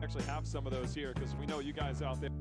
actually have some of those here because we know you guys out there.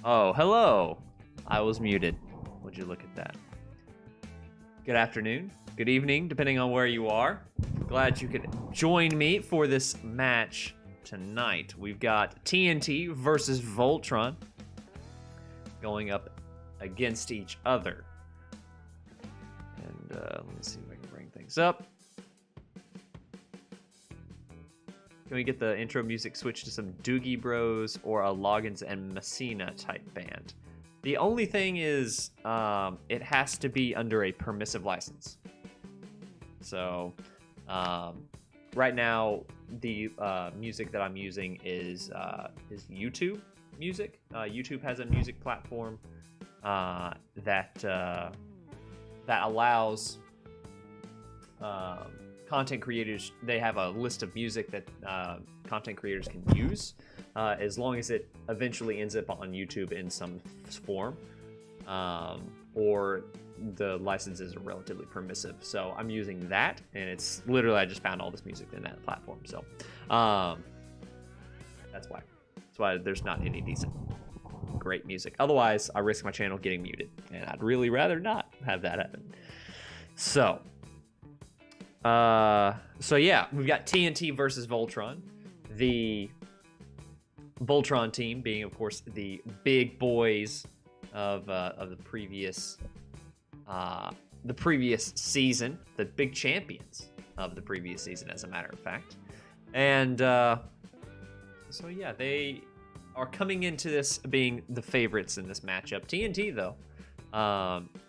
Oh, hello. I was muted. Would you look at that? Good afternoon, good evening, depending on where you are. Glad you could join me for this match tonight. We've got TNT versus VOLTRON going up against each other. And let's see if I can bring things up. Can we get the intro music switched to some Doogie Bros or a Loggins and Messina type band? The only thing is, it has to be under a permissive license. So, right now, the music that I'm using is YouTube music. YouTube has a music platform that allows content creators. They have a list of music that content creators can use, as long as it eventually ends up on YouTube in some form, or the licenses are relatively permissive. So I'm using that, and it's literally, I just found all this music in that platform. So that's why there's not any decent, great music. Otherwise, I risk my channel getting muted, and I'd really rather not have that happen. So yeah, we've got TNT versus VOLTRON. The VOLTRON team being, of course, the big boys of the previous season, the big champions of the previous season, as a matter of fact. And so yeah, they are coming into this being the favorites in this matchup. TNT, though,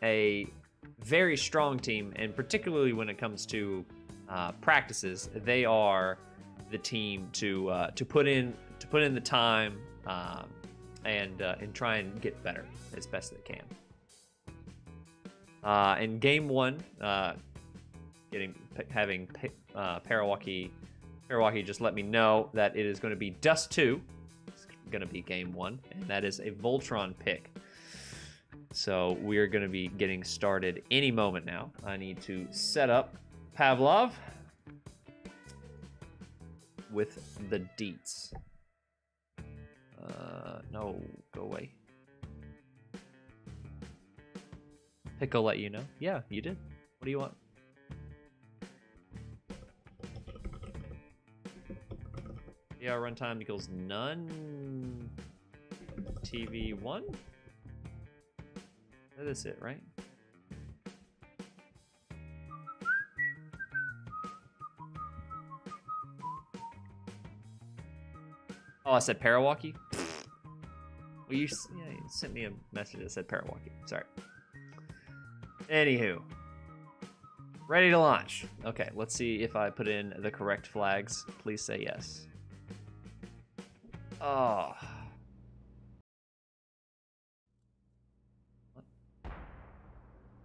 a very strong team, and particularly when it comes to practices, they are the team to put in the time and try and get better as best they can. In game 1, having Parawaki just let me know that it is going to be Dust 2. It's going to be game 1, and that is a Voltron pick. So we're going to be getting started any moment now. I need to set up Pavlov with the deets. No, go away. Pickle let you know. Yeah, you did. What do you want? Yeah, runtime equals none. TV 1? That is it, right? Oh, I said Parawaki? Well, you sent me a message that said Parawaki. Sorry. Anywho. Ready to launch. Okay, let's see if I put in the correct flags. Please say yes. Oh. What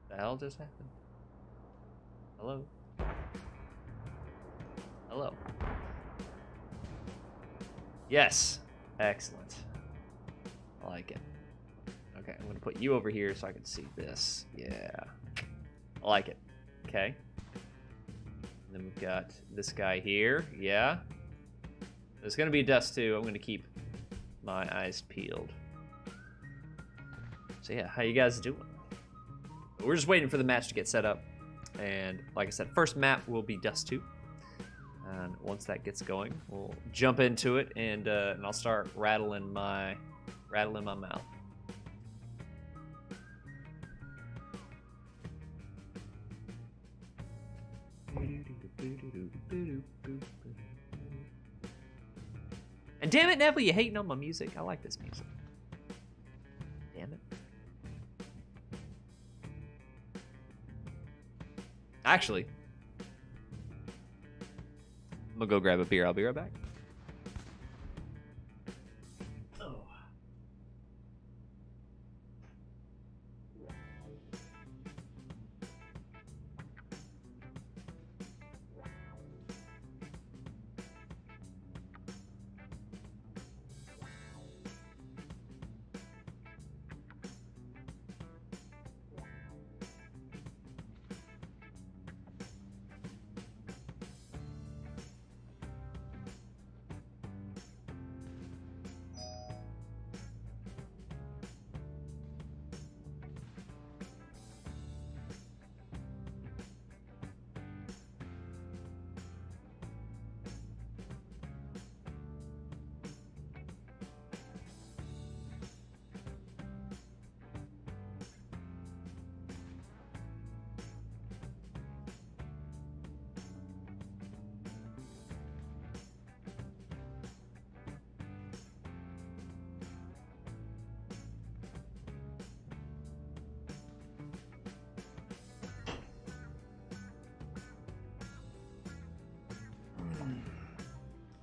the hell just happened? Hello? Hello? Yes. Excellent. I like it. Okay, I'm going to put you over here so I can see this. Yeah. I like it. Okay. And then we've got this guy here. Yeah. There's going to be Dust 2. I'm going to keep my eyes peeled. So yeah, how you guys doing? We're just waiting for the match to get set up. And like I said, first map will be Dust 2. And once that gets going, we'll jump into it, and I'll start rattling my mouth. And damn it, Neville, you hating on my music? I like this music. Damn it. Actually, I'm gonna go grab a beer. I'll be right back. Oh.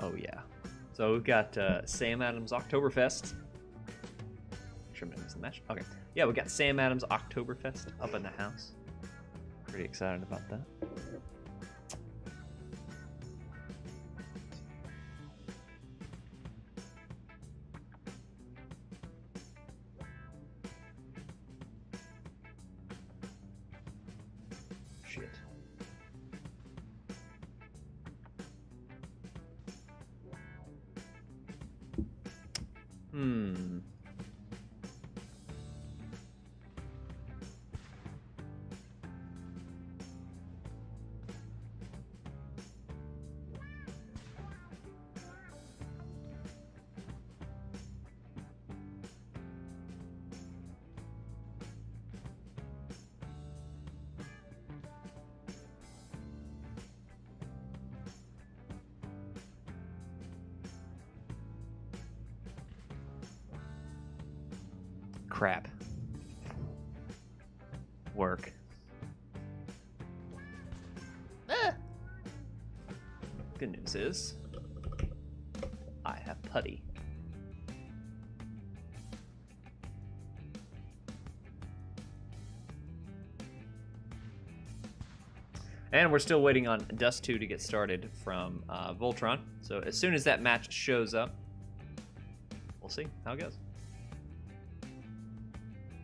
Oh yeah. So we've got Sam Adams Oktoberfest. Make sure I'm gonna miss the match. Okay. Yeah, we got Sam Adams Oktoberfest up in the house. Pretty excited about that. Shit. Crap. Work. Good news is, I have putty. And we're still waiting on Dust 2 to get started from VOLTRON. So as soon as that match shows up, we'll see how it goes.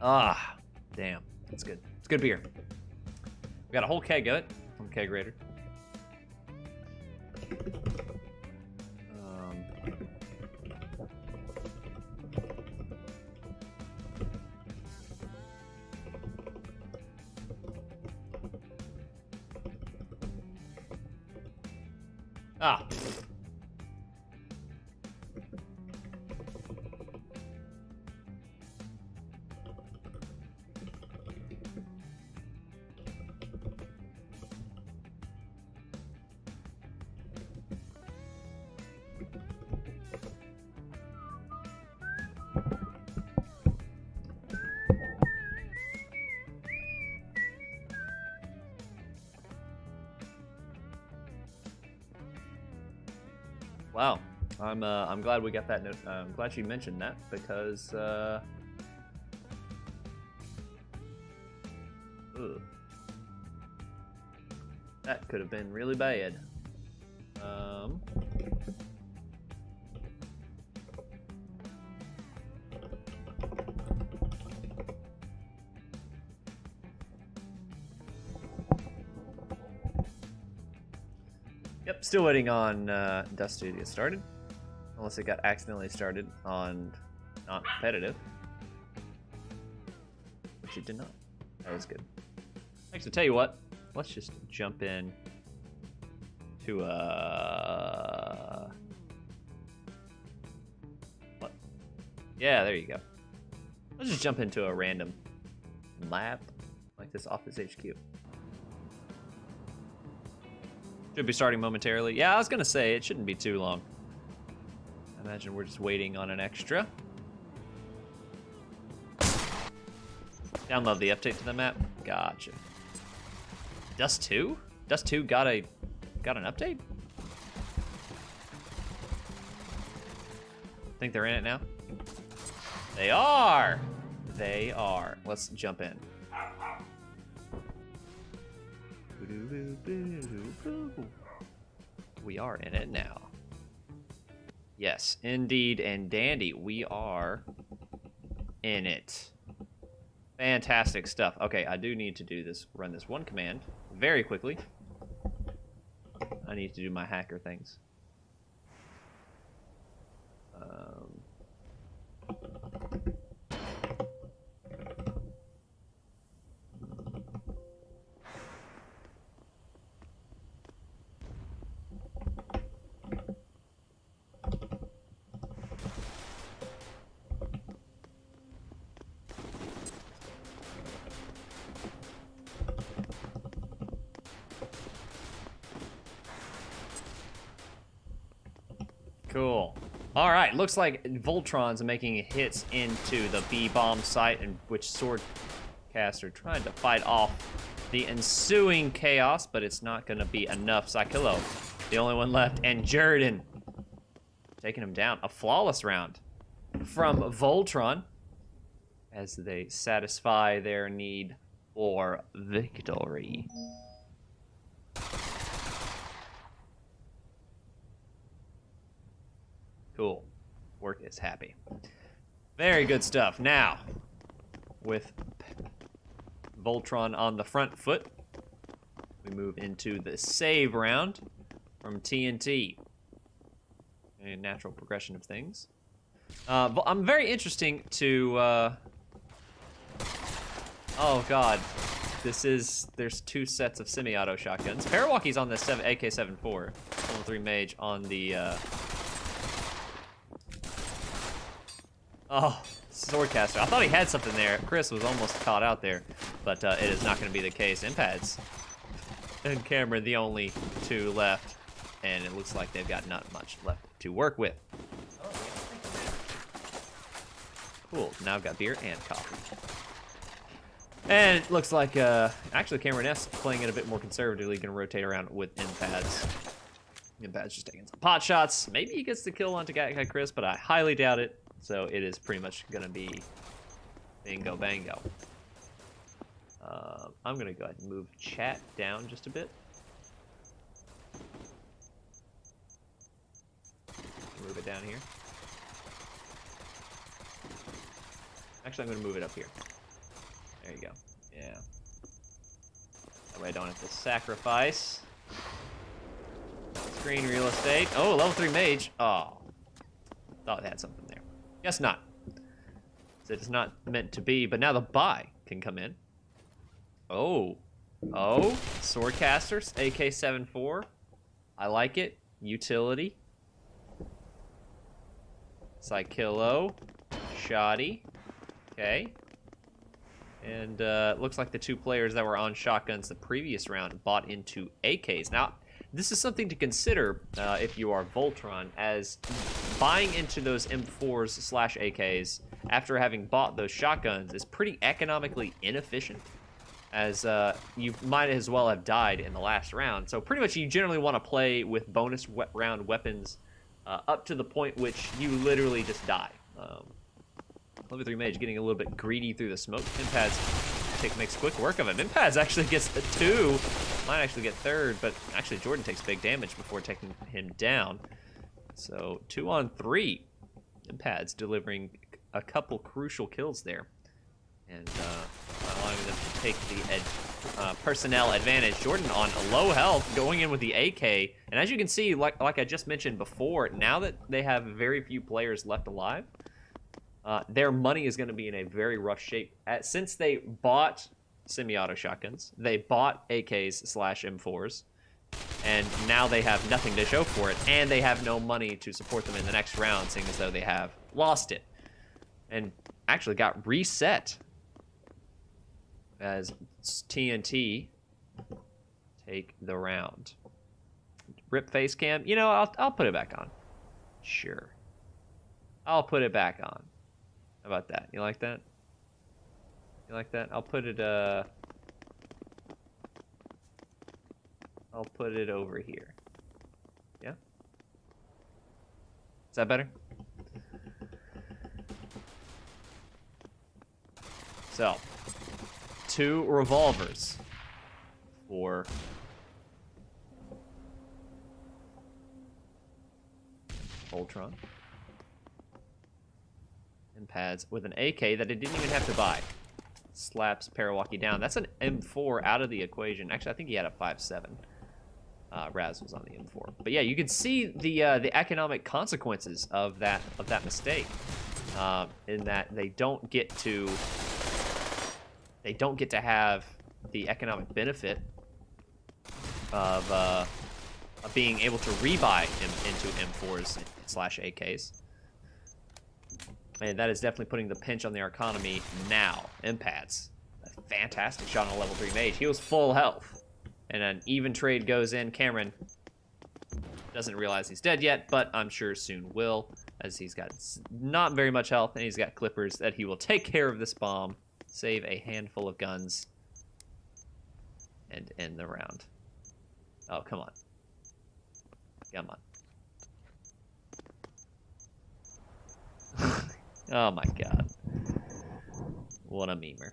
Ah, damn. That's good. It's good beer. We got a whole keg of it from Kegerator. Ah. Wow, I'm glad we got that note. I'm glad you mentioned that because ugh. That could have been really bad. Yep, still waiting on Dust 2 to get started. Unless it got accidentally started on not competitive. Which it did not. That is good. Actually, tell you what, let's just jump in to what? Yeah, there you go. Let's just jump into a random map like this Office HQ. Should be starting momentarily. Yeah, I was gonna say it shouldn't be too long. I imagine we're just waiting on an extra. Download the update to the map. Gotcha. Dust 2? Dust 2 got an update? Think they're in it now? They are! They are. Let's jump in. We are in it now. Yes, indeed and dandy. We are in it. Fantastic stuff. Okay, I do need to do this. Run this one command very quickly. I need to do my hacker things. Cool. All right, looks like VOLTRON's making hits into the B-bomb site, in which Swordcaster tried to fight off the ensuing chaos, but it's not going to be enough. Psychilo, the only one left, and Jordan taking him down. A flawless round from VOLTRON as they satisfy their need for victory. Cool. Work is happy. Very good stuff. Now, with VOLTRON on the front foot, we move into the save round from TNT. A natural progression of things. I'm very interesting to... oh, God. There's two sets of semi-auto shotguns. Parawalkie's on the AK-74. Level 3 Mage on the... Oh, Swordcaster. I thought he had something there. Chris was almost caught out there, but it is not going to be the case. Impads and Cameron, the only two left, and it looks like they've got not much left to work with. Cool. Now I've got beer and coffee. And it looks like, actually Cameron S playing it a bit more conservatively, going to rotate around with Impads. Impads just taking some pot shots. Maybe he gets the kill onto Guy Chris, but I highly doubt it. So it is pretty much gonna be bingo bango. I'm gonna go ahead and move chat down just a bit. Move it down here. Actually, I'm gonna move it up here. There you go. Yeah. That way I don't have to sacrifice screen real estate. Oh, level 3 mage. Oh. Thought it had something there. Guess not. So it's not meant to be, but now the buy can come in. Oh. Oh. Swordcasters. AK-74. I like it. Utility. Psykillo. Shoddy. Okay. And looks like the 2 players that were on shotguns the previous round bought into AKs. Now, this is something to consider if you are Voltron, as buying into those M4s/AKs after having bought those shotguns is pretty economically inefficient, as you might as well have died in the last round. So pretty much you generally want to play with bonus round weapons up to the point which you literally just die. Level 3 mage getting a little bit greedy through the smoke. Impads makes quick work of him. Impads actually gets the 2. Might actually get 3rd, but actually Jordan takes big damage before taking him down. So 2 on 3. Impads delivering a couple crucial kills there, and allowing them to take the personnel advantage. Jordan on low health, going in with the AK, and as you can see, like I just mentioned before, now that they have very few players left alive, their money is going to be in a very rough shape. Since they bought semi-auto shotguns, they bought AKs/M4s, and now they have nothing to show for it, and they have no money to support them in the next round, seeing as though they have lost it, and actually got reset as TNT take the round. Rip face cam. You know, I'll put it back on. Sure. I'll put it back on. How about that? You like that? You like that? I'll put it over here. Yeah? Is that better? So, 2 revolvers for VOLTRON. And pads with an AK that it didn't even have to buy. Slaps Parawaki down. That's an M4 out of the equation. Actually, I think he had a 5.7. Raz was on the M4. But yeah, you can see the economic consequences of that mistake. In that they don't get to have the economic benefit of being able to rebuy into M4s/AKs. And that is definitely putting the pinch on their economy now. Impads. A fantastic shot on a level 3 mage. He was full health. And an even trade goes in. Cameron doesn't realize he's dead yet, but I'm sure soon will, as he's got not very much health, and he's got clippers that he will take care of this bomb, save a handful of guns, and end the round. Oh, come on. Come on. Oh my god. What a memer.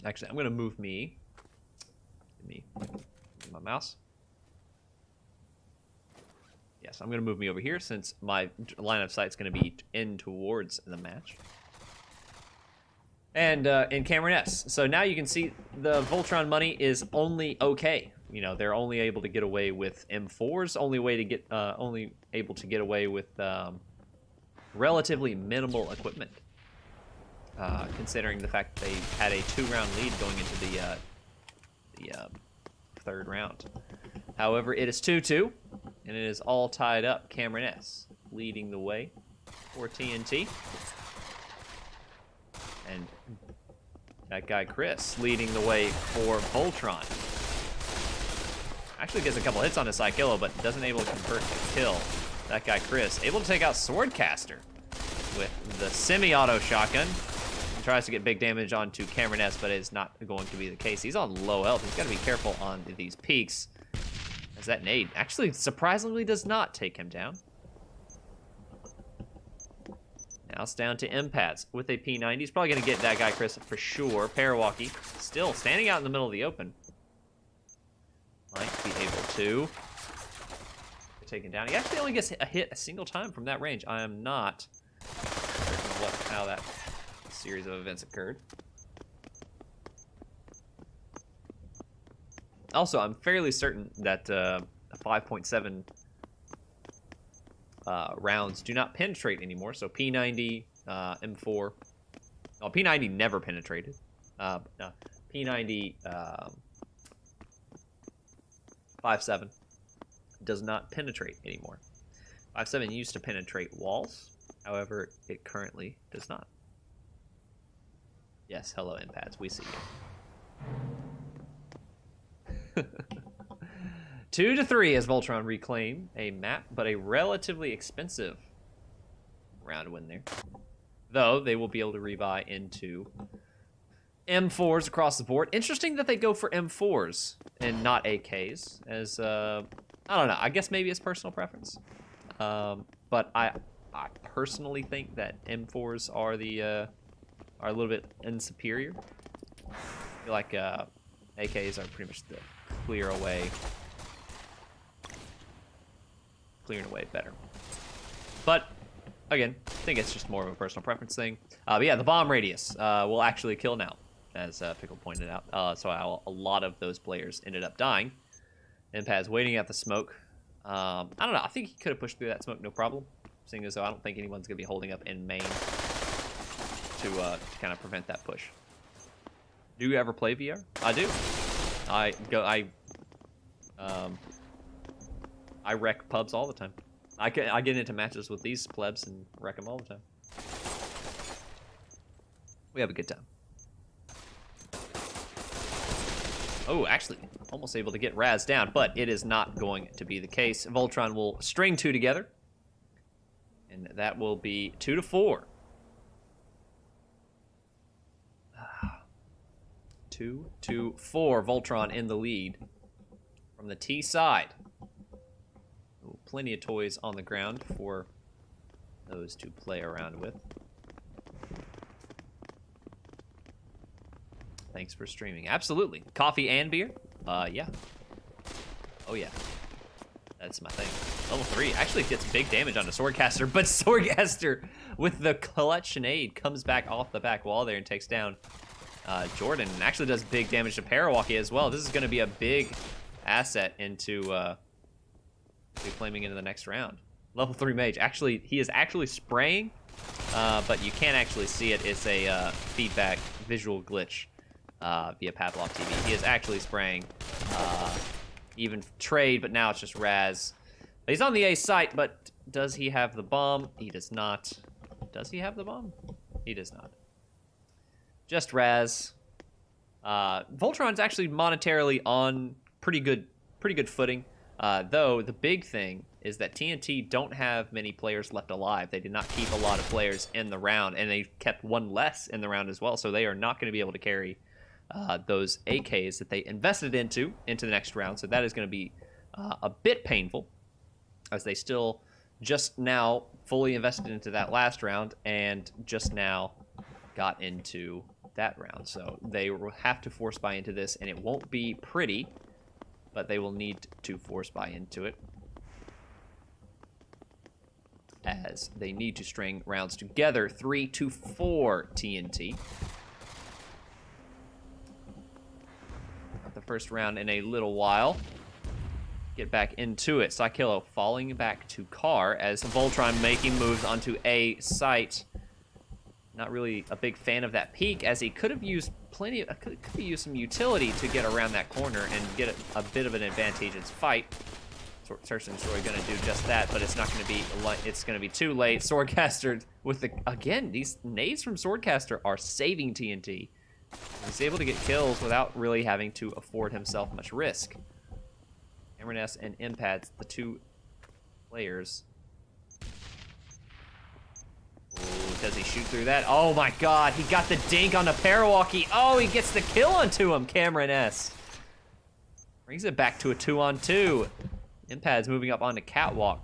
Actually, I'm gonna move me. My mouse. Yes, I'm gonna move me over here since my line of sight is gonna be in towards the match. And in Cameron S. So now you can see the Voltron money is only okay. You know, they're only able to get away with M4s, only able to get away with relatively minimal equipment, considering the fact that they had a 2-round lead going into the 3rd round. However, it is 2-2, and it is all tied up. Cameron S leading the way for TNT, and that guy Chris leading the way for Voltron. Actually gets a couple hits on his Psykillo, but doesn't able to convert to kill. That guy Chris able to take out Swordcaster with the semi-auto shotgun. and tries to get big damage onto Cameron S, but it's not going to be the case. He's on low health. He's got to be careful on these peaks, as that nade actually surprisingly does not take him down. Now it's down to Empads with a P90. He's probably going to get that guy Chris for sure. Parawalkie still standing out in the middle of the open. Might be able to get taken down. He actually only gets a hit a single time from that range. I am not certain how that series of events occurred. Also, I'm fairly certain that 5.7 rounds do not penetrate anymore. So P90, M4. Well, P90 never penetrated. No, P90 5.7 does not penetrate anymore. 5.7 used to penetrate walls. However, it currently does not. Yes, hello, Empads. We see you. 2-3 as Voltron reclaim a map, but a relatively expensive round win there. Though they will be able to rebuy into M4s across the board. Interesting that they go for M4s and not AKs, as I don't know. I guess maybe it's personal preference, but I personally think that M4s are a little bit inferior. I feel like AKs are pretty much the clearing away better. But again, I think it's just more of a personal preference thing. But yeah, the bomb radius will actually kill now, as Pickle pointed out. So a lot of those players ended up dying. Empads waiting at the smoke. I don't know. I think he could have pushed through that smoke no problem, seeing as though I don't think anyone's going to be holding up in main to kind of prevent that push. Do you ever play VR? I do. I wreck pubs all the time. I get into matches with these plebs and wreck them all the time. We have a good time. Oh, actually, almost able to get Raz down, but it is not going to be the case. Voltron will string two together, and that will be 2-4. 2-4, Voltron in the lead from the T side. Ooh, plenty of toys on the ground for those to play around with. Thanks for streaming. Absolutely. Coffee and beer? Yeah. Oh, yeah. That's my thing. Level 3 actually gets big damage on a Swordcaster, but Swordcaster with the clutch nade comes back off the back wall there and takes down Jordan, and actually does big damage to Parawalkie as well. This is going to be a big asset into claiming into the next round. Level 3 mage. Actually, he is actually spraying, but you can't actually see it. It's a feedback visual glitch via Pavlov TV. He is actually spraying. Even trade, but now it's just Raz. He's on the A site, but does he have the bomb? He does not. Does he have the bomb? He does not. Just Raz. Voltron's actually monetarily on pretty good footing. Though the big thing is that TNT don't have many players left alive. They did not keep a lot of players in the round, and they kept one less in the round as well. So they are not going to be able to carry those AKs that they invested into the next round. So that is going to be a bit painful, as they still just now fully invested into that last round and just now got into that round. So they will have to force buy into this, and it won't be pretty, but they will need to force buy into it, as they need to string rounds together. 3-4 TNT. The first round in a little while. Get back into it. Psykillo falling back to Car as Voltron making moves onto A site. Not really a big fan of that peak, as he could have used could have used some utility to get around that corner and get a bit of an advantageous fight. Cersei's really going to do just that, but it's not going to be. It's going to be too late. Swordcaster with again, these nades from Swordcaster are saving TNT. He's able to get kills without really having to afford himself much risk. Cameron and Empads, the two players. Does he shoot through that? Oh my god, he got the dink on the Parawalkie. Oh, he gets the kill onto him, Cameron S. Brings it back to a 2-on-2. Impads moving up onto Catwalk.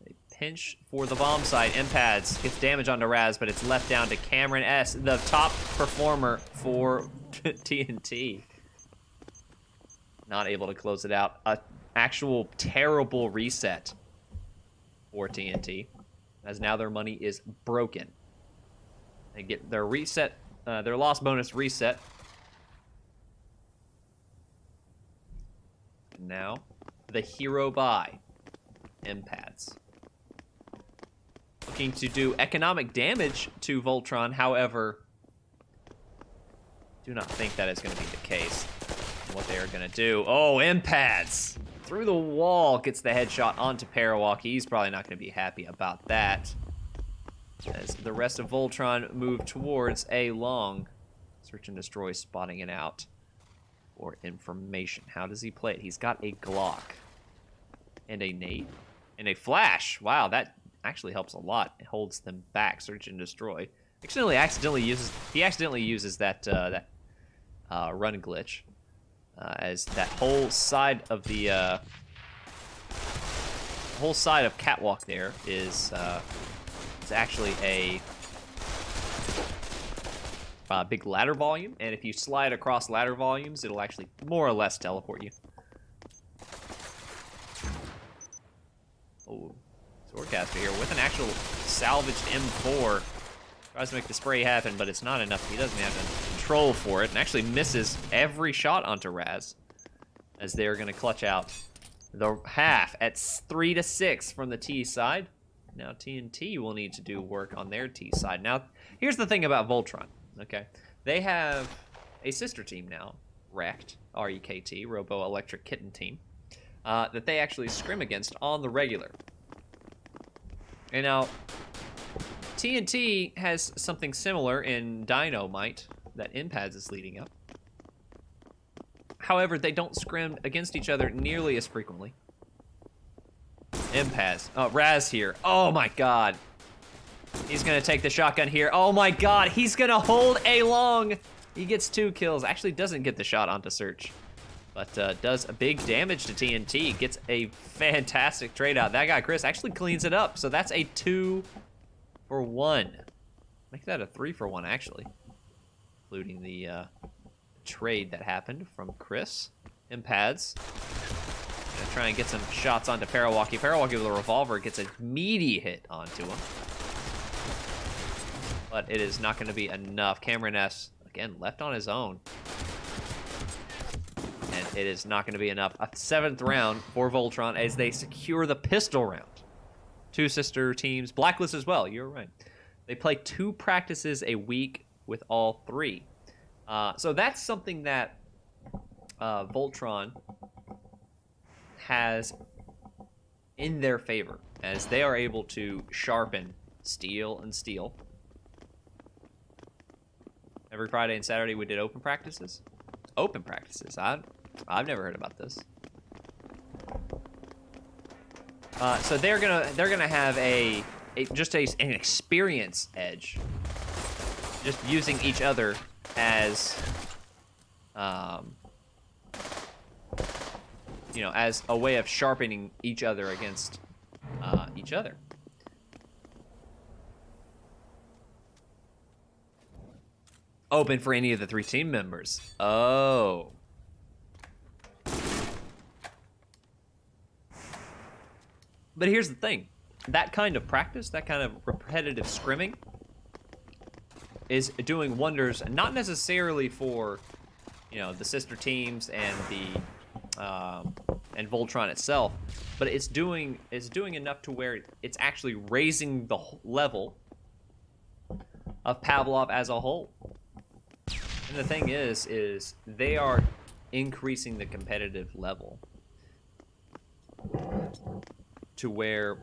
They pinch for the bomb site. Impads gets damage onto Raz, but it's left down to Cameron S, the top performer for TNT. Not able to close it out. A actual terrible reset for TNT, as now their money is broken. They get their reset, their loss bonus reset. And now, the hero buy, Impads. Looking to do economic damage to VOLTRON, however, do not think that is going to be the case. What they are going to do. Oh, Impads! Through the wall, gets the headshot onto Parawalkie. He's probably not going to be happy about that. As the rest of VOLTRON move towards A long. Search and destroy, spotting it out for information. How does he play it? He's got a Glock and a nade and a flash. Wow, that actually helps a lot. It holds them back. Search and destroy. He accidentally uses that run glitch. As that whole side of the whole side of Catwalk there is actually a big ladder volume, and if you slide across ladder volumes, it'll actually more or less teleport you. Oh, Swordcaster here with an actual salvaged M4. Tries to make the spray happen, but it's not enough. He doesn't have the control for it, and actually misses every shot onto Raz, as they're going to clutch out the half at 3-6 from the T side. Now TNT will need to do work on their T side. Now, here's the thing about VOLTRON, okay? They have a sister team now, REKT, R-E-K-T, Robo Electric Kitten Team, that they actually scrim against on the regular. And now, TNT has something similar in Dynamite that Impads is leading up. However, they don't scrim against each other nearly as frequently. Impads. Oh, Raz here. Oh my god. He's gonna take the shotgun here. Oh my god, he's gonna hold A long. He gets 2 kills. Actually doesn't get the shot onto Search, but does a big damage to TNT. Gets a fantastic trade out. That guy, Chris, actually cleans it up. So that's a 2-for-1. Make that a 3-for-1, actually. Including the trade that happened from Chris. Impads. Gonna try and get some shots onto Parawalkie. Parawalkie with a revolver gets a meaty hit onto him. But it is not going to be enough. Cameron S, again, left on his own. And it is not going to be enough. A 7th round for VOLTRON as they secure the pistol round. 2 sister teams, Blacklist as well, you're right. They play 2 practices a week with all 3. So that's something that VOLTRON has in their favor, as they are able to sharpen steel and steel. Every Friday and Saturday we did open practices. Open practices. I've never heard about this. So they're gonna have an experience edge, just using each other as you know, as a way of sharpening each other against each other. Open for any of the 3 team members. Oh. But here's the thing. That kind of practice, that kind of repetitive scrimming is doing wonders, not necessarily for, you know, the sister teams and the and VOLTRON itself, but it's doing enough to where it's actually raising the level of Pavlov as a whole. And the thing is they are increasing the competitive level to where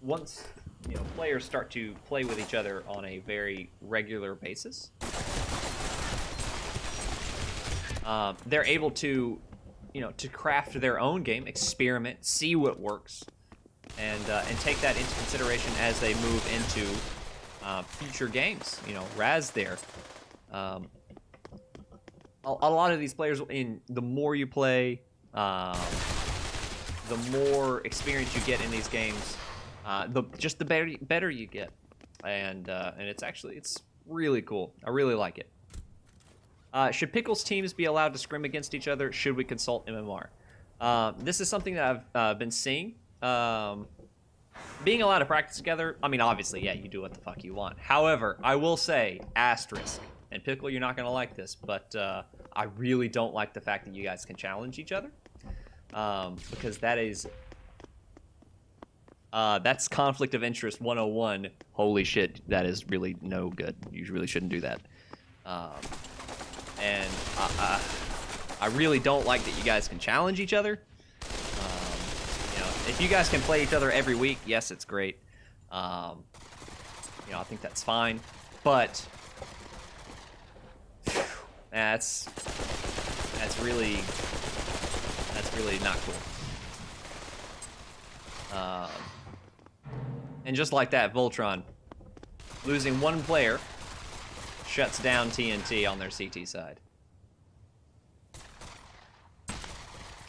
once, you know, players start to play with each other on a very regular basis, they're able to, you know, to craft their own game, experiment, see what works, and take that into consideration as they move into future games. You know, Raz there. A lot of these players, the more you play, the more experience you get in these games, the better you get, and it's really cool. I really like it. Should Pickles teams be allowed to scrim against each other? Should we consult MMR? This is something that I've been seeing. Being allowed to practice together, I mean, obviously, yeah, you do what the fuck you want. However, I will say, asterisk, and Pickle, you're not going to like this, but I really don't like the fact that you guys can challenge each other. Because that's conflict of interest 101. Holy shit, that is really no good. You really shouldn't do that. And I really don't like that you guys can challenge each other. You know, if you guys can play each other every week, yes, it's great. You know, I think that's fine. But that's really not cool. And just like that, VOLTRON losing one player shuts down TNT on their CT side.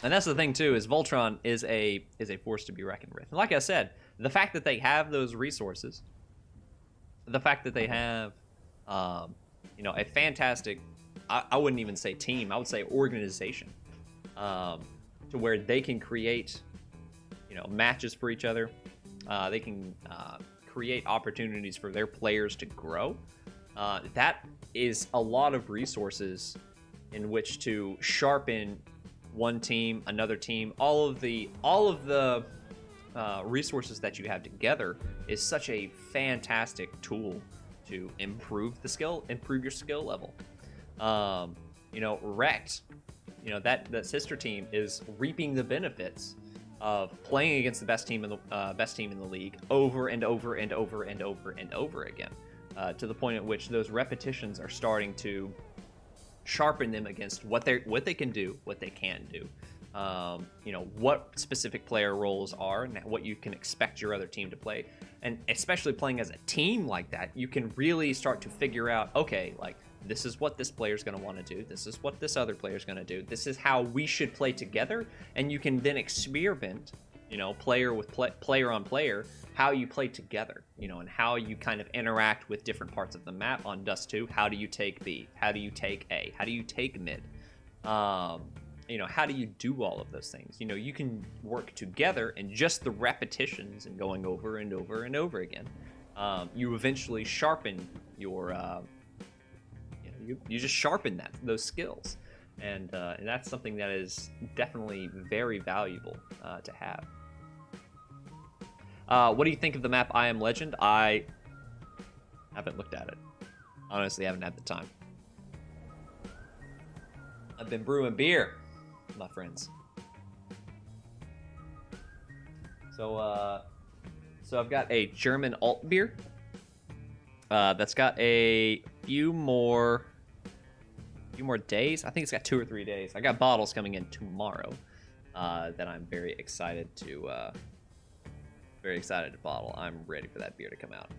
And that's the thing too, is VOLTRON is a force to be reckoned with. And like I said, the fact that they have those resources, the fact that they have you know, a fantastic, I wouldn't even say team, I would say organization, to where they can create, you know, matches for each other. They can create opportunities for their players to grow. That is a lot of resources in which to sharpen one team, another team. All of the resources that you have together is such a fantastic tool to improve your skill level. You know, Wrecked, you know, that sister team is reaping the benefits of playing against the best team in the league over and over and over and over and over again, to the point at which those repetitions are starting to sharpen them against what they can do, what they can do. You know, what specific player roles are and what you can expect your other team to play. And especially playing as a team like that, you can really start to figure out, okay, like, this is what this player's going to want to do. This is what this other player's going to do. This is how we should play together. And you can then experiment, you know, player on player, how you play together, you know, and how you kind of interact with different parts of the map on Dust 2. How do you take B? How do you take A? How do you take mid? You know, how do you do all of those things? You know, you can work together, and just the repetitions and going over and over and over again, you eventually sharpen your you just sharpen those skills, and that's something that is definitely very valuable to have. What do you think of the map I Am Legend? I haven't looked at it. Honestly, I haven't had the time. I've been brewing beer, my friends. So I've got a German alt beer that's got a few more days. I think it's got 2 or 3 days. I got bottles coming in tomorrow that I'm very excited to bottle. I'm ready for that beer to come out.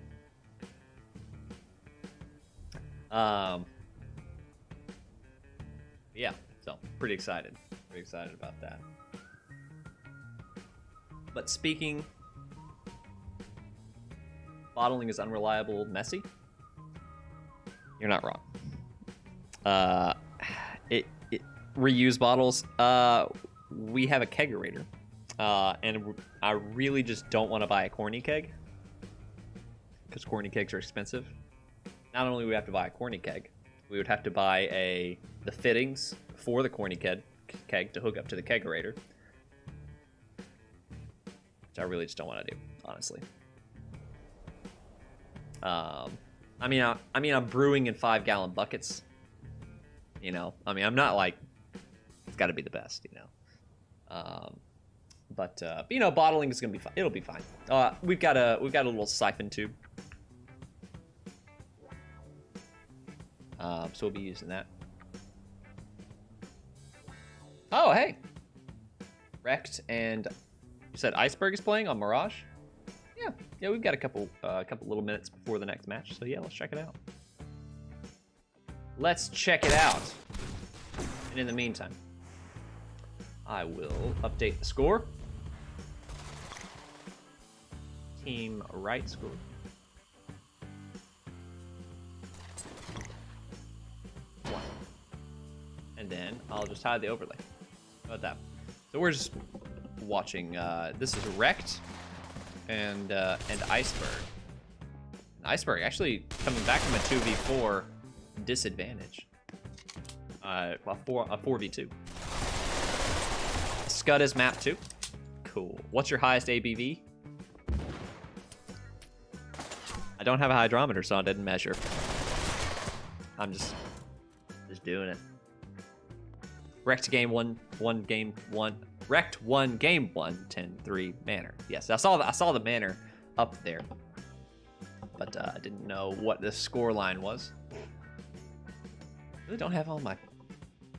Yeah, so pretty excited about that. But speaking, bottling is unreliable, messy. You're not wrong. Reuse bottles. We have a kegerator, and I really just don't want to buy a corny keg, because corny kegs are expensive. Not only do we have to buy a corny keg, we would have to buy the fittings for the corny keg to hook up to the kegerator, which I really just don't want to do, honestly. I mean, I'm brewing in 5-gallon buckets. You know, I mean, I'm not like, it's got to be the best, you know. But you know, bottling is gonna be fine. It'll be fine. We've got a little siphon tube. So we'll be using that. Oh, hey, Wrecked and You said Iceberg is playing on Mirage? Yeah, we've got a couple little minutes before the next match, so yeah, let's check it out. Let's check it out. And in the meantime, I will update the score. Team right score. One. And then I'll just hide the overlay. How about that? So we're just watching. This is Wrecked and Iceberg. Iceberg actually coming back from a 2v4 disadvantage. A 4v2. Scud is map 2. Cool. What's your highest ABV? I don't have a hydrometer, so I didn't measure. I'm just doing it. Wrecked game one, Wrecked 1 game 1, 10-3 manner. Yes, I saw the manner up there, but I didn't know what the score line was. Really don't have all my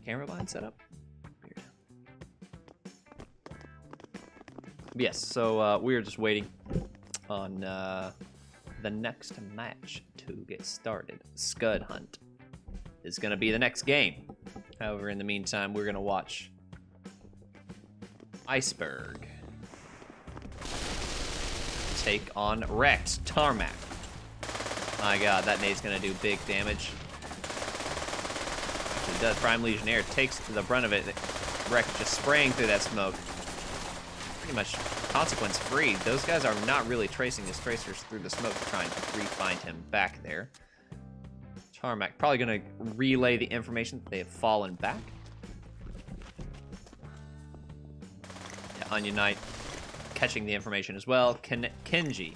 camera lines set up. Weird. Yes, so we are just waiting on the next match to get started. Scud Hunt is gonna be the next game. However, in the meantime, we're gonna watch Iceberg take on Wrecked Tarmac. My god, that nade's gonna do big damage. Actually does. Prime Legionnaire takes the brunt of it. Wrecked just spraying through that smoke. Pretty much consequence free. Those guys are not really tracing his tracers through the smoke to try and re-find him back there. Tarmac probably gonna relay the information that they have fallen back. Onion Knight catching the information as well. Kenji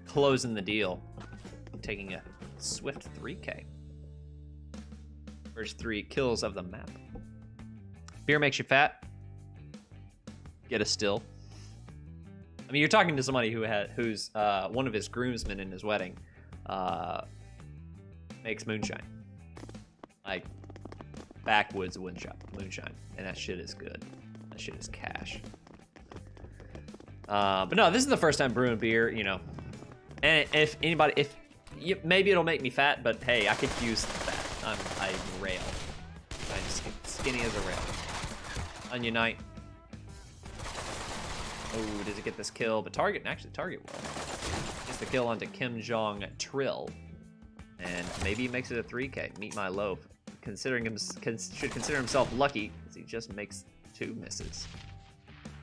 closing the deal, taking a swift 3K. First 3 kills of the map. Beer makes you fat. Get a still. I mean, you're talking to somebody who's one of his groomsmen in his wedding makes moonshine, like backwoods moonshine, and that shit is good. That shit is cash. But no, this is the first time brewing beer, you know. And maybe it'll make me fat, but hey, I could use the fat. I'm rail. I'm skinny as a rail. Onion Knight. Oh, does it get this kill? But target will. Gets the kill onto Kim Jong Trill. And maybe he makes it a 3K. Meet my loaf. Should consider himself lucky, because he just makes 2 misses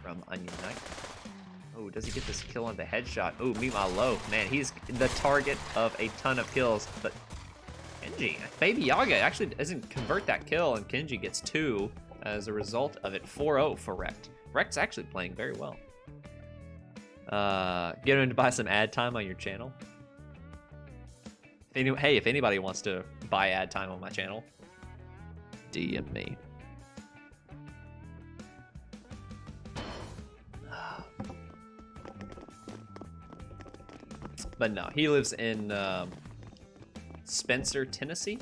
from Onion Knight. Oh, does he get this kill on the headshot? Oh, meet my loaf. Man, he's the target of a ton of kills. But Kenji, Baby Yaga actually doesn't convert that kill, and Kenji gets 2 as a result of it. 4-0 for Wrecked. Wrecked's actually playing very well. Get him to buy some ad time on your channel. Hey, if anybody wants to buy ad time on my channel, DM me. But no, he lives in Spencer, Tennessee,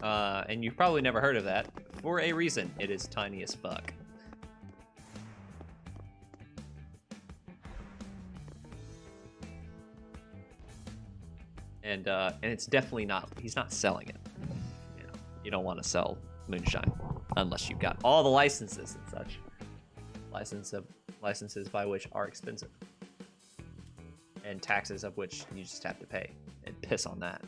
and you've probably never heard of that for a reason. It is tiny as fuck. And it's definitely not. He's not selling it. You know, you don't want to sell moonshine unless you've got all the licenses and such. Licenses by which are expensive, and taxes of which you just have to pay. And piss on that.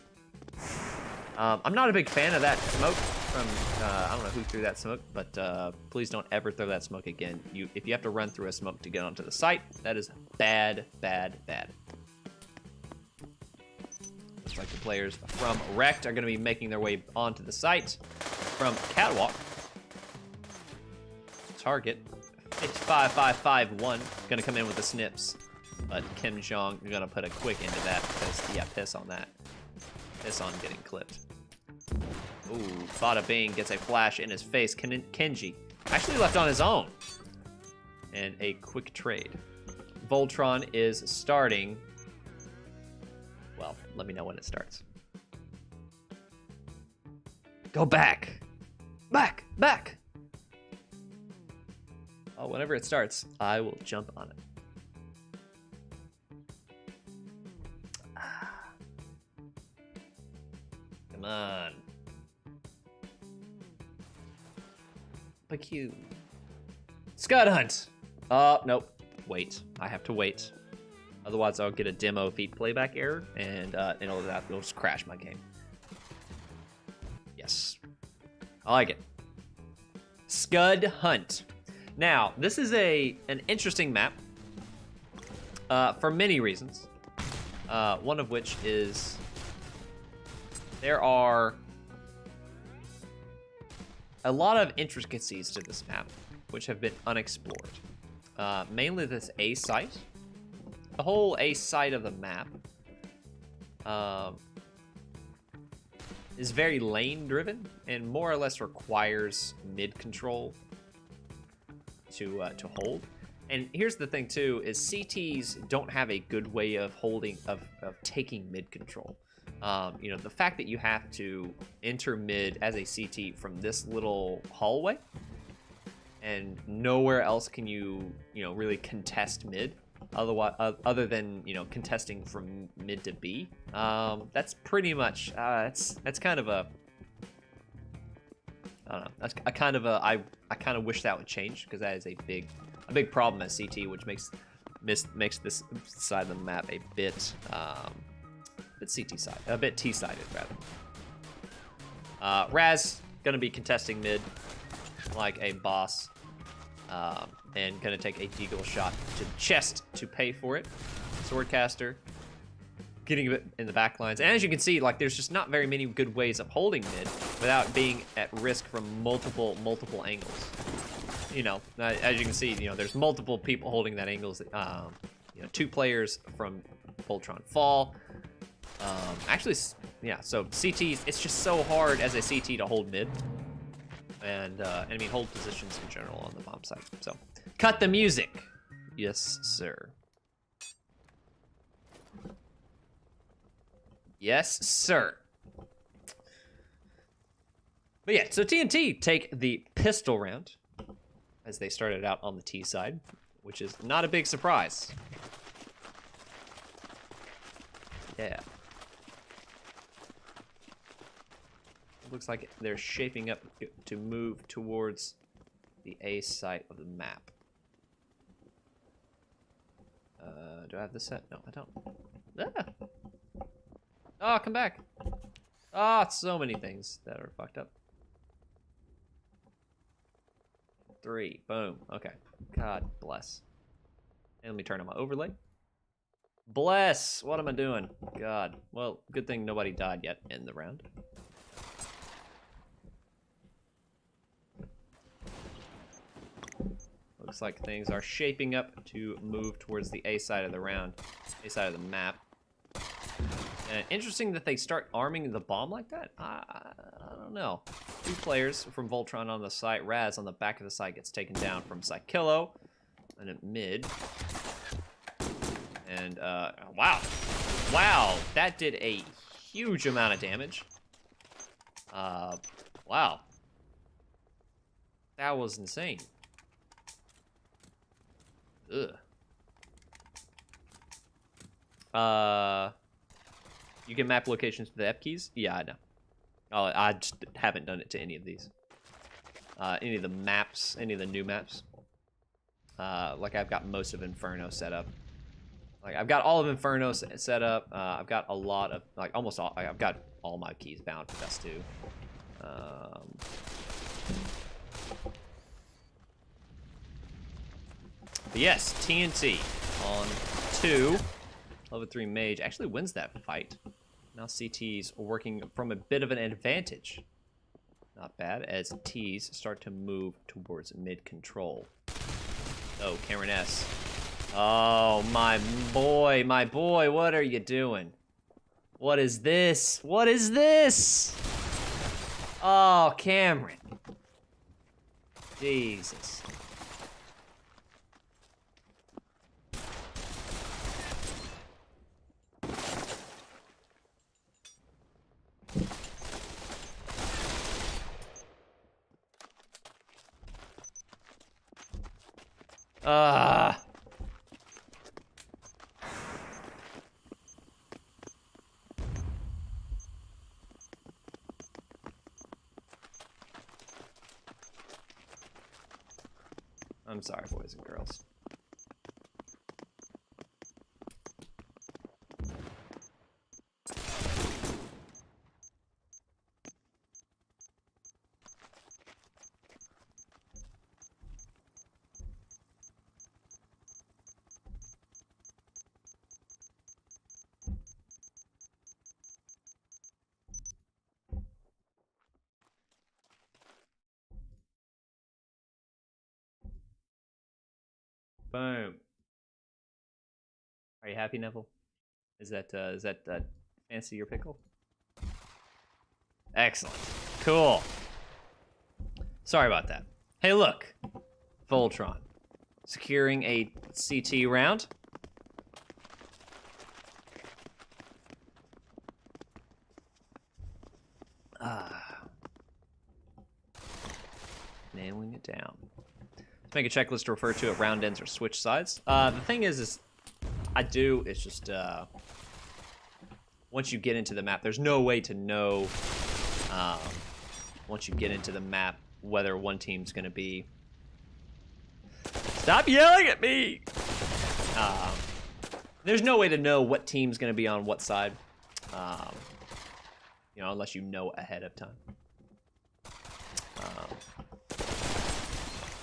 I'm not a big fan of that smoke from. I don't know who threw that smoke, but please don't ever throw that smoke again. If you have to run through a smoke to get onto the site, that is bad, bad, bad. Looks like the players from Wrecked are going to be making their way onto the site from Catwalk. Target 5551 going to come in with the snips, but Kim Jong is going to put a quick into that because yeah, piss on that. Piss on getting clipped. Ooh, Bada Bing gets a flash in his face. Kenji actually left on his own, and a quick trade. Voltron is starting. Well, let me know when it starts. Go back! Back! Back! whenever it starts, I will jump on it. Come on. PQ. Scud hunt! Oh, nope. Wait. I have to wait. Otherwise, I'll get a demo feed playback error, and it'll just crash my game. Yes. I like it. Scud hunt. Now, this is an interesting map for many reasons. One of which is there are a lot of intricacies to this map which have been unexplored. Mainly this A site. The whole A site of the map is very lane driven and more or less requires mid control to hold. And here's the thing too, is CTs don't have a good way of taking mid control. You know, the fact that you have to enter mid as a CT from this little hallway and nowhere else can you really contest mid other than contesting from mid to B. That's pretty much that's kind of a I don't know. That's a kind of I kind of wish that would change, because that is a big problem at CT, which makes this side of the map a bit CT side, a bit T sided rather. Raz gonna be contesting mid like a boss, and gonna take a deagle shot to the chest to pay for it. Swordcaster getting a bit in the back lines, and as you can see, like, there's just not very many good ways of holding mid without being at risk from multiple angles. As you can see, there's multiple people holding that angles. 2 players from VOLTRON fall. Actually, yeah. So CTs, it's just so hard as a CT to hold mid, and I mean hold positions in general on the bomb side. So, cut the music, yes sir. Yes, sir. But yeah, so TNT take the pistol round as they started out on the T side, which is not a big surprise. Yeah. It looks like they're shaping up to move towards the A site of the map. Do I have this set? No, I don't. Ah! Oh, come back. Ah, so many things that are fucked up. 3, boom, okay. God bless. And let me turn on my overlay. Bless, what am I doing? God, well, good thing nobody died yet in the round. Looks like things are shaping up to move towards the A side of the round, A side of the map. Interesting that they start arming the bomb like that. I don't know. 2 players from VOLTRON on the site. Raz on the back of the site gets taken down from Psychillo. And at mid. And, wow. Wow, that did a huge amount of damage. Wow. That was insane. Ugh. You can map locations to the F keys? Yeah, I know. Oh, I just haven't done it to any of these. Any of the maps, any of the new maps. Like, I've got most of Inferno set up. Like, I've got all of Inferno set up. I've got a lot of, like, almost all, I've got all my keys bound for Dust 2. But yes, TNT on 2. Level 3 Mage actually wins that fight. Now CT's working from a bit of an advantage. Not bad, as T's start to move towards mid-control. Oh, Cameron S. Oh, my boy, what are you doing? What is this? What is this? Oh, Cameron. Jesus. I'm sorry, boys and girls. Boom. Are you happy, Neville? Is that fancy your pickle? Excellent. Cool. Sorry about that. Hey, look. Voltron. Securing a CT round. Nailing it down. Let's make a checklist to refer to it. Round ends or switch sides. The thing is it's just, once you get into the map, there's no way to know, once you get into the map, whether one team's gonna be... Stop yelling at me! There's no way to know what team's gonna be on what side, you know, unless you know ahead of time.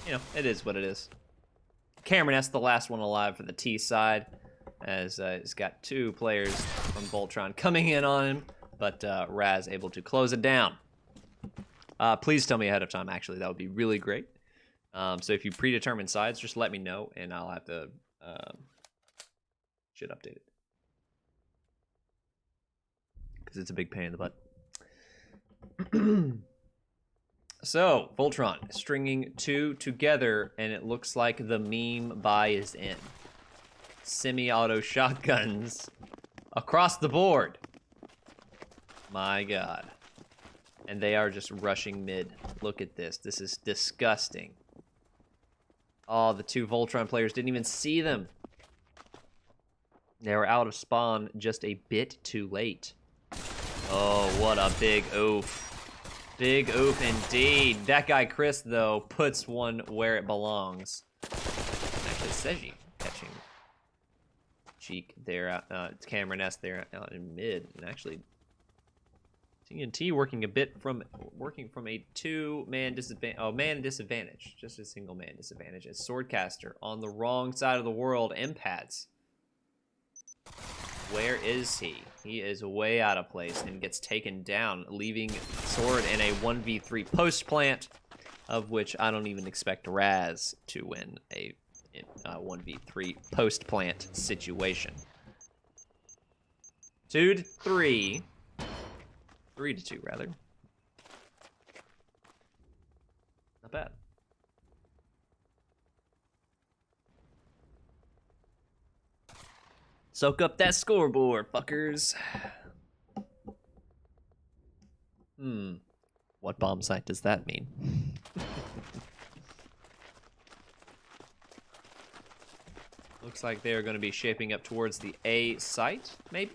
You know, it is what it is. Cameron S, the last one alive for the T side, as he's got 2 players from Voltron coming in on him, but Raz able to close it down. Please tell me ahead of time, actually, that would be really great. So if you predetermine sides, just let me know, and I'll have to shit update it. Because it's a big pain in the butt. So, Voltron stringing 2 together, and it looks like the meme buy is in. Semi-auto shotguns across the board. My God. And they are just rushing mid. Look at this. This is disgusting. Oh, the 2 Voltron players didn't even see them. They were out of spawn just a bit too late. Oh, what a big oof. Big oof indeed. That guy Chris, though, puts one where it belongs. Actually, Seji catching Cheek there. Cameron S there out in mid. And actually, TNT working from a 2-man disadvantage. Oh, man disadvantage. Just a single man disadvantage. As Swordcaster on the wrong side of the world. Empads. Where is he? He is way out of place and gets taken down, leaving Sword in a 1v3 post plant, of which I don't even expect Raz to win a 1v3 post plant situation. 2-3. 3-2, rather. Not bad. Soak up that scoreboard, fuckers. What bomb site does that mean? Looks like they're going to be shaping up towards the A site, maybe?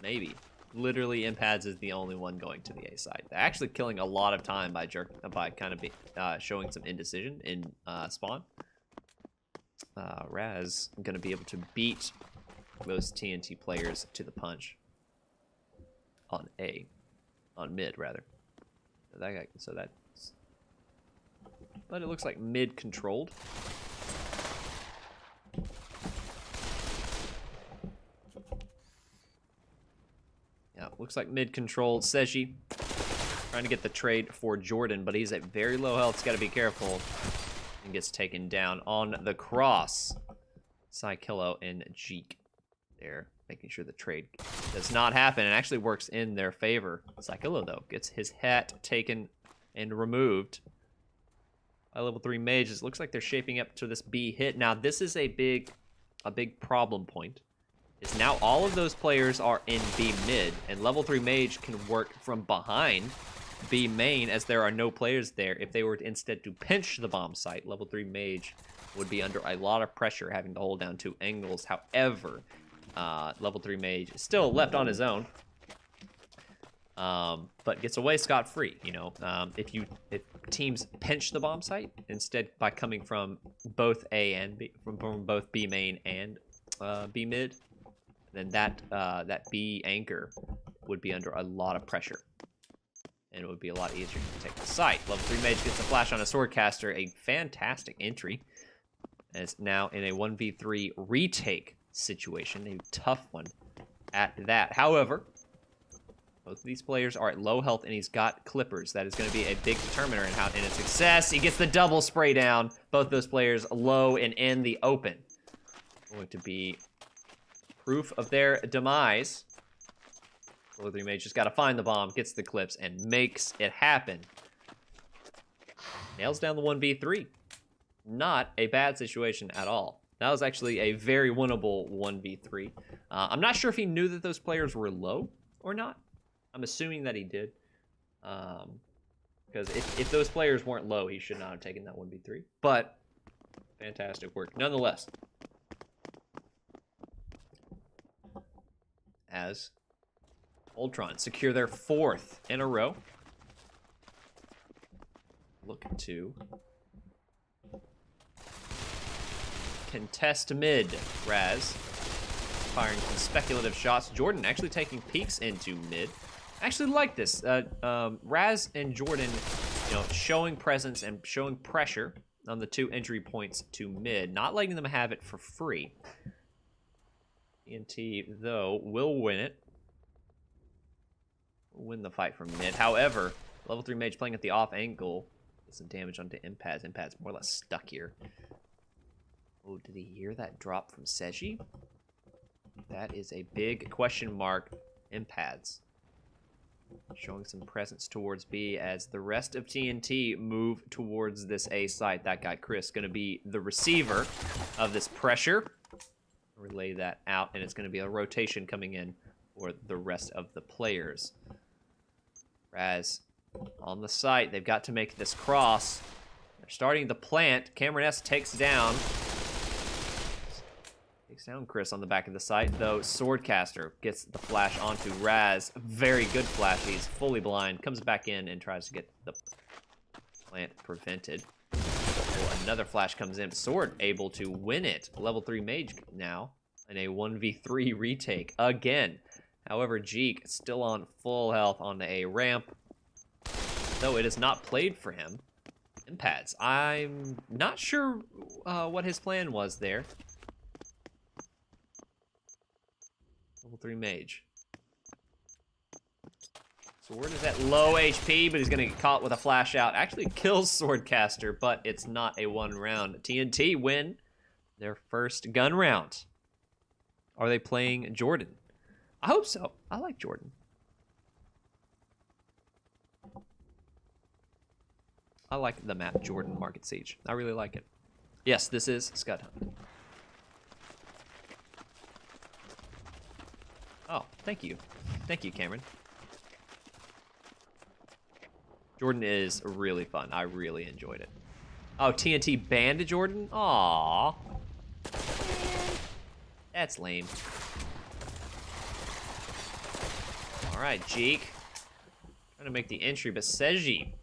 Maybe. Literally, Impads is the only one going to the A site. They're actually killing a lot of time by kind of showing some indecision in spawn. Raz going to be able to beat those TNT players to the punch on mid rather. But it looks like mid controlled. Yeah, looks like mid controlled. Seji trying to get the trade for Jordan, but he's at very low health. He's got to be careful. And gets taken down on the cross. Psykillo and Jeek there, making sure the trade does not happen. It actually works in their favor. Psykillo, though, gets his hat taken and removed by level 3 mages. Looks like they're shaping up to this B hit. Now, this is a big problem point. Is now all of those players are in B mid, and level 3 mage can work from behind B main, as there are no players there. If they were to instead to pinch the bomb site, level 3 mage would be under a lot of pressure having to hold down 2 angles. However, level 3 mage is still left on his own, but gets away scot-free. You know, if teams pinch the bomb site instead by coming from both A and B, from both B main and B mid, then that B anchor would be under a lot of pressure, and it would be a lot easier to take the site. Level 3 mage gets a flash on a swordcaster, a fantastic entry. And it's now in a 1v3 retake situation, a tough one at that. However, both of these players are at low health, and he's got clippers. That is going to be a big determiner in its success. He gets the double spray down. Both those players low and in the open. Going to be proof of their demise. Level 3 mage just got to find the bomb, gets the clips, and makes it happen. Nails down the 1v3. Not a bad situation at all. That was actually a very winnable 1v3. I'm not sure if he knew that those players were low or not. I'm assuming that he did. Because if those players weren't low, he should not have taken that 1v3. But, fantastic work. Nonetheless, as VOLTRON secure their 4th in a row. Look to contest mid. Raz firing some speculative shots. Jordan actually taking peeks into mid. I actually like this. Raz and Jordan, you know, showing presence and showing pressure on the 2 entry points to mid, not letting them have it for free. TNT, though, will win it. Win the fight from mid. However, level 3 mage playing at the off angle does some damage onto Impads. Impads more or less stuck here. Oh, did he hear that drop from Seji? That is a big question mark. Impads showing some presence towards B as the rest of TNT move towards this A site. That guy, Chris, going to be the receiver of this pressure. Relay that out, and it's going to be a rotation coming in for the rest of the players. Raz on the site. They've got to make this cross. They're starting the plant. Cameron S takes down Chris on the back of the site, though Swordcaster gets the flash onto Raz. Very good flash. He's fully blind. Comes back in and tries to get the plant prevented. Oh, another flash comes in. Sword able to win it. Level 3 mage now in a 1v3 retake again. However, Jeek still on full health on a ramp, though it is not played for him. Impads. I'm not sure what his plan was there. Level 3 mage. Sword is at low HP, but he's going to get caught with a flash out. Actually kills Swordcaster, but it's not a 1 round. TNT win their first gun round. Are they playing Jordan? I hope so. I like Jordan. I like the map Jordan Market Siege. I really like it. Yes, this is Scud Hunt. Oh, thank you. Thank you, Cameron. Jordan is really fun. I really enjoyed it. Oh, TNT banned Jordan? Aww. That's lame. Alright, Jeek. Trying to make the entry, but Seji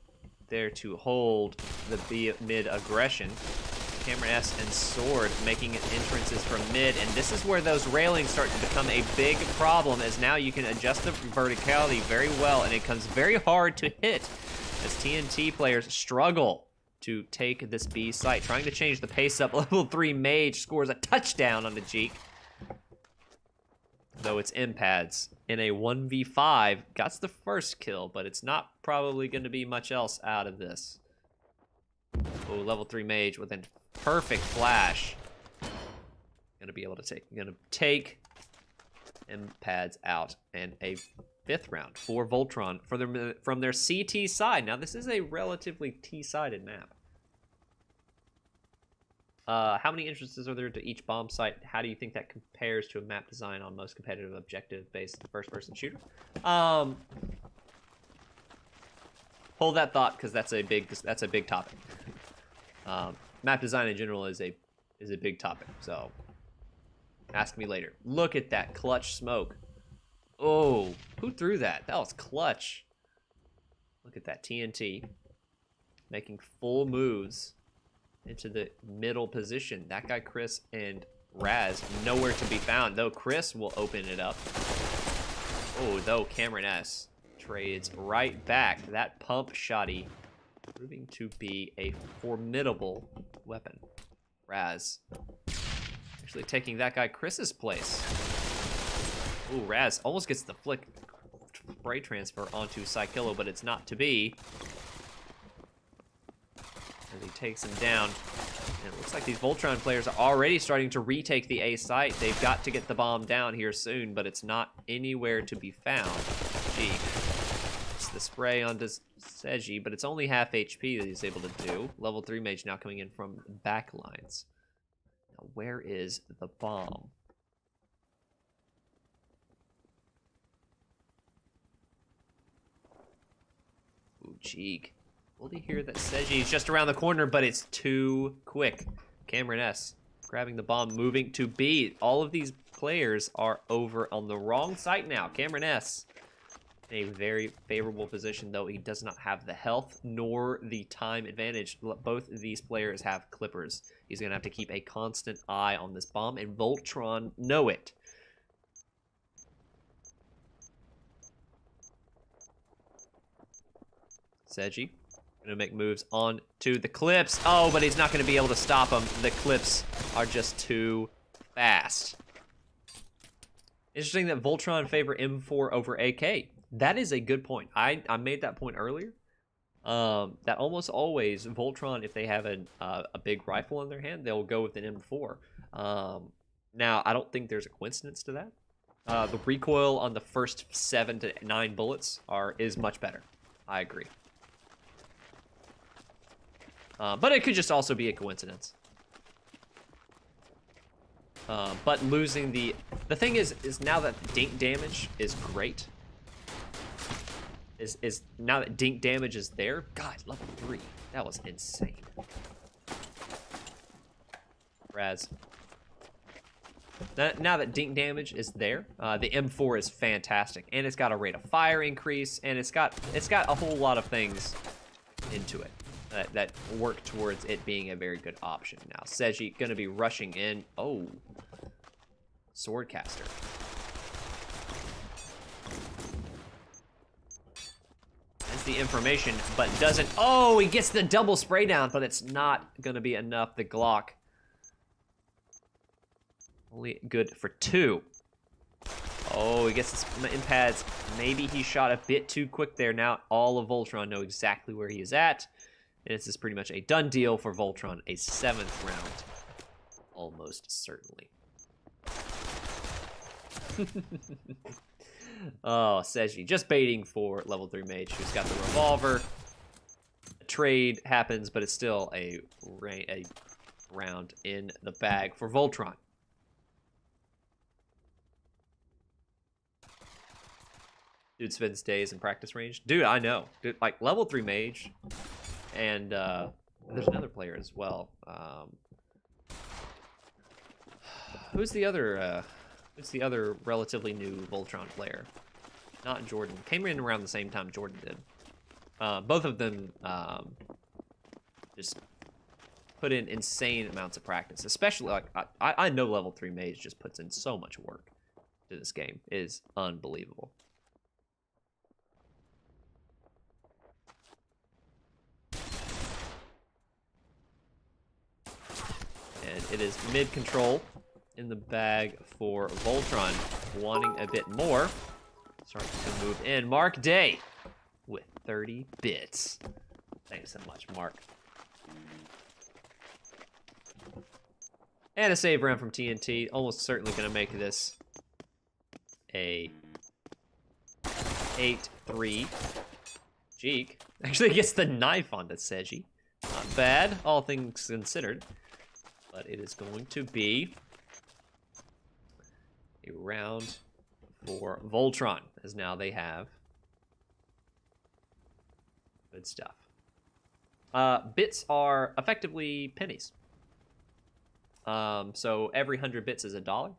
there to hold the B mid aggression. Cameron S and Sword making entrances from mid, and this is where those railings start to become a big problem, as now you can adjust the verticality very well, and it becomes very hard to hit as TNT players struggle to take this B site. Trying to change the pace up, level 3 mage scores a touchdown on the Jeek. Though it's Impads in a 1v5, got the first kill, but it's not probably going to be much else out of this. Oh, level 3 mage with a perfect flash. Gonna be able to take Impads out in a 5th round for VOLTRON from their CT side. Now this is a relatively T-sided map. How many entrances are there to each bomb site? How do you think that compares to a map design on most competitive objective-based first-person shooter? hold that thought because that's a big topic. Map design in general is a big topic. So ask me later. Look at that clutch smoke. Oh, who threw that? That was clutch. Look at that TNT making full moves into the middle position. That guy Chris and Raz nowhere to be found, though Chris will open it up. Oh, though Cameron S trades right back. That pump shotty proving to be a formidable weapon. Raz actually taking that guy Chris's place. Ooh, Raz almost gets the flick spray transfer onto Psykillo, but it's not to be. As he takes him down. And it looks like these Voltron players are already starting to retake the A site. They've got to get the bomb down here soon, but it's not anywhere to be found. Gee. It's the spray onto Seji, but it's only half HP that he's able to do. Level 3 mage now coming in from back lines. Now, where is the bomb? Ooh, Jeeg. Will he hear that Seji is just around the corner, but it's too quick. Cameron S grabbing the bomb, moving to B. All of these players are over on the wrong site now. Cameron S in a very favorable position, though he does not have the health nor the time advantage. Both of these players have clippers. He's going to have to keep a constant eye on this bomb, and Voltron know it. Seji gonna make moves on to the clips. Oh, but he's not gonna be able to stop them. The clips are just too fast. Interesting that Voltron favor M4 over AK. That is a good point. I made that point earlier. That almost always Voltron, if they have a big rifle in their hand, they'll go with an M4. Now, I don't think there's a coincidence to that. The recoil on the first 7 to 9 bullets is much better. I agree. But it could just also be a coincidence. But losing the thing is now that dink damage is great. Is now that dink damage is there. God, level 3. That was insane. Raz. Now that dink damage is there, the M4 is fantastic, and it's got a rate of fire increase, and it's got a whole lot of things into it that work towards it being a very good option. Now Seji gonna be rushing in. Oh, Swordcaster. That's the information, but doesn't. Oh, he gets the double spray down, but it's not gonna be enough. The Glock only good for 2. Oh, he gets his impads. Maybe he shot a bit too quick there. Now all of Voltron know exactly where he is at. And this is pretty much a done deal for Voltron. A 7th round. Almost certainly. Oh, Seji just baiting for level 3 mage who's got the revolver. A trade happens, but it's still a round in the bag for Voltron. Dude spends days in practice range. Dude, I know. Dude, like level 3 mage. And there's another player as well. Who's the other relatively new Voltron player? Not Jordan. Came in around the same time Jordan did. Both of them just put in insane amounts of practice. Especially, like, I know level 3 mage just puts in so much work to this game. It is unbelievable. And it is mid-control in the bag for Voltron, wanting a bit more. Starting to move in. Mark Day with 30 bits. Thanks so much, Mark. And a save round from TNT. Almost certainly going to make this a 8-3. Jeek actually gets the knife onto Seji. Not bad, all things considered. But it is going to be a round for Voltron, as now they have Good stuff. Bits are effectively pennies. So every 100 bits is $1.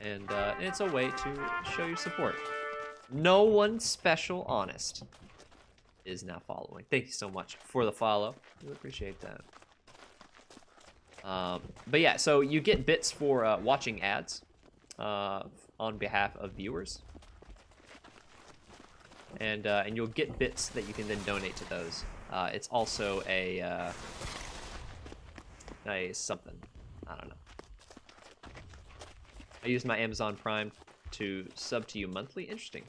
And it's a way to show your support. No one special honest is now following. Thank you so much for the follow. Really appreciate that. But yeah, so you get bits for watching ads on behalf of viewers. And you'll get bits that you can then donate to those. It's also a something. I don't know. I use my Amazon Prime to sub to you monthly. Interesting.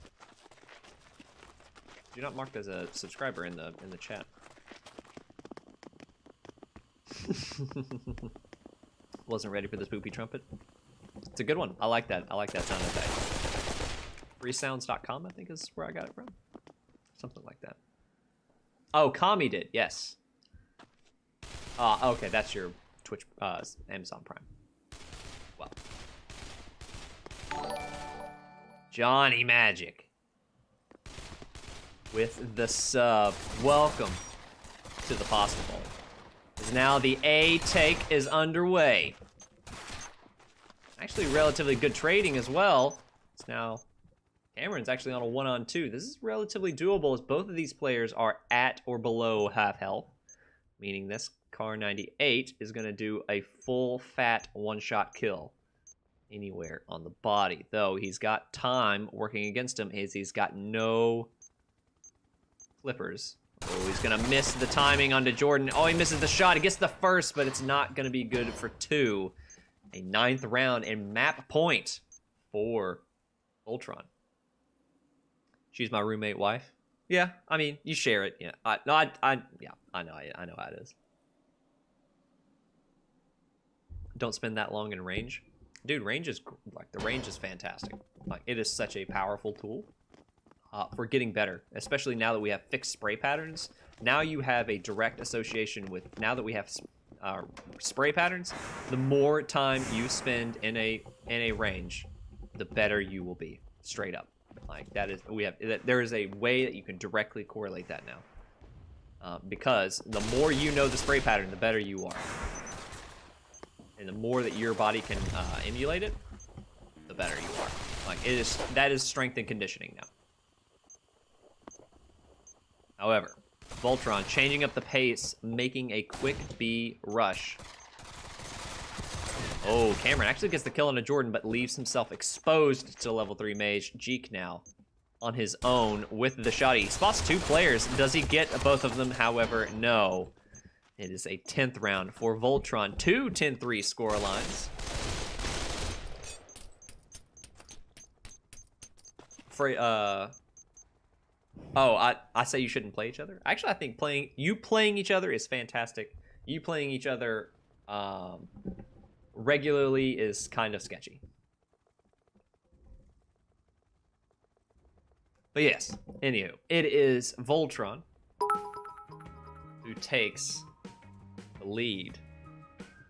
You're not marked as a subscriber in the chat. Wasn't ready for this poopy trumpet. It's a good one. I like that. I like that sound effect. Freesounds.com, I think, is where I got it from. Something like that. Oh, Kami did. Yes. Okay, that's your Twitch, Amazon Prime. Well. Johnny Magic. With the sub. Welcome to the Pasta Bowl. As now the A take is underway. Actually, relatively good trading as well. It's now Cameron's actually on a 1-on-2. This is relatively doable as both of these players are at or below half health, meaning this Car 98 is going to do a full fat one-shot kill anywhere on the body. Though he's got time working against him as he's got no flippers. Oh, he's going to miss the timing onto Jordan. Oh, he misses the shot. He gets the first, but it's not going to be good for 2. A 9th round and map point for VOLTRON. She's my roommate wife. Yeah, I mean, you share it. Yeah, I know how it is. Don't spend that long in range. Dude, range is, like, the range is fantastic. Like, it is such a powerful tool for getting better, especially now that we have fixed spray patterns. Now you have a direct association with, now that we have spray patterns, the more time you spend in a range, the better you will be, straight up. Like, that is, there is a way that you can directly correlate that now. Because the more you know the spray pattern, the better you are. And the more that your body can emulate it, the better you are. Like, that is strength and conditioning now. However, VOLTRON changing up the pace, making a quick B rush. Oh, Cameron actually gets the kill on a Jordan, but leaves himself exposed to level 3 mage. Jeek now on his own with the shot. He spots 2 players. Does he get both of them? However, no. It is a 10th round for VOLTRON. 2 10-3 score lines. I say you shouldn't play each other. Actually, I think playing each other is fantastic. You playing each other regularly is kind of sketchy. But yes, anywho, it is VOLTRON who takes the lead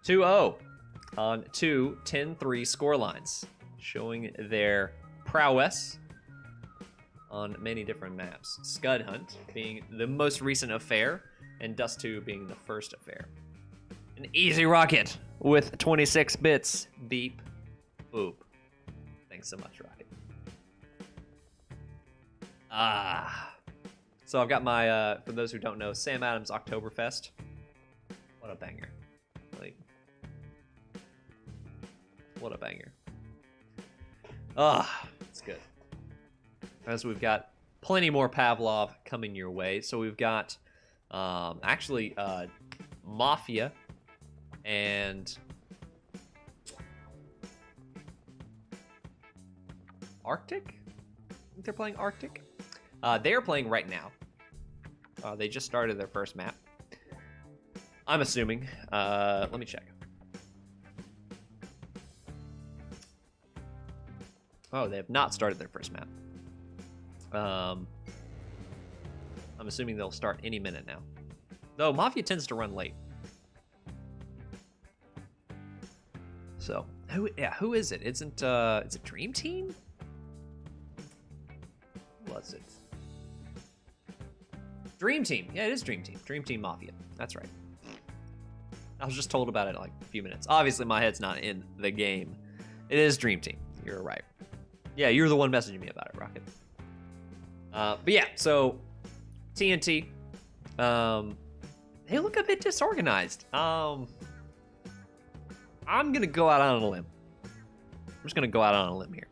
2-0 on 2 10-3 score lines, showing their prowess on many different maps. Scud Hunt being the most recent affair, and Dust 2 being the first affair. An easy rocket with 26 bits. Beep. Boop. Thanks so much, Rocket. So I've got my, for those who don't know, Sam Adams Oktoberfest. What a banger. Like, what a banger. It's good. As we've got plenty more Pavlov coming your way. So we've got, actually, Mafia and Arctic? I think they're playing Arctic. They're playing right now. They just started their first map. I'm assuming. Let me check. Oh, they have not started their first map. I'm assuming they'll start any minute now. Though Mafia tends to run late. So, who is it? Is it Dream Team? Who was it? Dream Team. Yeah, it is Dream Team. Dream Team Mafia. That's right. I was just told about it like a few minutes. Obviously, my head's not in the game. It is Dream Team. You're right. Yeah, you're the one messaging me about it, Rocket. But yeah, so TNT. They look a bit disorganized. I'm gonna go out on a limb. I'm just gonna go out on a limb here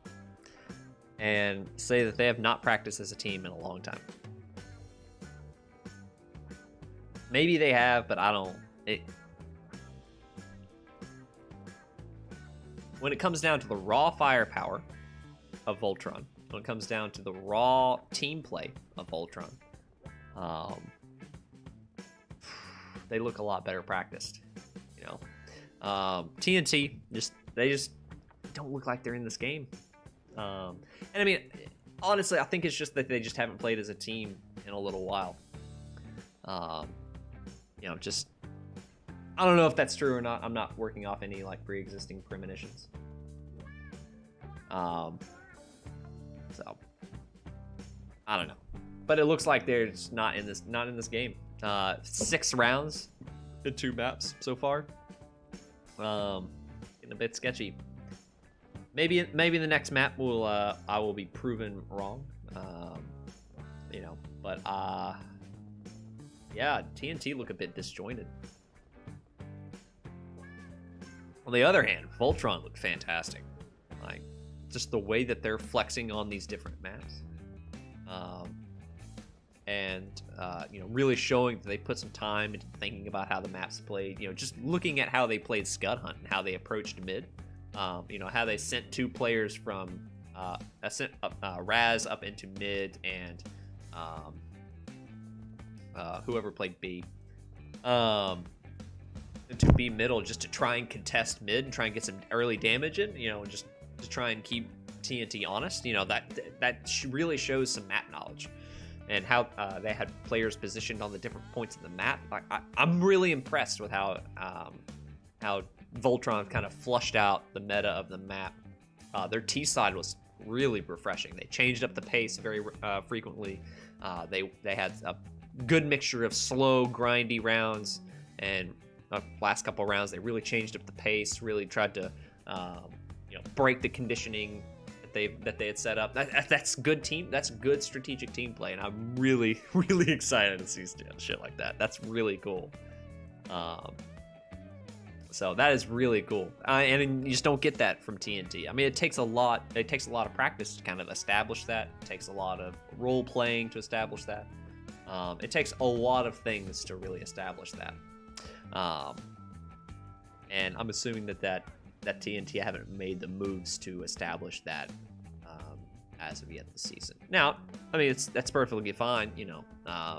and say that they have not practiced as a team in a long time. Maybe they have, but I don't. When it comes down to the raw firepower of VOLTRON, when it comes down to the raw team play of VOLTRON, they look a lot better practiced. You know, TNT they just don't look like they're in this game. And I mean, honestly, I think it's just that they just haven't played as a team in a little while. You know, just I don't know if that's true or not. I'm not working off any like pre-existing premonitions. So I don't know, but it looks like they're just not in this game. 6 rounds in 2 maps so far. Getting a bit sketchy. Maybe the next map will I will be proven wrong. You know, but yeah, TNT look a bit disjointed. On the other hand, VOLTRON look fantastic. Like, just the way that they're flexing on these different maps. You know, really showing that they put some time into thinking about how the maps played. You know, just looking at how they played Scud Hunt and how they approached mid. You know, how they sent 2 players from Raz up into mid and whoever played B. To be middle just to try and contest mid and try and get some early damage in, you know, just to try and keep TNT honest. You know, that really shows some map knowledge and how they had players positioned on the different points of the map. I'm really impressed with how VOLTRON kind of flushed out the meta of the map. Their T side was really refreshing. They changed up the pace very frequently. They had a good mixture of slow, grindy rounds, and last couple rounds they really changed up the pace. Really tried to, you know, break the conditioning that they had set up. That's good team. That's good strategic team play, and I'm really excited to see shit like that. That's really cool. So that is really cool, and you just don't get that from TNT. I mean, it takes a lot. It takes a lot of practice to kind of establish that. It takes a lot of role playing to establish that. It takes a lot of things to really establish that. And I'm assuming that TNT haven't made the moves to establish that as of yet this season. Now, I mean, that's perfectly fine. You know,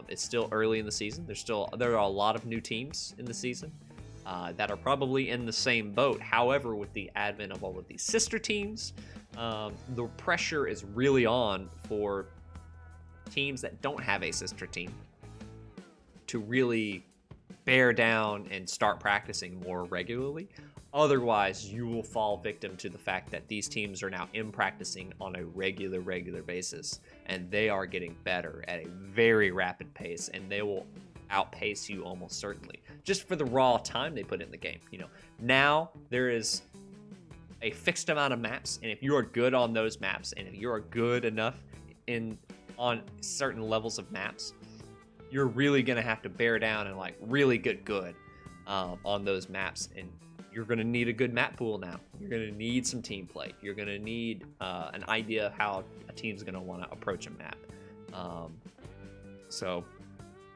it's still early in the season. There are a lot of new teams in the season that are probably in the same boat. However, with the advent of all of these sister teams, the pressure is really on for teams that don't have a sister team to really bear down and start practicing more regularly. Otherwise, you will fall victim to the fact that these teams are now practicing on a regular basis, and they are getting better at a very rapid pace, and they will outpace you almost certainly just for the raw time they put in the game. You know, now there is a fixed amount of maps, and if you are good on those maps, and if you are good enough on certain levels of maps, you're really gonna have to bear down and like really get good on those maps, and you're gonna need a good map pool now. You're gonna need some team play. You're gonna need an idea of how a team's gonna want to approach a map. So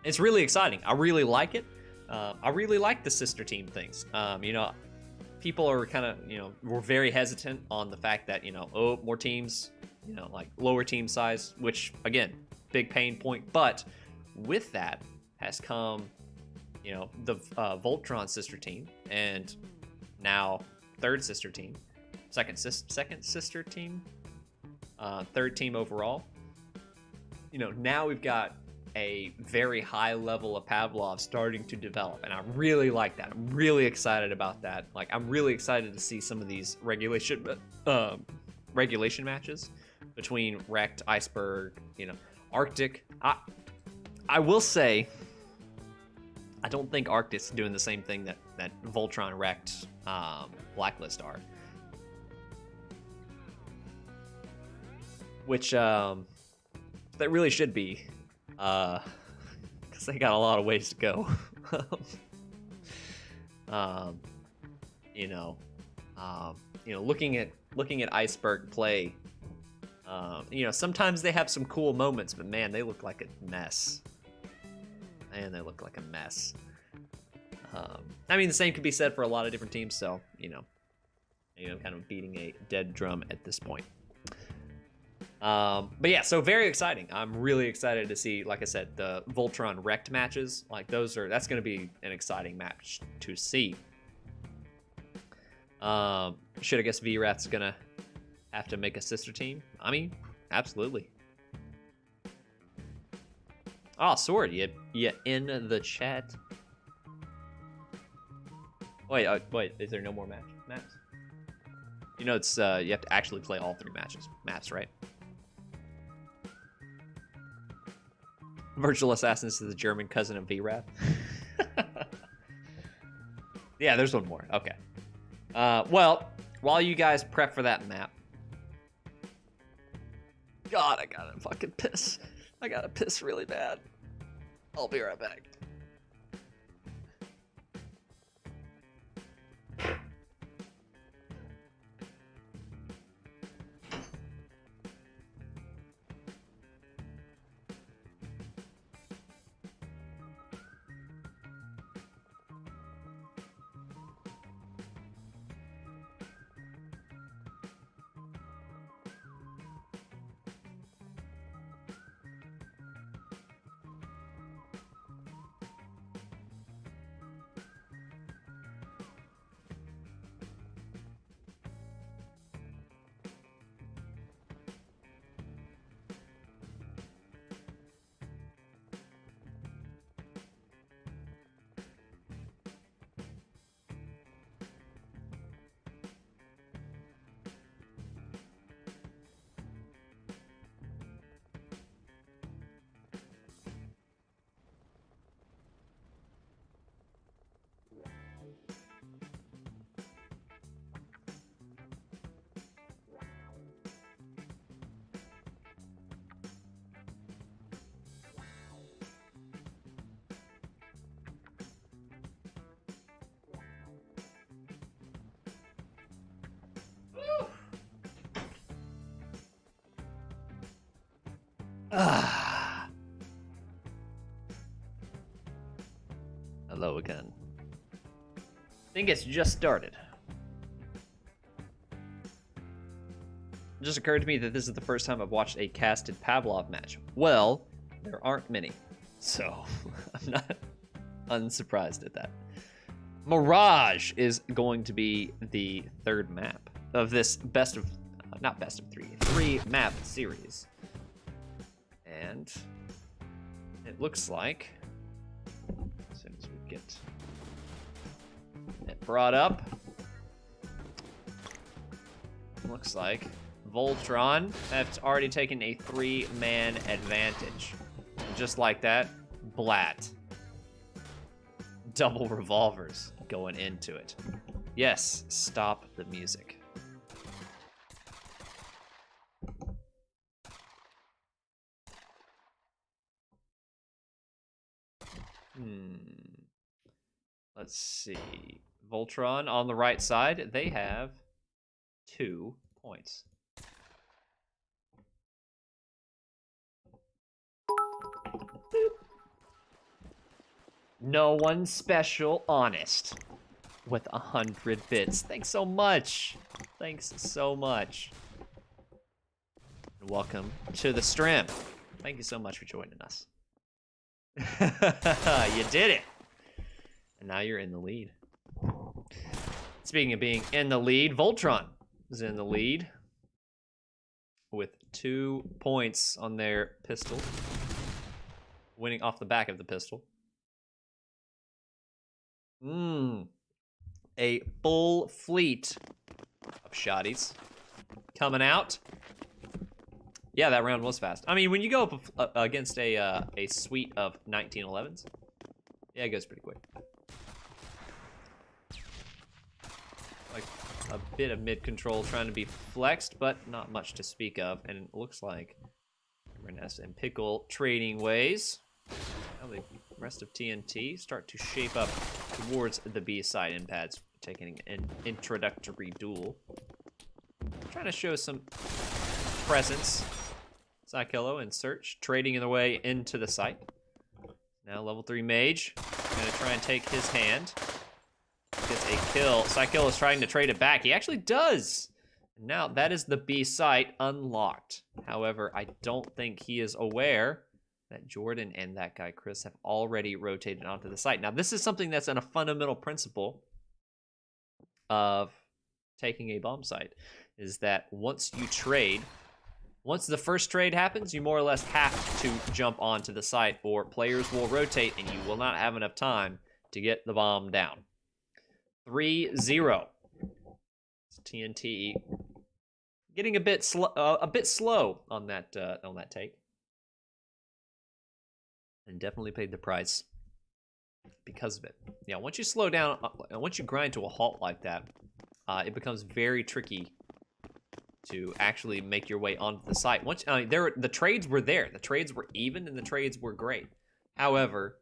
it's really exciting. I really like it. I really like the sister team things. You know, people are kind of, you know, we're very hesitant on the fact that, you know, oh, more teams, you know, like lower team size, which again, big pain point. But with that has come, you know, the VOLTRON sister team, and now third sister team, second sister team, third team overall. You know, now we've got a very high level of Pavlov starting to develop, and I really like that. I'm really excited about that. Like, I'm really excited to see some of these regulation matches between Wrecked, Iceberg, you know, Arctic. I will say, I don't think Arctis is doing the same thing that Voltron wrecked Blacklist are. Which, that really should be, because they got a lot of ways to go. Looking at Iceberg play, sometimes they have some cool moments, but man, they look like a mess. Man, they look like a mess. I mean, the same could be said for a lot of different teams, so, kind of beating a dead drum at this point. But yeah, so very exciting. I'm really excited to see, like I said, the Voltron wrecked matches. Like that's going to be an exciting match to see. Should I guess VRAT's going to have to make a sister team? I mean, absolutely. Oh, Sword, you in the chat? Wait, is there no more maps? It's you have to actually play all 3 maps, right? Virtual Assassins is the German cousin of VRAT. Yeah, there's one more. Okay. Well, while you guys prep for that map, God, I gotta fucking piss. I gotta piss really bad. I'll be right back. Hello again. I think it's just started. It just occurred to me that this is the first time I've watched a casted Pavlov match. Well, there aren't many, so I'm not unsurprised at that. Mirage is going to be the 3rd map of this not best of 3 map series. And it looks like, as soon as we get it brought up, looks like Voltron has already taken a 3-man advantage. And just like that, blat. Double revolvers going into it. Yes, stop the music. Let's see. Voltron on the right side, they have 2 points. Boop. No one special, honest. With 100 bits. Thanks so much. Thanks so much. And welcome to the stream. Thank you so much for joining us. You did it. And now you're in the lead. Speaking of being in the lead, Voltron is in the lead with 2 points on their pistol. Winning off the back of the pistol. A full fleet of shotties coming out. Yeah, that round was fast. I mean, when you go up against a suite of 1911s, yeah, it goes pretty quick. Like a bit of mid control trying to be flexed, but not much to speak of. And it looks like Reness and Pickle trading ways. Now the rest of TNT start to shape up towards the B side. Impads taking an introductory duel. Trying to show some presence. Psykello and Search trading in the way into the site. Now level 3 Mage. Gonna try and take his hand. Gets a kill. Psykello is trying to trade it back. He actually does. Now that is the B site unlocked. However, I don't think he is aware that Jordan and that guy Chris have already rotated onto the site. Now this is something that's in a fundamental principle of taking a bomb site, is that once you trade, once the first trade happens, you more or less have to jump onto the site, or players will rotate and you will not have enough time to get the bomb down. 3-0. TNT getting a bit slow on that take, and definitely paid the price because of it. Yeah, once you slow down, once you grind to a halt like that, it becomes very tricky to actually make your way onto the site. Once the trades were there, the trades were even, and the trades were great. However,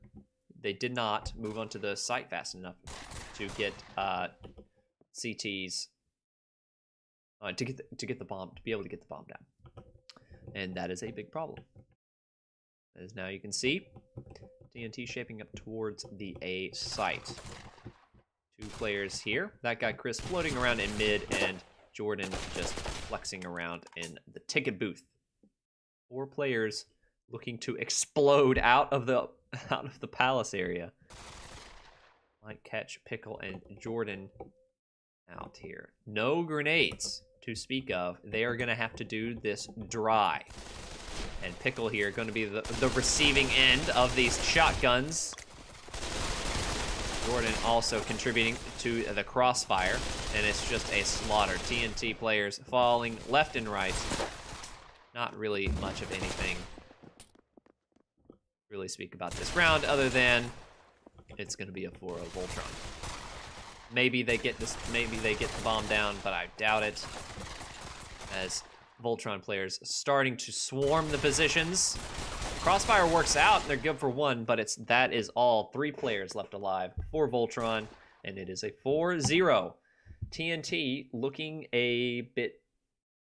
they did not move onto the site fast enough to get CTs to get the bomb, to be able to get the bomb down, and that is a big problem. As now you can see, TNT shaping up towards the A site. 2 players here. That guy Chris floating around in mid, and Jordan just flexing around in the ticket booth. 4 players looking to explode out of the palace area. Might catch Pickle and Jordan out here. No grenades to speak of. They are going to have to do this dry. And Pickle here going to be the receiving end of these shotguns. Jordan also contributing to the crossfire, and it's just a slaughter. TNT players falling left and right. Not really much of anything really speak about this round, other than it's going to be a 4-0 Voltron. Maybe they get the bomb down, but I doubt it, as Voltron players starting to swarm the positions. Crossfire works out, they're good for 1, but that is all. 3 players left alive for Voltron, and it is a 4-0. TNT looking a bit,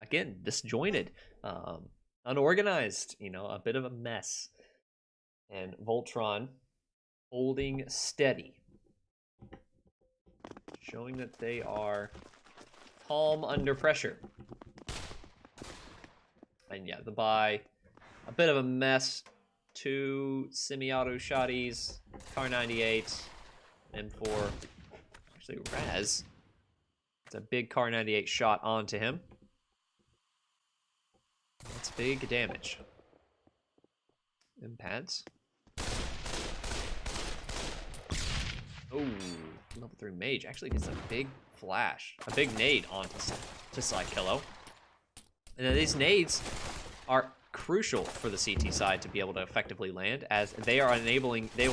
again, disjointed, unorganized, a bit of a mess. And Voltron holding steady, showing that they are calm under pressure. And yeah, the buy, a bit of a mess. 2 semi-auto shotties, Car 98, M4, actually Raz. It's a big Car 98 shot onto him. That's big damage. Impads. Oh, level 3 Mage actually gets a big flash, a big nade onto Psykello. And then these nades are crucial for the CT side to be able to effectively land, as they will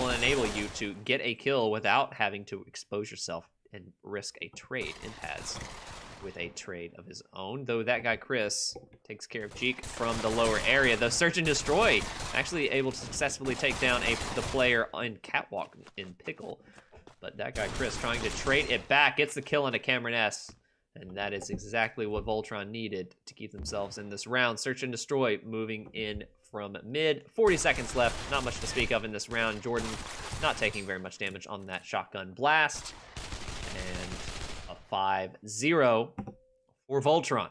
enable you to get a kill without having to expose yourself and risk a trade. Impads with a trade of his own, though that guy Chris takes care of Jeek from the lower area. The Search and Destroy actually able to successfully take down the player in Catwalk in Pickle, but that guy Chris trying to trade it back, gets the kill on a Cameron S, and that is exactly what Voltron needed to keep themselves in this round. Search and Destroy moving in from mid. 40 seconds left, not much to speak of in this round. Jordan not taking very much damage on that shotgun blast, and a 5-0 for Voltron.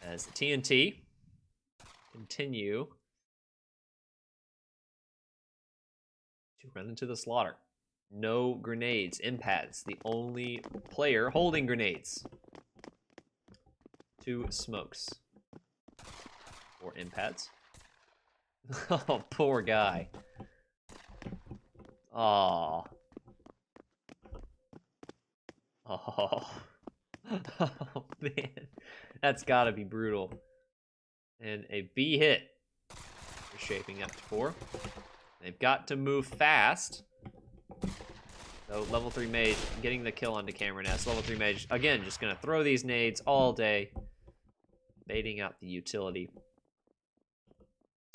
As the TNT continue to run into the slaughter. No grenades. Impads, the only player holding grenades. 2 smokes for Impads. Oh, poor guy. Aww. Oh. Oh man, that's gotta be brutal. And a B hit. They're shaping up for. They've got to move fast. So level 3 mage getting the kill onto Cameron S. Level 3 mage, again, just gonna throw these nades all day. Baiting out the utility.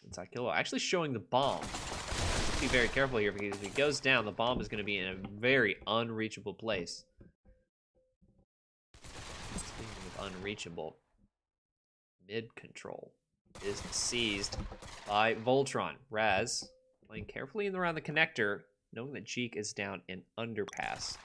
Inside killer, actually showing the bomb. Be very careful here because if he goes down, the bomb is gonna be in a very unreachable place. Speaking of unreachable, mid control is seized by VOLTRON. Raz playing carefully in around the connector, knowing that Jeek is down in underpass.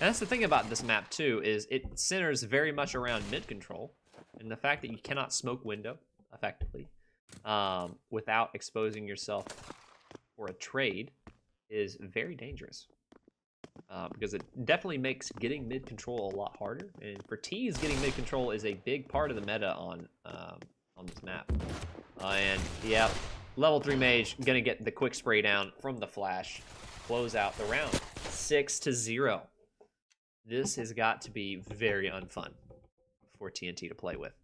And that's the thing about this map too, is it centers very much around mid control, and the fact that you cannot smoke window effectively without exposing yourself for a trade is very dangerous. Because it definitely makes getting mid control a lot harder, and for T's, getting mid control is a big part of the meta on this map. And yeah, level 3 mage gonna get the quick spray down from the flash, close out the round, 6-0. This has got to be very unfun for TNT to play with.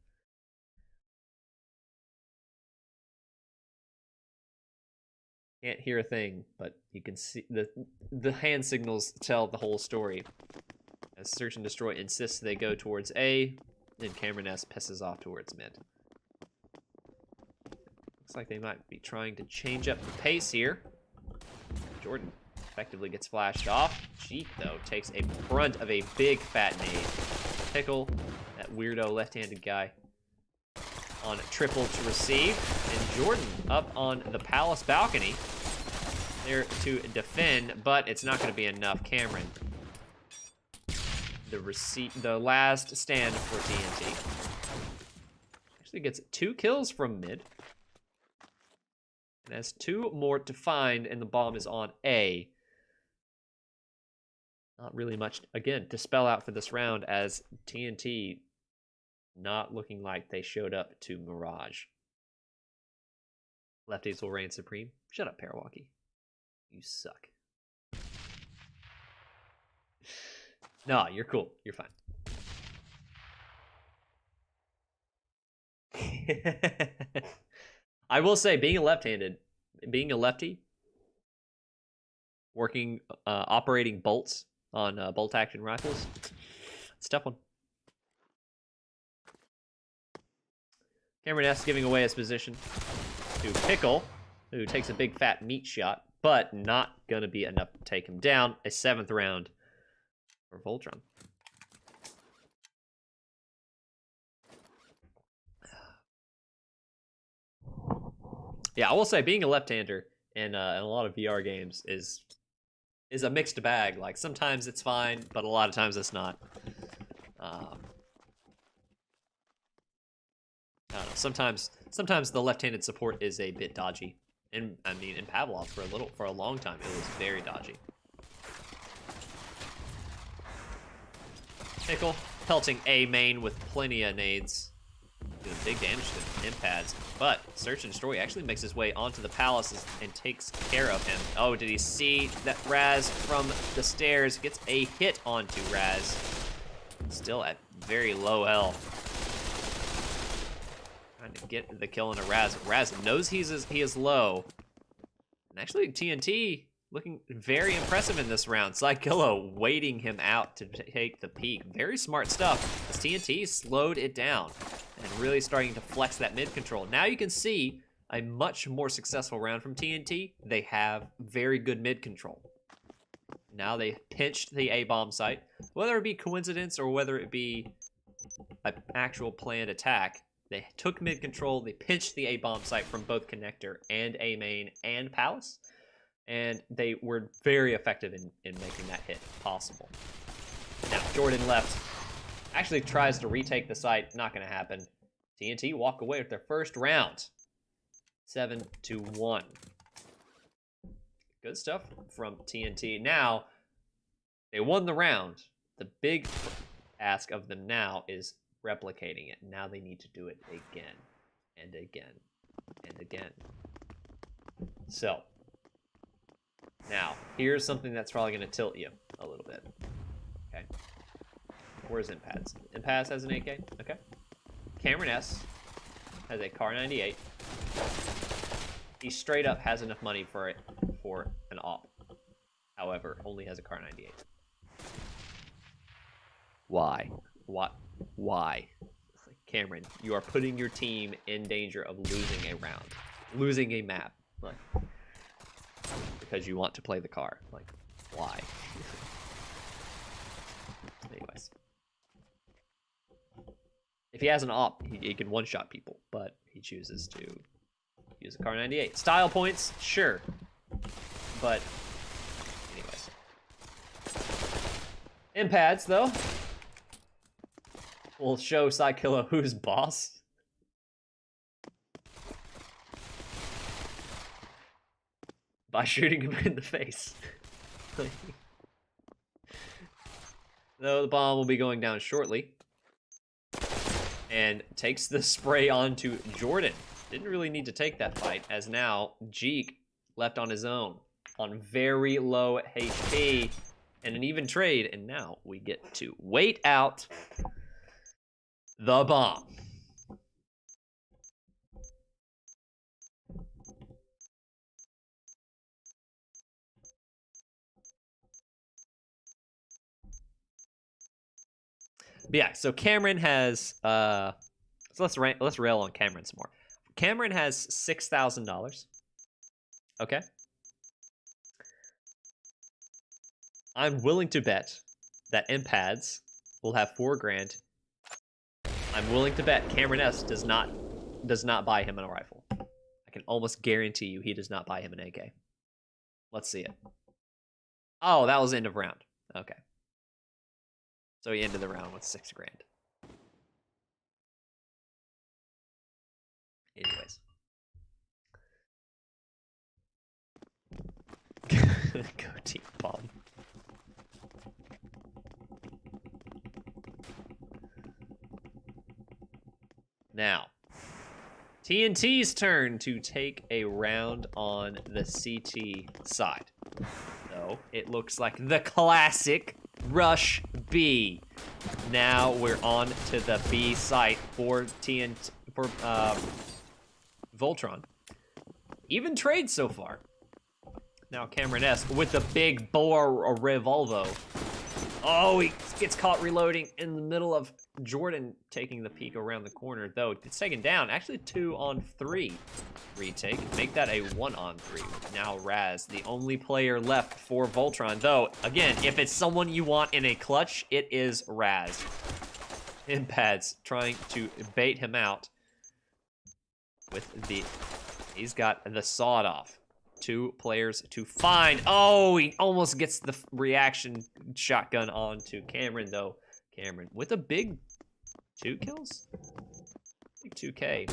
Can't hear a thing, but you can see the hand signals tell the whole story. As Search and Destroy insists they go towards A, and Cameron S pisses off towards mid. Looks like they might be trying to change up the pace here. Jordan effectively gets flashed off. Jeek, though, takes a brunt of a big fat nade. Pickle, that weirdo left-handed guy, on triple to receive. And Jordan up on the palace balcony there to defend, but it's not going to be enough. Cameron, the last stand for TNT. Actually gets 2 kills from mid. And has 2 more to find, and the bomb is on A. Not really much, again, to spell out for this round, as TNT not looking like they showed up to Mirage. Lefties will reign supreme. Shut up, Parawalkie. You suck. No, you're cool. You're fine. I will say, being a lefty, working, operating bolts on bolt action rifles, it's a tough one. Cameron S giving away his position to Pickle, who takes a big fat meat shot, but not gonna be enough to take him down. A 7th round for VOLTRON. Yeah, I will say, being a left-hander in a lot of VR games is a mixed bag. Like, sometimes it's fine, but a lot of times it's not. I don't know. Sometimes the left-handed support is a bit dodgy. And I mean, in Pavlov for a long time, it was very dodgy. Pickle pelting A main with plenty of nades, doing big damage to impads. But Search and Destroy actually makes his way onto the palace and takes care of him. Oh, did he see that Raz from the stairs gets a hit onto Raz? Still at very low health. Trying to get the kill into Raz. Raz knows he is low. And actually, TNT looking very impressive in this round. Psychillo waiting him out to take the peak. Very smart stuff, as TNT slowed it down and really starting to flex that mid control. Now you can see a much more successful round from TNT. They have very good mid control. Now they pinched the A-bomb site. Whether it be coincidence or whether it be an actual planned attack, they took mid control, they pinched the A-bomb site from both connector and A main and palace, and they were very effective in making that hit possible. Now, Jordan left, actually tries to retake the site, not gonna happen. TNT walk away with their first round, 7-1. Good stuff from TNT. Now, they won the round. The big ask of them now is replicating it. Now they need to do it again and again and again. So, Now, here's something that's probably going to tilt you a little bit. Okay. Where's Impads? Impads has an AK. Okay. Cameron S has a Car 98. He straight up has enough money for an op. However, only has a Car 98. Why? What? Why? Cameron, you are putting your team in danger of losing a round, losing a map, like, because you want to play the car. Like, why? Anyways, if he has an op, he can one-shot people, but he chooses to use a Car 98. Style points, sure, but anyways. Impads, though, will show Psykilla who's boss. By shooting him in the face. Though the bomb will be going down shortly. And takes the spray onto Jordan. Didn't really need to take that fight, as now Jeek left on his own. On very low HP. And an even trade. And now we get to wait out the bomb. But yeah, so Cameron has so let's rail on Cameron some more. Cameron has $6,000. Okay. I'm willing to bet that Impads will have $4 grand. I'm willing to bet Cameron S does not buy him a rifle. I can almost guarantee you he does not buy him an AK. Let's see it. Oh, that was end of round. Okay. So he ended the round with $6 grand. Anyways. Go team bomb. Now, TNT's turn to take a round on the CT side. So it looks like the classic Rush B. Now we're on to the B site for TNT, for VOLTRON. Even trade so far. Now Cameron S with the big bore revolvo. Oh, he gets caught reloading in the middle of Jordan taking the peek around the corner, though. It's taken down. Actually, 2-on-3 retake. Make that a 1-on-3. Now Raz, the only player left for VOLTRON. Though, again, if it's someone you want in a clutch, it is Raz. Impads trying to bait him out with the... He's got the sawed-off. 2 players to find. Oh, he almost gets the reaction shotgun onto Cameron, though. Cameron with a big 2 kills? Big 2K.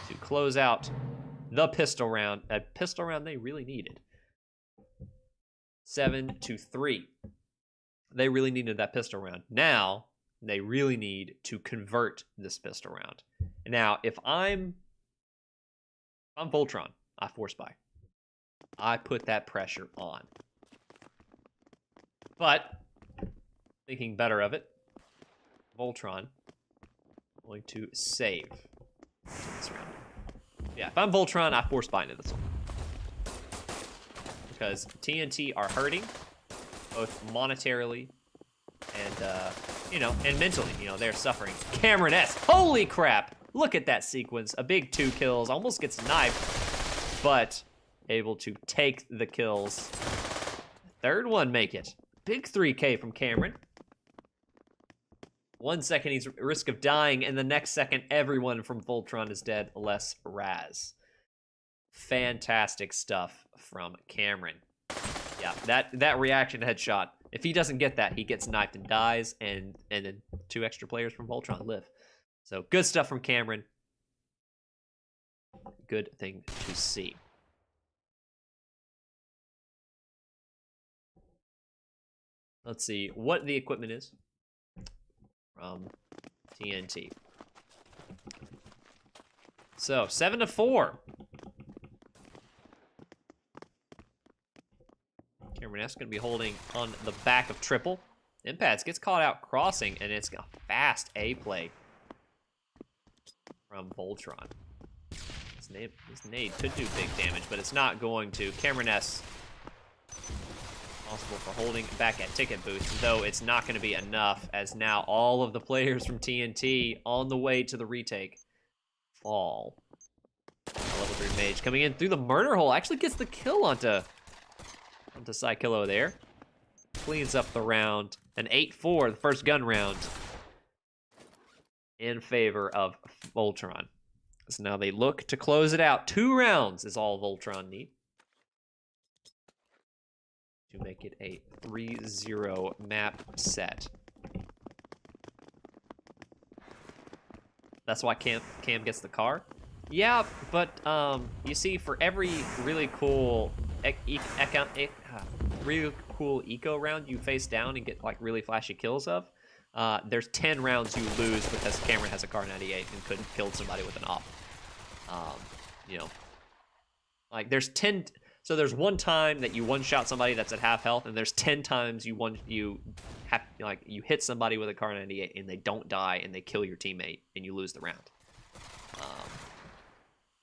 To close out the pistol round. A pistol round they really needed. 7-3. They really needed that pistol round. Now, they really need to convert this pistol round. Now, if I'm VOLTRON, I force buy. I put that pressure on. But, thinking better of it, VOLTRON going to save this round. Yeah, if I'm VOLTRON, I force buy into this one. Because TNT are hurting, both monetarily and, you know, and mentally. You know, they're suffering. Cameron S. Holy crap! Look at that sequence. A big 2 kills. Almost gets knifed. But able to take the kills. Third one make it. Big 3K from Cameron. 1 second he's at risk of dying, and the next second everyone from VOLTRON is dead, less Raz. Fantastic stuff from Cameron. Yeah, that reaction headshot. If he doesn't get that, he gets knifed and dies, and then 2 extra players from VOLTRON live. So good stuff from Cameron. Good thing to see. Let's see what the equipment is from TNT. So 7-4. Cameron S. going to be holding on the back of triple. Impads gets caught out crossing, and it's a fast A play from VOLTRON. This nade could do big damage, but it's not going to. Cameron S. Responsible for holding back at ticket boost, though it's not going to be enough, as now all of the players from TNT on the way to the retake fall. Level 3 mage coming in through the murder hole, actually gets the kill onto Psykillo there. Cleans up the round. An 8-4, the first gun round, in favor of VOLTRON. So now they look to close it out. 2 rounds is all VOLTRON need to make it a 3-0 map set. That's why Cam gets the car. Yeah, but you see, for every really cool eco round you face down and get like really flashy kills of, there's 10 rounds you lose because Cameron has a car 98 and couldn't kill somebody with an op. You know, like there's 10. So there's one time that you one-shot somebody that's at half health, and there's 10 times you hit somebody with a car 98 and they don't die and they kill your teammate and you lose the round.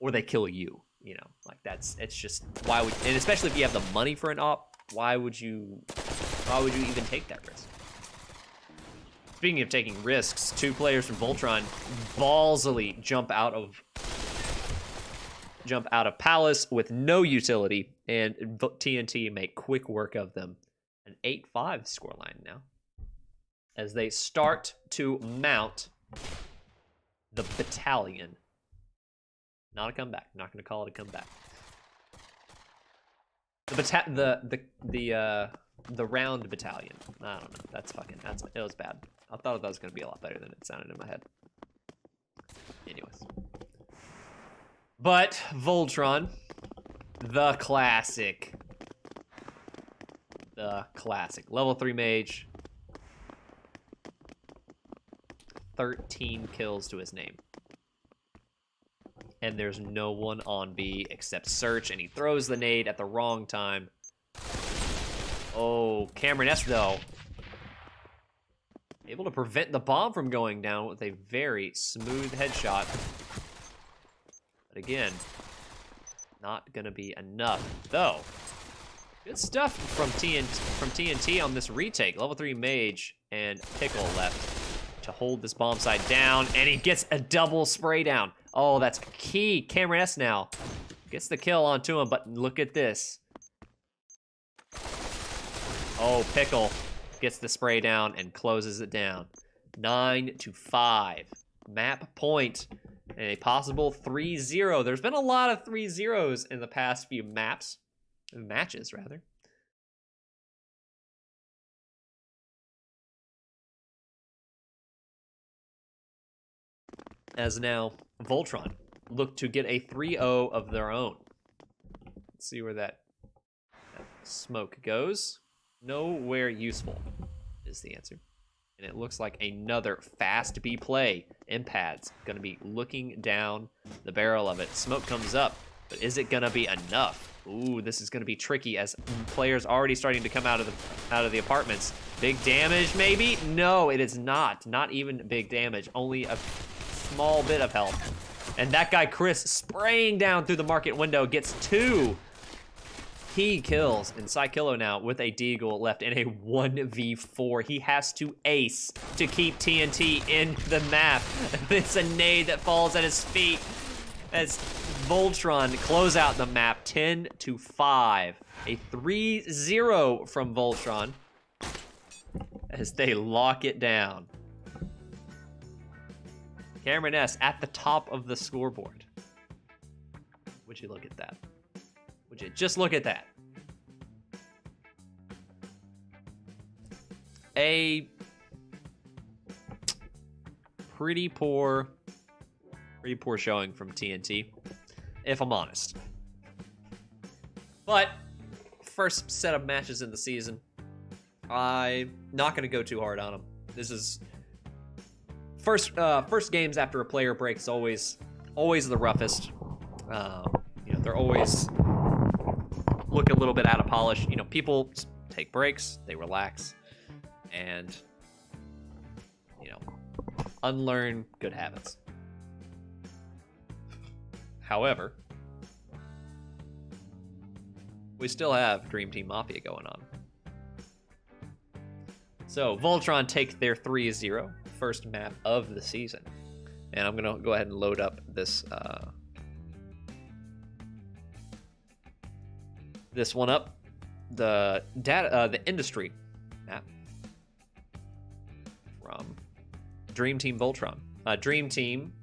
Or they kill you, you know, like it's just, why would, and especially if you have the money for an op, why would you even take that risk? Speaking of taking risks, 2 players from VOLTRON ballsily jump out of Palace with no utility, and TNT make quick work of them. An 8-5 scoreline now, as they start to mount the battalion. Not a comeback. Not going to call it a comeback. The round battalion. I don't know. It was bad. I thought that was going to be a lot better than it sounded in my head. Anyways. But VOLTRON, the classic. Level 3 mage. 13 kills to his name. And there's no one on B except Search, and he throws the nade at the wrong time. Oh, Cameron S, though, able to prevent the bomb from going down with a very smooth headshot. But again, not gonna be enough, though. Good stuff from TNT on this retake. Level 3 mage and Pickle left to hold this bomb site down, and he gets a double spray down. Oh, that's key. Cameron S now gets the kill onto him, but look at this. Oh, Pickle gets the spray down and closes it down. 9-5. Map point and a possible 3-0. There's been a lot of 3-0s in the past few matches, rather. As now VOLTRON look to get a 3-0 of their own. Let's see where that smoke goes. Nowhere useful is the answer. And it looks like another fast B play. Impads gonna be looking down the barrel of it. Smoke comes up, but is it gonna be enough? Ooh, this is gonna be tricky as players already starting to come out of the apartments. Big damage, maybe? No, it is not. Not even big damage. Only a small bit of health. And that guy, Chris, spraying down through the market window, gets 2 key kills. And Psykillo now with a deagle left in a 1v4. He has to ace to keep TNT in the map. It's a nade that falls at his feet as VOLTRON close out the map 10-5. A 3-0 from VOLTRON as they lock it down. Cameron S at the top of the scoreboard. Would you look at that? Would you just look at that? A pretty poor showing from TNT, if I'm honest. But first set of matches in the season, I'm not going to go too hard on them. This is first games after a player breaks, always the roughest. You know, they're always look a little bit out of polish. You know, people take breaks, they relax, and, you know, unlearn good habits. However, we still have Dream Team Mafia going on. So, VOLTRON take their 3-0, first map of the season. And I'm going to go ahead and load up this this one up. The industry map from Dream Team VOLTRON. Dream Team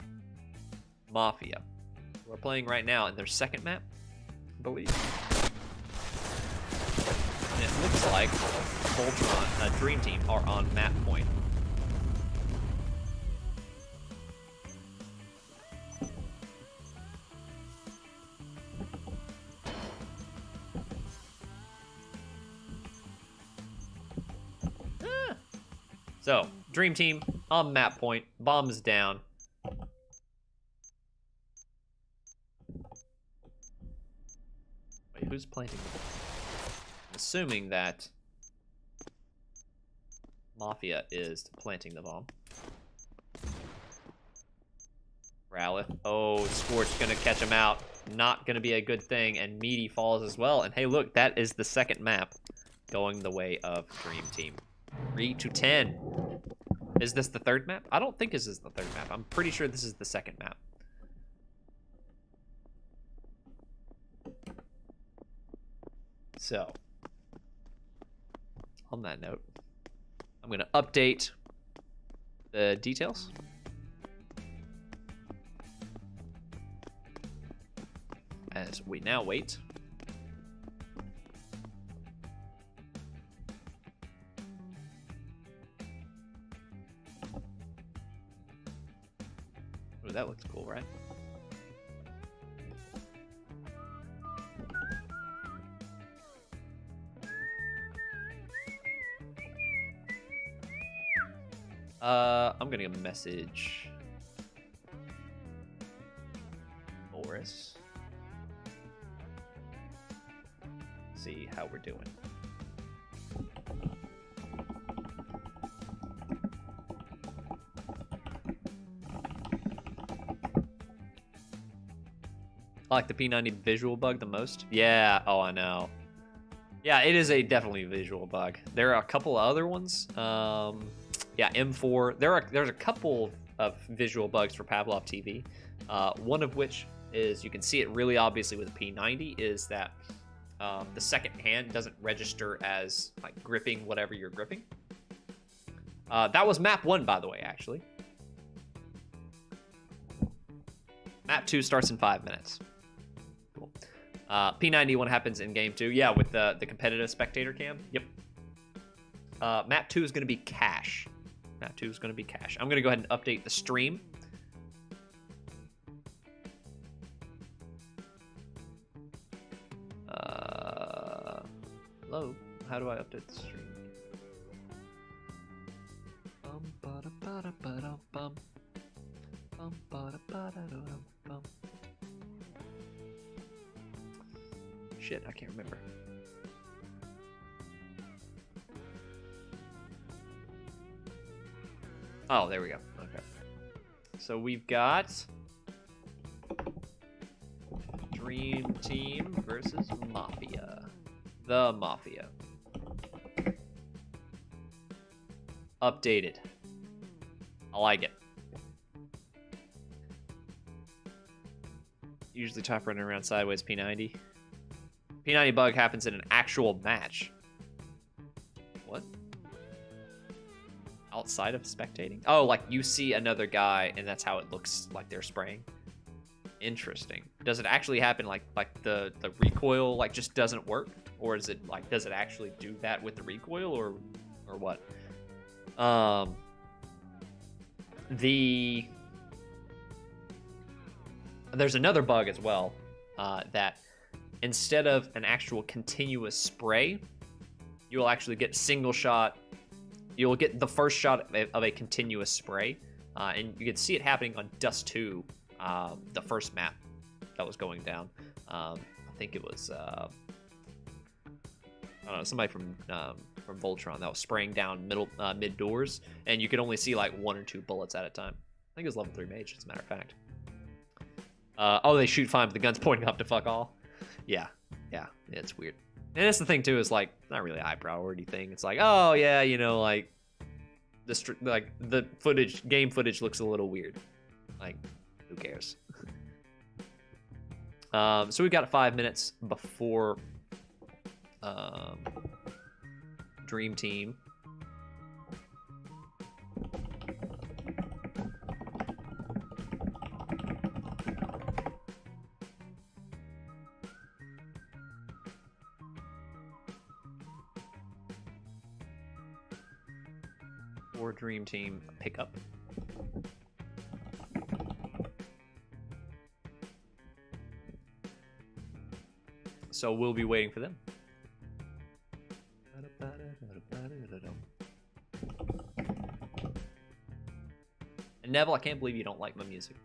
Mafia. We're playing right now in their second map, I believe. And it looks like VOLTRON, Dream Team, are on map point. So, Dream Team on map point, bombs down. Wait, who's planting? I'm assuming that Mafia is planting the bomb. Rowleth. Oh, Scorch gonna catch him out. Not gonna be a good thing, and Meaty falls as well. And hey, look, that is the second map going the way of Dream Team. 3-10. Is this the third map? I don't think this is the third map. I'm pretty sure this is the second map. So, on that note, I'm going to update the details. As we now wait. Oh, that looks cool, right? I'm gonna message Boris. See how we're doing. I like the P90 visual bug the most. Yeah, oh, I know. Yeah, it is a definitely visual bug. There are a couple other ones. Yeah, M4. There's a couple of visual bugs for Pavlov TV. One of which is, you can see it really obviously with the P90, is that the second hand doesn't register as like gripping whatever you're gripping. That was map 1, by the way, actually. Map 2 starts in 5 minutes. Cool. P90 one happens in game 2. Yeah, with the competitive spectator cam. Yep. Map 2 is going to be cache. Map 2 is going to be cache. I'm going to go ahead and update the stream. Hello? How do I update the stream? Shit, I can't remember. Oh, there we go. Okay. So we've got Dream Team versus Mafia. The Mafia. Updated. I like it. Usually top running around sideways P90. P90 bug happens in an actual match. What? Outside of spectating? Oh, like you see another guy and that's how it looks like they're spraying. Interesting. Does it actually happen like the recoil like just doesn't work? Or is it like, does it actually do that with the recoil or what? There's another bug as well, that instead of an actual continuous spray, you'll actually get single shot. You'll get the first shot of a continuous spray, and you can see it happening on Dust 2, the first map that was going down. I think it was I don't know, somebody from Voltron that was spraying down mid doors, and you could only see like 1 or 2 bullets at a time. I think it was level 3 mage, as a matter of fact. Oh, they shoot fine, but the gun's pointing up to fuck all. Yeah, it's weird. And that's the thing too, is like not really a high priority thing. It's like, oh yeah, you know, like the footage, game footage looks a little weird. Like, who cares? So we've got 5 minutes before Dream Team. Or Dream Team pickup. So we'll be waiting for them. And Neville, I can't believe you don't like my music.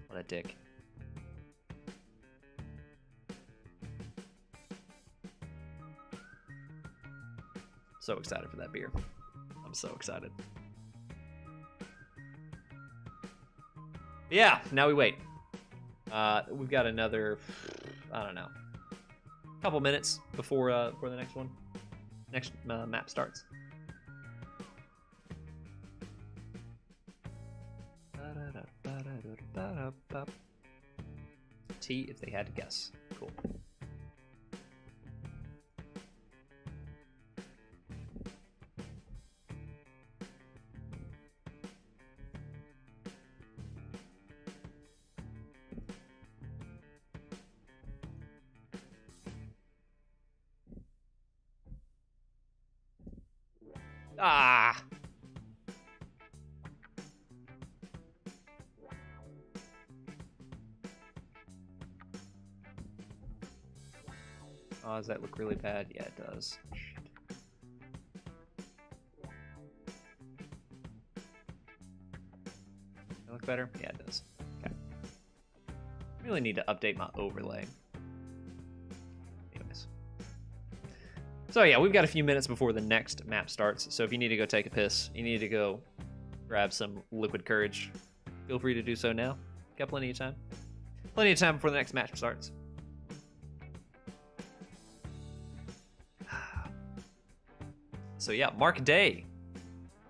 What a dick. So excited for that beer. I'm so excited. Yeah, now we wait. We've got another, I don't know, couple minutes before the next one. Next map starts. T if they had to guess. Cool. Ah! Oh, does that look really bad? Yeah, it does. Shit. Does that look better? Yeah, it does. Okay. Really need to update my overlay. Anyways. So yeah, we've got a few minutes before the next map starts, so if you need to go take a piss, you need to go grab some liquid courage, feel free to do so now. Got plenty of time. Plenty of time before the next match starts. So yeah, Mark Day,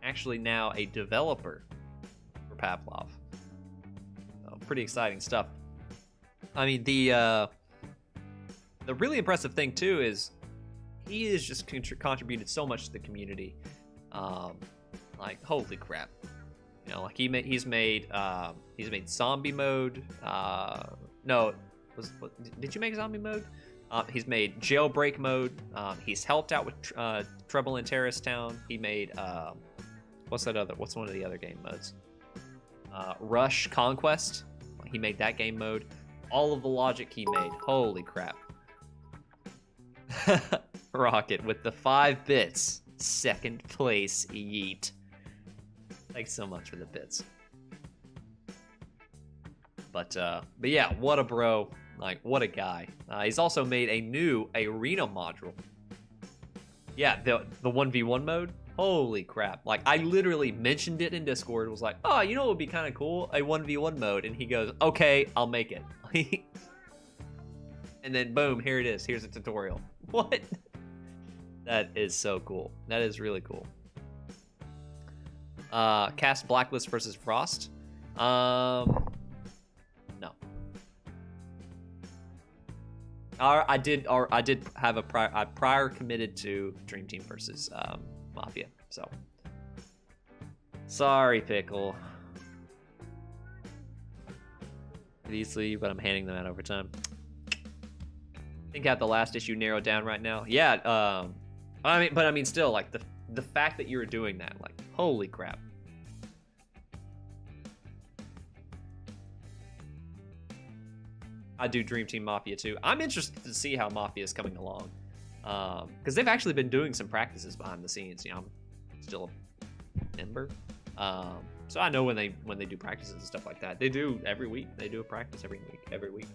actually now a developer for Pavlov. So pretty exciting stuff. I mean, the really impressive thing too is he has just contributed so much to the community. Like, holy crap! You know, like he's made zombie mode. No, did you make zombie mode? He's made jailbreak mode. He's helped out with Trouble in Terrorist Town. He made what's one of the other game modes? Rush Conquest. He made that game mode. All of the logic he made. Holy crap! Rocket with the 5 bits. Second place, yeet. Thanks so much for the bits. But yeah, what a bro. Like, what a guy. He's also made a new arena module. Yeah, the 1v1 mode. Holy crap. Like, I literally mentioned it in Discord. Was like, oh, you know what would be kind of cool? A 1v1 mode. And he goes, okay, I'll make it. And then boom, here it is. Here's a tutorial. What? That is so cool. That is really cool. Cast Blacklist versus Frost. No. I did have a prior committed to Dream Team versus Mafia. So sorry, Pickle. Easily, but I'm handing them out over time. I think I have the last issue narrowed down right now. Yeah. I mean, still, like the fact that you're doing that, like, holy crap. I do Dream Team Mafia too. I'm interested to see how Mafia is coming along, because they've actually been doing some practices behind the scenes. You know, I'm still a member, so I know when they do practices and stuff like that. They do every week. They do a practice every week.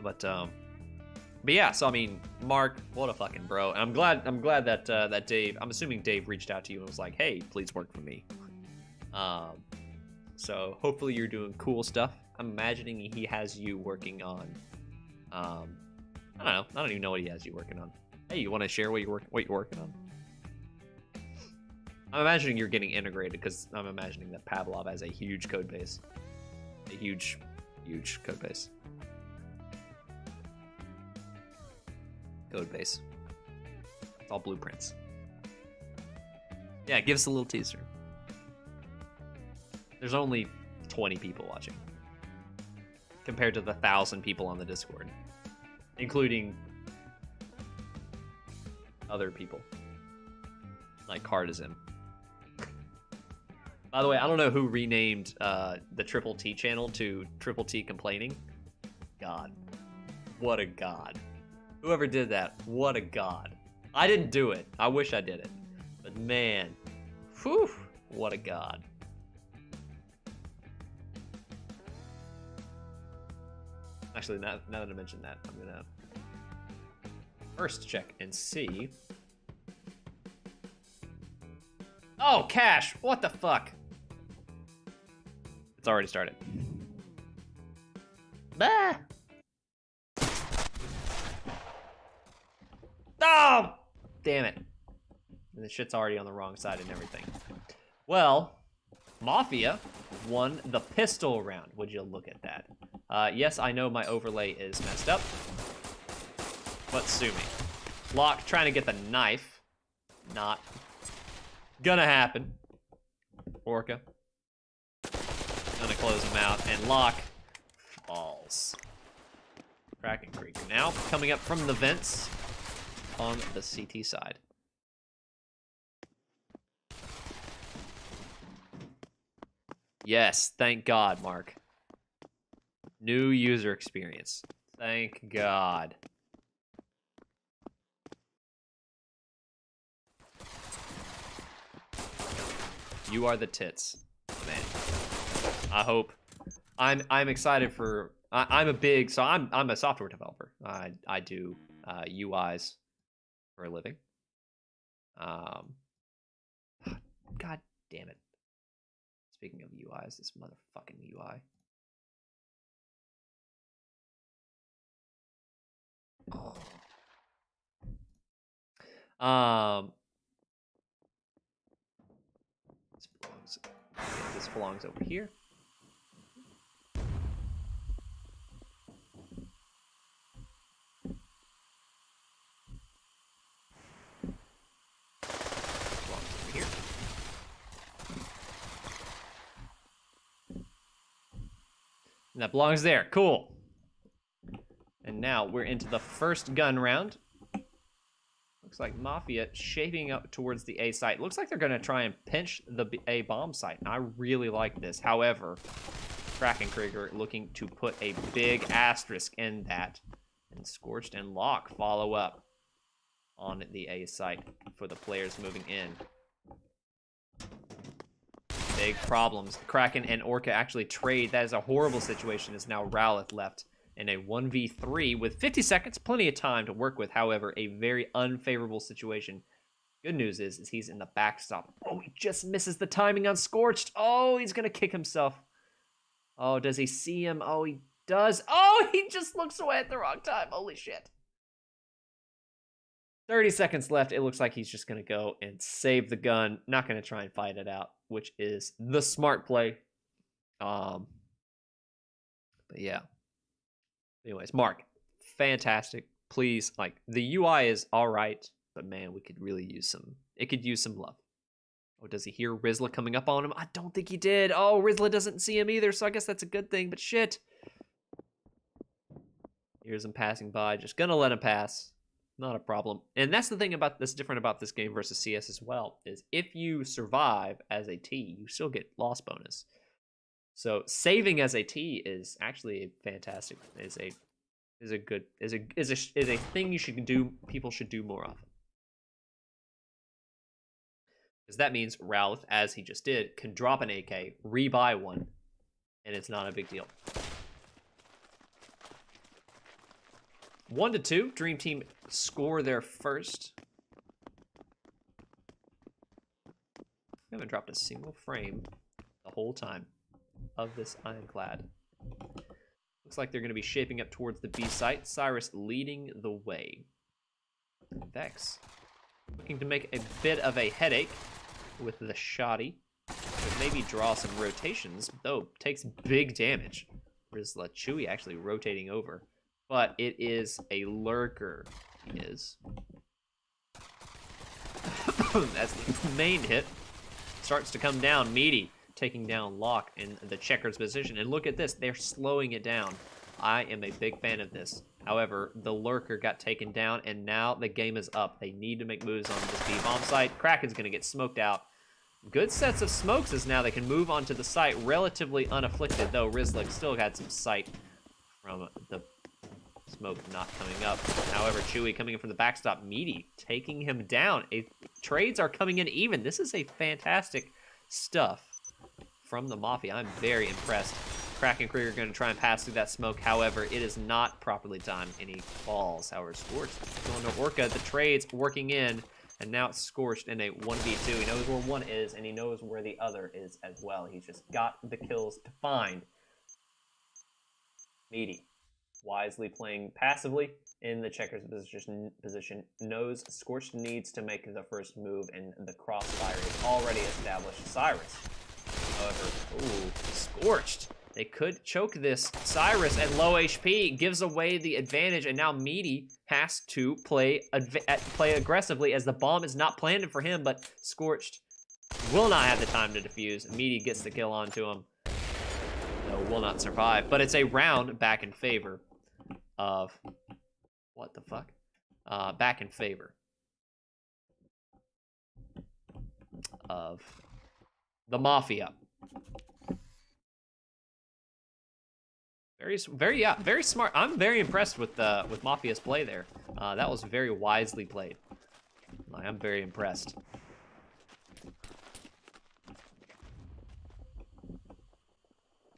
But But yeah, so I mean, Mark, what a fucking bro. And I'm glad that that Dave, I'm assuming Dave reached out to you and was like, hey, please work for me. So hopefully you're doing cool stuff. I'm imagining he has you working on, I don't know. I don't even know what he has you working on. Hey, you want to share what you're working on? I'm imagining you're getting integrated because I'm imagining that Pavlov has a huge code base. A huge code base. Code base. It's all blueprints. Yeah, give us a little teaser. There's only 20 people watching compared to the 1,000 people on the Discord, including other people like Cardisan. By the way, I don't know who renamed the Triple T channel to Triple T Complaining. God, what a god. Whoever did that, what a god. I didn't do it. I wish I did it. But man, whew, what a god. Actually, now that I mentioned that, I'm gonna first check and see. Oh, Cash, what the fuck? It's already started. Bah! Oh! Damn it. And the shit's already on the wrong side and everything. Well, Mafia won the pistol round. Would you look at that? Yes, I know my overlay is messed up, but sue me. Locke trying to get the knife. Not gonna happen. Orca gonna close him out, and Locke falls. Kraken Creeper now coming up from the vents on the CT side. Yes, thank God, Mark. New user experience. Thank God. You are the tits, man. I hope. I'm excited for. I'm a big. So I'm a software developer. I do UIs for a living. God damn it. Speaking of UIs, this motherfucking UI. This belongs over here. Belongs over here. And that belongs there. Cool. And now we're into the first gun round. Looks like Mafia shaping up towards the A site. Looks like they're going to try and pinch the A bomb site. And I really like this. However, Kraken Krieger looking to put a big asterisk in that. And Scorched and Locke follow up on the A site for the players moving in. Big problems. Kraken and Orca actually trade. That is a horrible situation. Is now Rowlett left in a 1v3 with 50 seconds, plenty of time to work with. However, a very unfavorable situation. Good news is he's in the backstop. Oh, he just misses the timing on Scorched. Oh, he's going to kick himself. Oh, does he see him? Oh, he does. Oh, he just looks away at the wrong time. Holy shit. 30 seconds left. It looks like he's just going to go and save the gun. Not going to try and fight it out, which is the smart play. But yeah. Anyways, Mark, fantastic. Please, like, the UI is all right, but man, we could really use some, it could use some love. Oh, does he hear Rizla coming up on him? I don't think he did. Oh, Rizla doesn't see him either, so I guess that's a good thing, but shit. Here's him passing by. Just gonna let him pass. Not a problem. And that's the thing about this, different about this game versus CS as well, is if you survive as a T, you still get loss bonus. So saving as a T is actually fantastic. Is a thing you should do. People should do more often. Because that means Rowlett, as he just did, can drop an AK, rebuy one, and it's not a big deal. 1-2. Dream Team score their first. We haven't dropped a single frame the whole time of this ironclad. Looks like they're going to be shaping up towards the B site. Cyrus leading the way. Vex looking to make a bit of a headache with the shoddy. But maybe draw some rotations, though takes big damage. Rizla Chewy actually rotating over. But it is a lurker. He is. That's the main hit. Starts to come down. Meaty taking down Locke in the checkers position. And look at this. They're slowing it down. I am a big fan of this. However, the lurker got taken down, and now the game is up. They need to make moves on this B-bomb site. Kraken's going to get smoked out. Good sets of smokes as now they can move onto the site relatively unafflicted, though Rizlik still had some sight from the smoke not coming up. However, Chewy coming in from the backstop. Meaty taking him down. Trades are coming in even. This is a fantastic stuff from the Mafia. I'm very impressed. Kraken Krieger going to try and pass through that smoke. However, it is not properly timed, and he falls. However, Scorched going to Orca. The trades working in, and now it's Scorched in a 1v2. He knows where one is, and he knows where the other is as well. He's just got the kills to find. Meaty, wisely playing passively in the checkers position, knows Scorched needs to make the first move, and the crossfire is already established. Cyrus, however, ooh, Scorched. They could choke this. Cyrus at low HP gives away the advantage, and now Meaty has to play aggressively as the bomb is not planned for him, but Scorched will not have the time to defuse. Meaty gets the kill onto him. No, will not survive, but it's a round back in favor of... What the fuck? Back in favor of the Mafia. Very smart. I'm very impressed with Mafia's play there. That was very wisely played. I'm very impressed.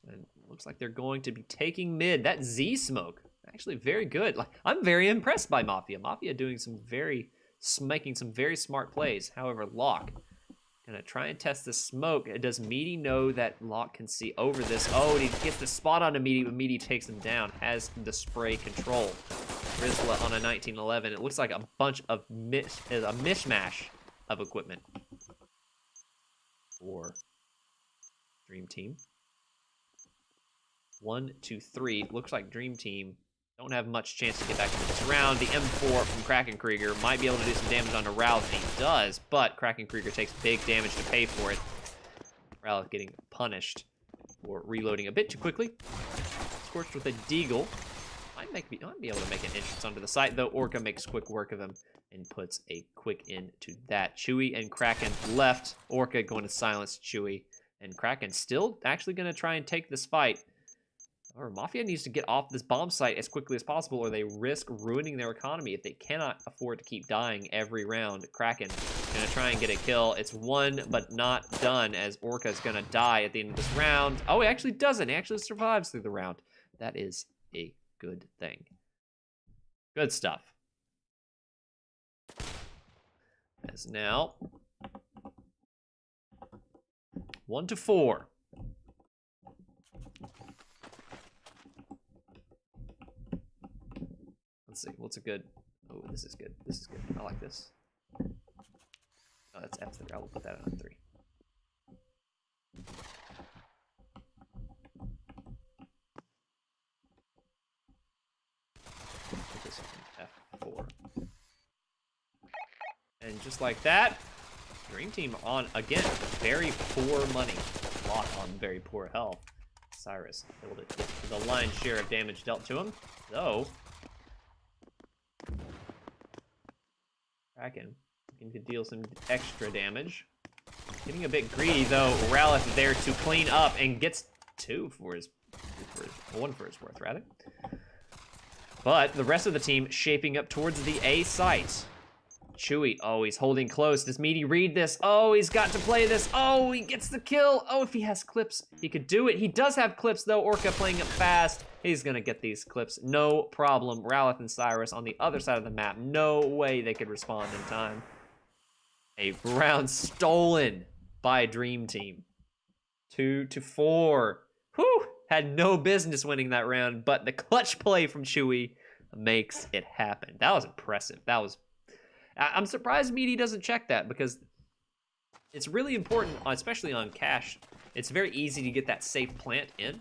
And looks like they're going to be taking mid. That Z smoke, actually very good. Like, I'm very impressed by Mafia. Mafia doing making some very smart plays. However, Locke gonna try and test the smoke. Does Meaty know that Locke can see over this? Oh, and he gets the spot on Meaty, but Meaty takes him down. Has the spray control. Rizla on a 1911. It looks like a bunch of a mishmash of equipment for Dream Team. 1, 2, 3. Looks like Dream Team don't have much chance to get back into this round. The M4 from Kraken Krieger might be able to do some damage on Ralph, and he does, but Kraken Krieger takes big damage to pay for it. Ralph getting punished for reloading a bit too quickly. Scorched with a deagle. Might be able to make an entrance onto the site, though Orca makes quick work of him and puts a quick end to that. Chewy and Kraken left. Orca going to silence Chewy, and Kraken still actually going to try and take this fight. Or Mafia needs to get off this bomb site as quickly as possible, or they risk ruining their economy if they cannot afford to keep dying every round. Kraken gonna try and get a kill. It's one, but not done, as Orca's gonna die at the end of this round. Oh, he actually doesn't. He actually survives through the round. That is a good thing. Good stuff. As now 1-4. Let's see, what's a good... Oh, this is good. This is good. I like this. Oh, that's F3. I will put that on 3. Put this on F4. And just like that, Dream Team on, again, very poor money. Locke on very poor health. Cyrus able to get the lion's share of damage dealt to him, though... Kraken looking to deal some extra damage. Getting a bit greedy though. Ralph there to clean up and gets 1 for his worth rather. But the rest of the team shaping up towards the A site. Chewy, oh, he's holding close. Does Meaty read this? Oh, he's got to play this. Oh, he gets the kill. Oh, if he has clips, he could do it. He does have clips, though. Orca playing it fast. He's gonna get these clips, no problem. Rowleth and Cyrus on the other side of the map. No way they could respond in time. A round stolen by Dream Team. 2-4. Whew, had no business winning that round, but the clutch play from Chewy makes it happen. That was impressive. I'm surprised Meaty doesn't check that, because it's really important, especially on cash. It's very easy to get that safe plant in.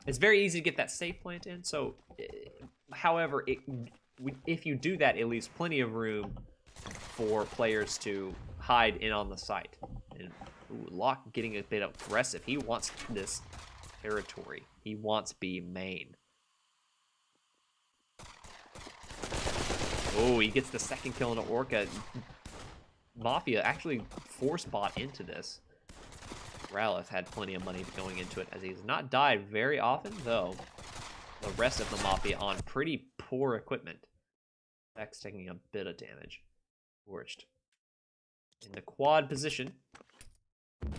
It's very easy to get that safe plant in. So, however, if you do that, it leaves plenty of room for players to hide in on the site. And ooh, Locke getting a bit aggressive. He wants this territory. He wants B main. Oh, he gets the second kill into Orca. Mafia actually force bought into this. Rowleth had plenty of money going into it, as he's not died very often, though. The rest of the Mafia on pretty poor equipment. Vex taking a bit of damage. Forged. In the quad position. I'm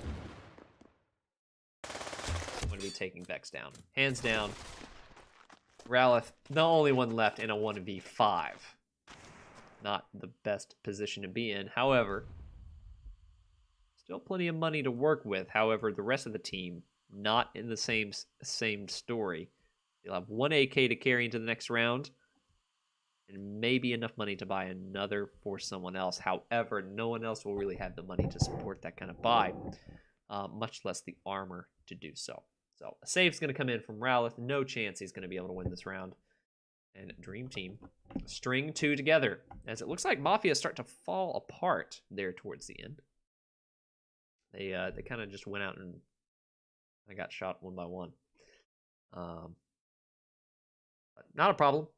going to be taking Vex down. Hands down. Rowleth, the only one left in a 1v5. Not the best position to be in. However, still plenty of money to work with. However, the rest of the team, not in the same story. You'll have 1 AK to carry into the next round, and maybe enough money to buy another for someone else. However, no one else will really have the money to support that kind of buy, much less the armor to do so. So a save's going to come in from Rowleth. No chance he's going to be able to win this round. And Dream Team string 2 together, as it looks like Mafia start to fall apart there towards the end. They kind of just went out and I got shot one by one. But not a problem.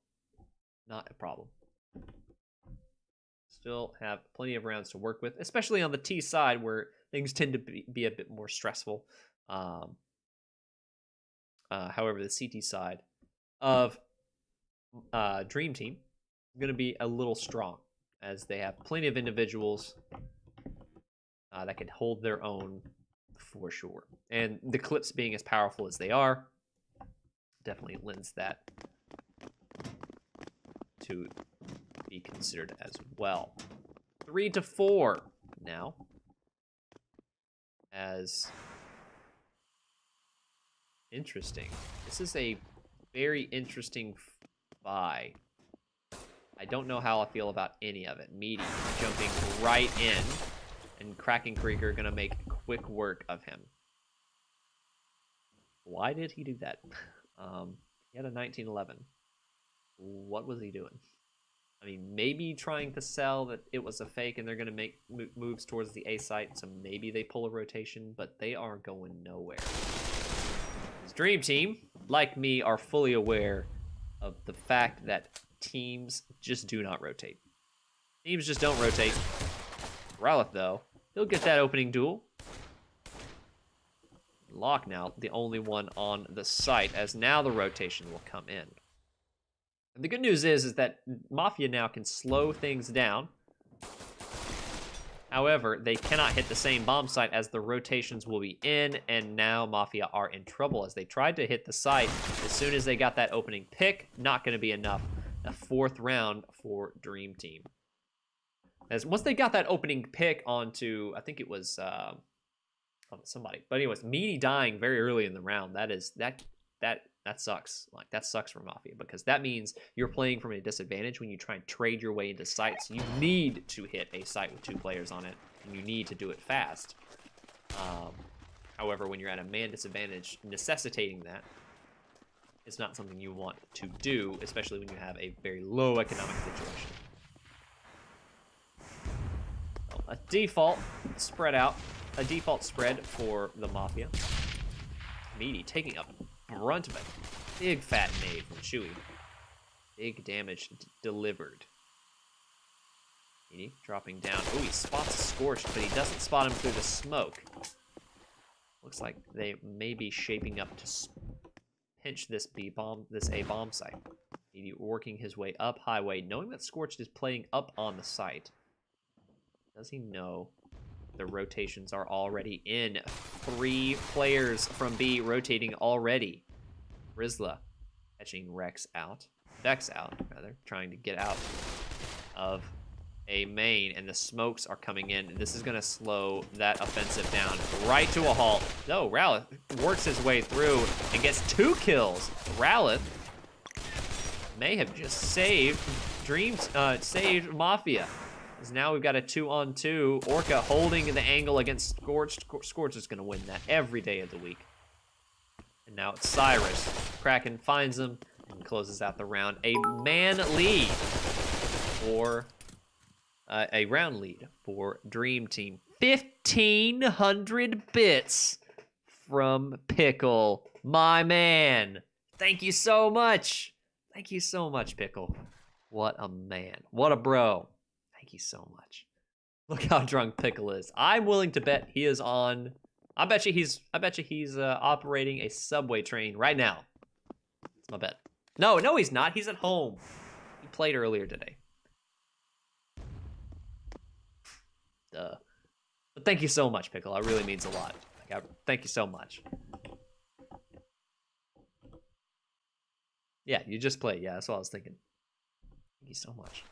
Not a problem. Still have plenty of rounds to work with, especially on the T side where things tend to be a bit more stressful. However, the CT side of Dream Team is going to be a little strong, as they have plenty of individuals that can hold their own for sure. And the clips being as powerful as they are definitely lends that to be considered as well. 3-4 now, as interesting. This is a very interesting buy. I don't know how I feel about any of it. Meaty jumping right in, and Kraken Krieger gonna make quick work of him. Why did he do that? He had a 1911. What was he doing? I mean, maybe trying to sell that it was a fake and they're gonna make moves towards the A site, so maybe they pull a rotation, but they are going nowhere. His Dream Team, like me, are fully aware of the fact that teams just do not rotate. Teams just don't rotate. Rowleth, though, he'll get that opening duel. Locke now, the only one on the site, as now the rotation will come in. And the good news is that Mafia now can slow things down. However, they cannot hit the same bomb site, as the rotations will be in, and now Mafia are in trouble as they tried to hit the site. As soon as they got that opening pick, not going to be enough. A 4th round for Dream Team. As once they got that opening pick onto, I think it was somebody, but anyways, Meaty dying very early in the round. That sucks. Like, that sucks for Mafia, because that means you're playing from a disadvantage when you try and trade your way into sites. You need to hit a site with 2 players on it, and you need to do it fast. However, when you're at a man disadvantage, necessitating that is not something you want to do, especially when you have a very low economic situation. Well, a default spread for the Mafia. Meaty taking up brunt of it. Big fat nade from Chewy. Big damage delivered. Meaty dropping down. Oh, he spots Scorched, but he doesn't spot him through the smoke. Looks like they may be shaping up to pinch this A bomb site. Meaty working his way up highway, knowing that Scorched is playing up on the site. Does he know the rotations are already in? 3 players from B rotating already. Rizla catching Vex out, rather, trying to get out of a main, and the smokes are coming in. And this is going to slow that offensive down right to a halt. No, Ralith works his way through and gets 2 kills. Ralith may have just saved saved Mafia. Because now we've got a 2-on-2. Orca holding the angle against Scorched. Scorched is going to win that every day of the week. And now it's Cyrus. Kraken finds him and closes out the round. A man lead for a round lead for Dream Team. 1,500 bits from Pickle, my man. Thank you so much. Thank you so much, Pickle. What a man. What a bro. Thank you so much. Look how drunk Pickle is. I'm willing to bet he is on. I bet you he's operating a subway train right now. That's my bet. No, he's not. He's at home. He played earlier today. Duh. But thank you so much, Pickle. It really means a lot. Thank you so much. Yeah, you just played. Yeah, that's what I was thinking. Thank you so much.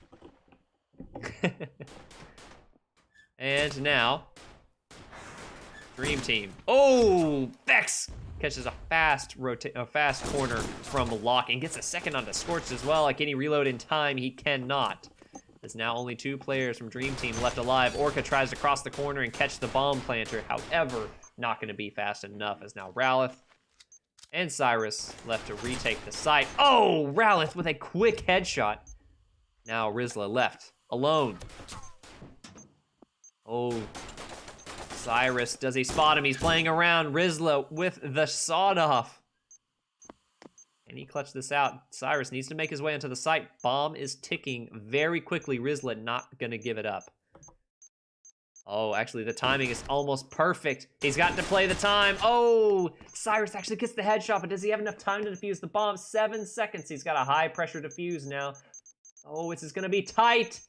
And now, Dream Team. Oh, Vex catches a fast corner from Locke and gets a second onto Scorched as well. Can he reload in time? He cannot. There's now only 2 players from Dream Team left alive. Orca tries to cross the corner and catch the bomb planter. However, not going to be fast enough, as now Ralith and Cyrus left to retake the site. Oh, Ralith with a quick headshot. Now Rizla left alone. Oh, Cyrus, does he spot him? He's playing around. Rizla with the sawed-off. Can he clutch this out? Cyrus needs to make his way onto the site. Bomb is ticking very quickly. Rizla not going to give it up. Oh, actually, the timing is almost perfect. He's got to play the time. Oh, Cyrus actually gets the headshot, but does he have enough time to defuse the bomb? 7 seconds. He's got a high-pressure defuse now. Oh, this is going to be tight.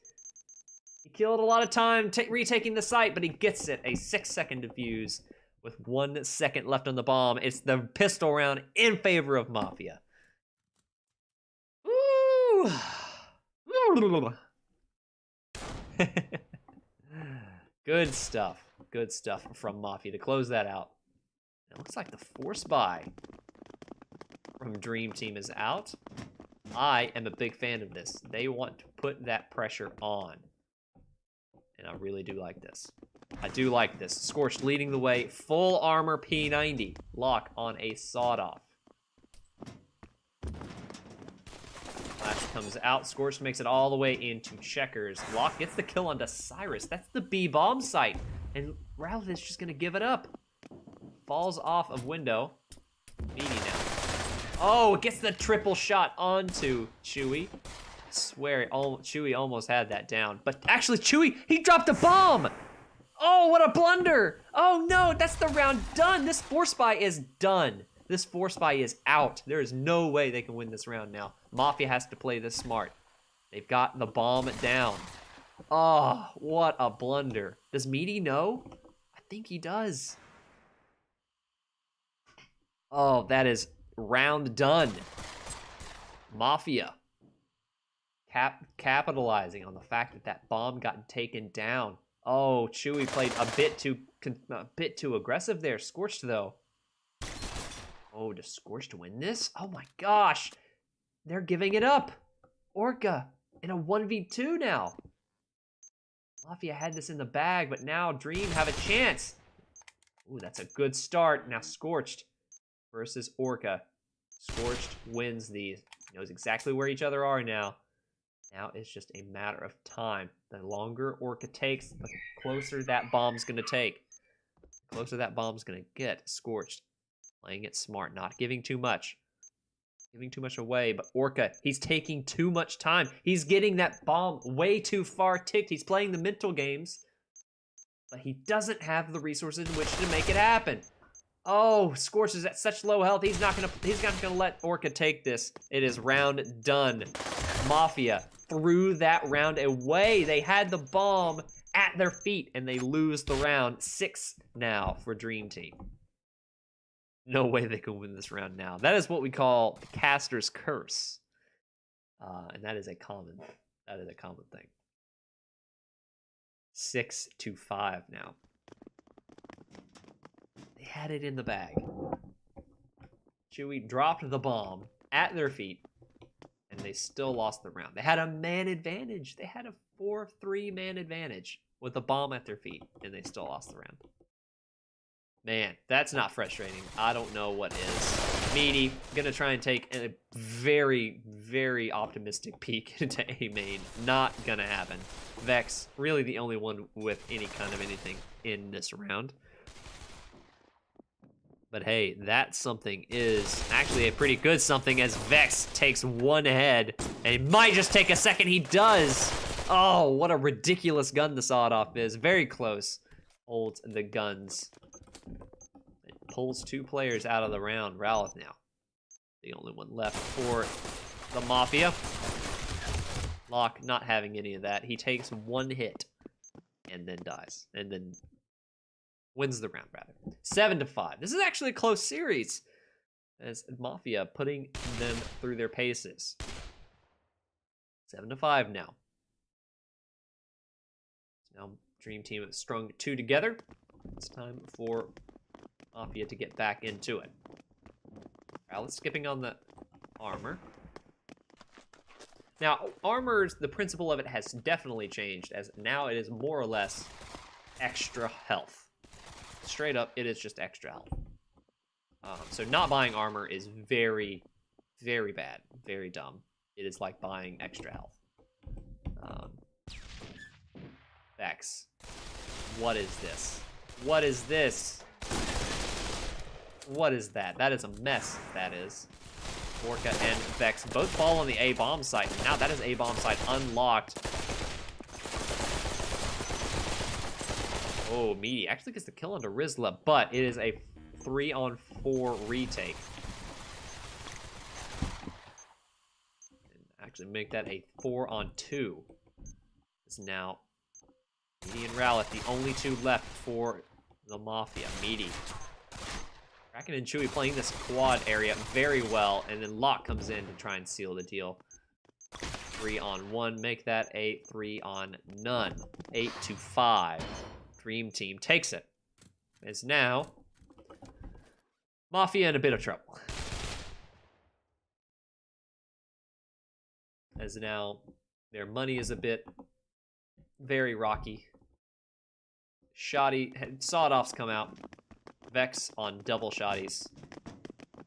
He killed a lot of time retaking the site, but he gets it. A 6-second defuse with 1 second left on the bomb. It's the pistol round in favor of Mafia. Ooh. Good stuff. Good stuff from Mafia to close that out. It looks like the force buy from Dream Team is out. I am a big fan of this. They want to put that pressure on. And I really do like this. I do like this. Scorched leading the way. Full armor P90. Locke on a sawed-off. Flash comes out. Scorched makes it all the way into checkers. Locke gets the kill onto Cyrus. That's the B bomb site. And Ralph is just going to give it up. Falls off of window. Meaty now. Oh, gets the triple shot onto Chewy. I swear, Chewy almost had that down. But actually, Chewy, he dropped a bomb! Oh, what a blunder! Oh no, that's the round done! This force buy is done. This force buy is out. There is no way they can win this round now. Mafia has to play this smart. They've got the bomb down. Oh, what a blunder. Does Meaty know? I think he does. Oh, that is round done. Mafia capitalizing on the fact that that bomb got taken down. Oh, Chewy played a bit too aggressive there. Scorched though. Oh, does Scorched win this? Oh my gosh, they're giving it up. Orca in a 1v2 now. Mafia had this in the bag, but now Dream have a chance. Ooh, that's a good start. Now Scorched versus Orca. Scorched wins these. Knows exactly where each other are now. Now it's just a matter of time. The longer Orca takes, the closer that bomb's going to take. The closer that bomb's going to get. Scorched playing it smart, not giving too much. Giving too much away, but Orca, he's taking too much time. He's getting that bomb way too far ticked. He's playing the mental games, but he doesn't have the resources in which to make it happen. Oh, Scorch is at such low health. He's not gonna let Orca take this. It is round done. Mafia threw that round away. They had the bomb at their feet, and they lose the round. 6 now for Dream Team. No way they can win this round now. That is what we call the caster's curse, and that is a common thing. 6-5 now. They had it in the bag. Chewie dropped the bomb at their feet, and they still lost the round. They had a man advantage. They had a 4-3 man advantage with a bomb at their feet, and they still lost the round. Man, that's not frustrating. I don't know what is. Meaty, gonna try and take a very, very optimistic peek into A main. Not gonna happen. Vex, really the only one with any kind of anything in this round. But hey, that something is actually a pretty good something as Vex takes one head. And it might just take a second. He does. Oh, what a ridiculous gun the sawed-off is. Very close. Holds the guns. It pulls 2 players out of the round. Ralph now. The only one left for the Mafia. Locke not having any of that. He takes 1 hit and then dies. And then wins the round, rather. 7-5. This is actually a close series. As Mafia putting them through their paces. 7-5 now. Now, Dream Team have strung 2 together. It's time for Mafia to get back into it. Alice skipping on the armor. Now, armor's, the principle of it has definitely changed, as now it is more or less extra health. Straight up, it is just extra health. So not buying armor is very, very bad. Very dumb. It is like buying extra health. Vex. What is this? What is this? What is that? That is a mess, that is. Orca and Vex both fall on the A-bomb site. Now that is A-bomb site unlocked. Oh, Meaty actually gets the kill onto Rizla, but it is a 3-on-4 retake. And actually make that a 4-on-2. It's now Meaty and Rowlett, the only 2 left for the Mafia. Meaty. Kraken and Chewie playing this quad area very well, and then Locke comes in to try and seal the deal. 3-on-1, make that a 3-on-none. 8-5. Dream Team takes it. As now, Mafia in a bit of trouble. As now, their money is a bit very rocky. Shoddy, sawed-offs come out. Vex on double shotties.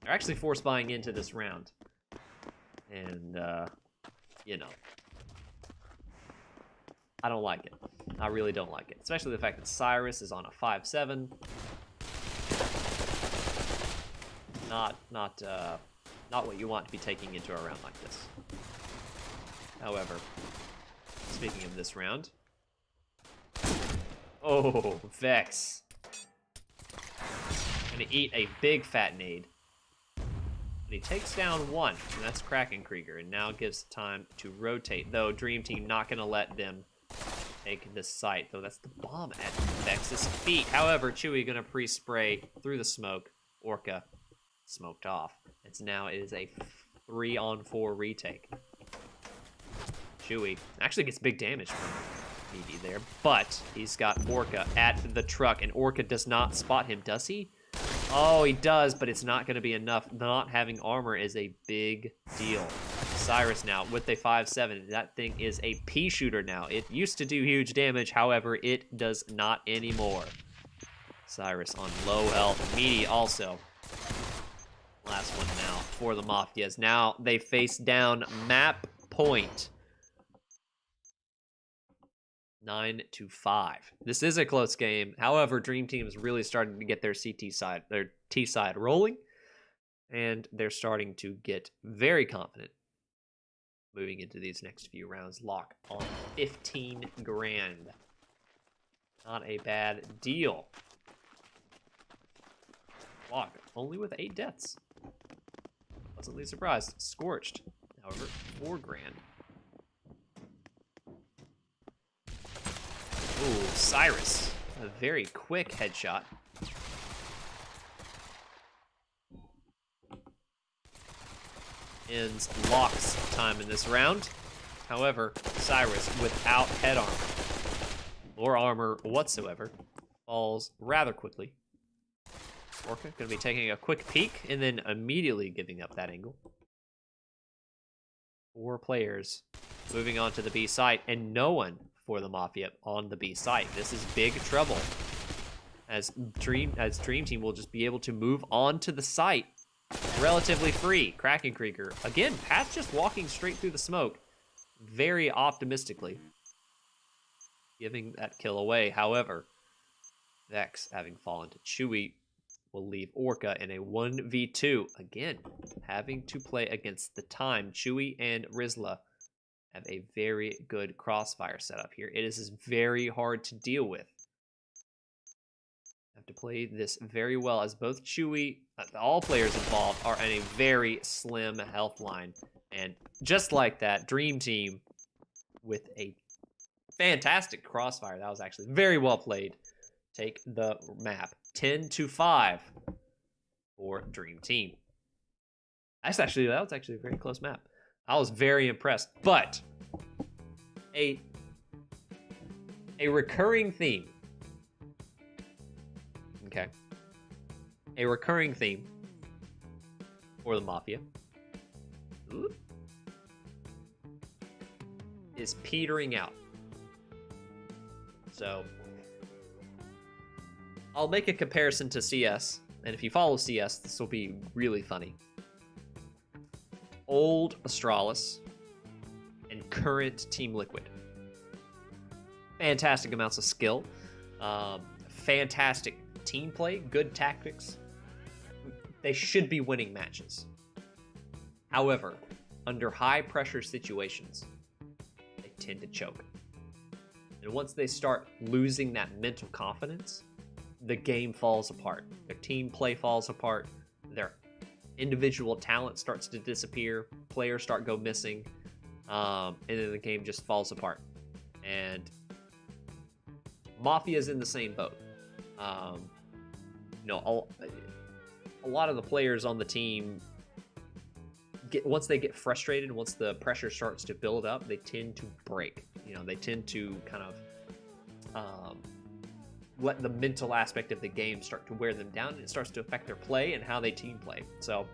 They're actually force buying into this round. And, you know. I don't like it. I really don't like it. Especially the fact that Cyrus is on a 5-7. Not what you want to be taking into a round like this. However, speaking of this round. Oh, Vex. Gonna eat a big fat nade. And he takes down 1, and that's Kraken Krieger, and now gives time to rotate. Though Dream Team not gonna let them take this site, though that's the bomb at Vex's feet. However, Chewie gonna pre-spray through the smoke. Orca smoked off. It's now it is a 3-on-4 retake. Chewie actually gets big damage from Meaty there, but he's got Orca at the truck, and Orca does not spot him, does he? Oh, he does, but it's not going to be enough. Not having armor is a big deal. Cyrus now with a 5-7. That thing is a pea shooter now. It used to do huge damage, however, it does not anymore. Cyrus on low health. Meaty also. Last one now for the Mafias. Now they face down map point. 9-5. This is a close game. However, Dream Team is really starting to get their CT side, their T side rolling, and they're starting to get very confident moving into these next few rounds. Locke on 15 grand. Not a bad deal. Block, only with 8 deaths. Pleasantly surprised. Scorched, however, 4 grand. Ooh, Cyrus. A very quick headshot. Ends Locke's time in this round. However, Cyrus, without head armor, or armor whatsoever, falls rather quickly. Orca gonna be taking a quick peek and then immediately giving up that angle. 4 players moving on to the B site, and no one for the Mafia on the B site. This is big trouble, as Dream Team will just be able to move on to the site relatively free. Kraken Krieger again, Pat's just walking straight through the smoke, very optimistically, giving that kill away. However, Vex, having fallen to Chewy, will leave Orca in a 1v2. Again, having to play against the time. Chewy and Rizla have a very good crossfire setup here. It is very hard to deal with. Have to play this very well, as both Chewy, all players involved, are in a very slim health line. And just like that, Dream Team with a fantastic crossfire. That was actually very well played. Take the map 10-5 for Dream Team. That was actually a very close map. I was very impressed, but a recurring theme. Okay. A recurring theme for the Mafia is petering out. So I'll make a comparison to CS, and if you follow CS, this will be really funny. Old Astralis and current Team Liquid. Fantastic amounts of skill, fantastic team play, good tactics. They should be winning matches. However, under high pressure situations, they tend to choke. And once they start losing that mental confidence, the game falls apart. Their team play falls apart. Their individual talent starts to disappear. Players start go missing. And then the game just falls apart. And Mafia's in the same boat. A lot of the players on the team once they get frustrated, once the pressure starts to build up, they tend to break. They tend to kind of let the mental aspect of the game start to wear them down, and it starts to affect their play and how they team play. So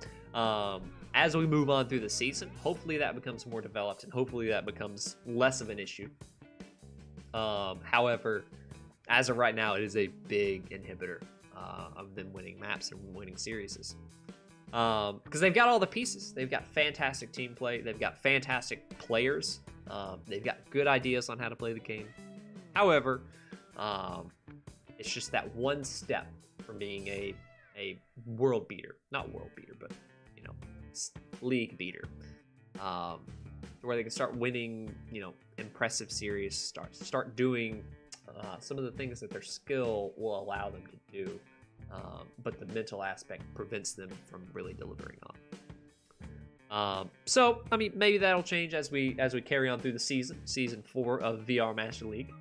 as we move on through the season, hopefully that becomes more developed, and hopefully that becomes less of an issue. However, as of right now, it is a big inhibitor of them winning maps and winning series. Because they've got all the pieces. They've got fantastic team play. They've got fantastic players. They've got good ideas on how to play the game. However, it's just that one step from being a world beater. Not world beater, but, league beater. Where they can start winning, impressive series, start doing some of the things that their skill will allow them to do. But the mental aspect prevents them from really delivering on. So, maybe that'll change as we carry on through the season 4 of VR Master League.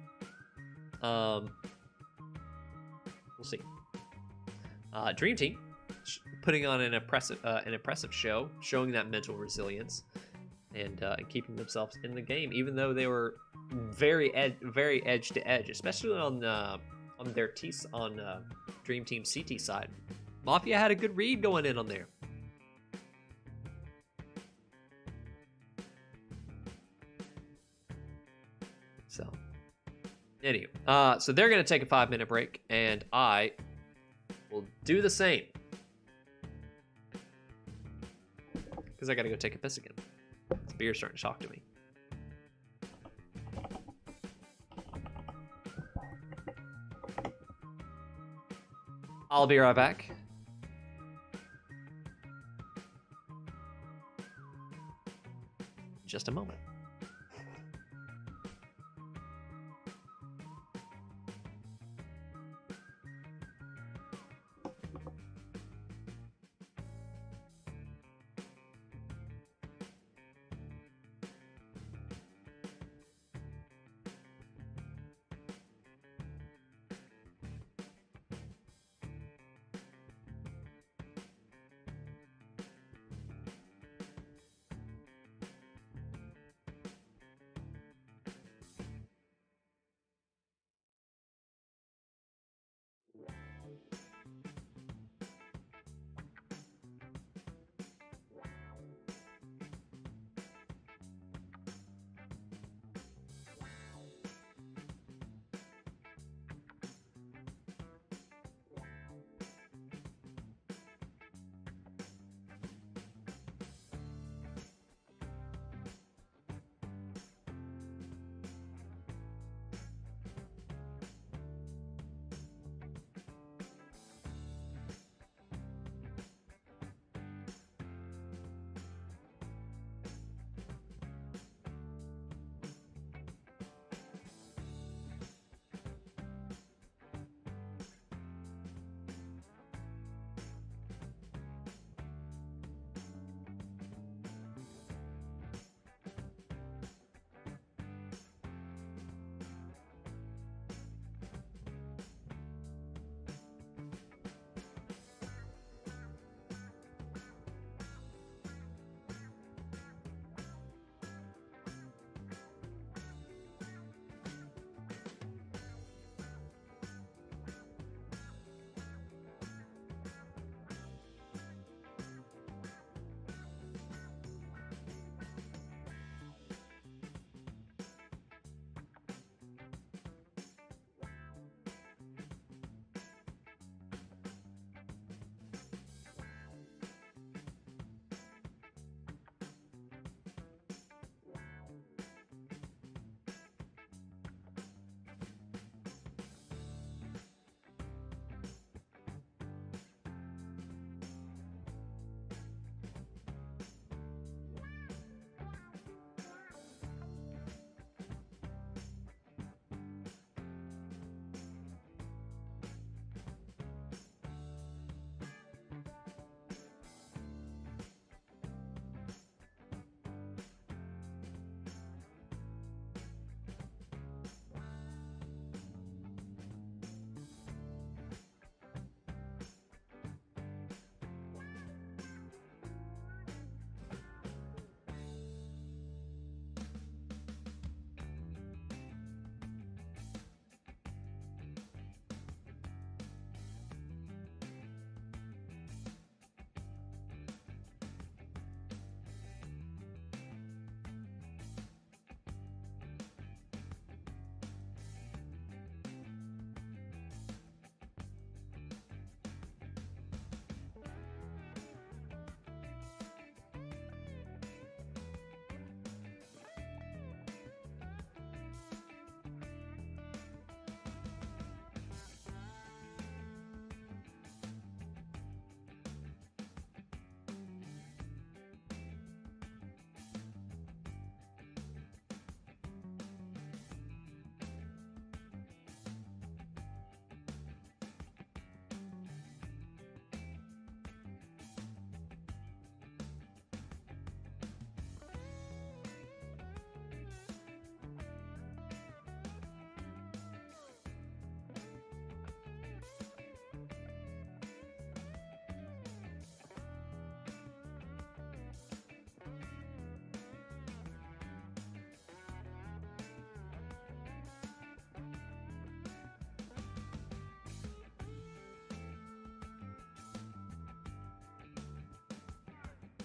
We'll see. Dream Team putting on an impressive show, showing that mental resilience and keeping themselves in the game, even though they were very edge to edge, especially on their Dream Team CT side. Mafia had a good read going in on there. So, anyway, so they're going to take a 5-minute break, and I will do the same. Because I got to go take a piss again. This beer's starting to talk to me. I'll be right back. Just a moment.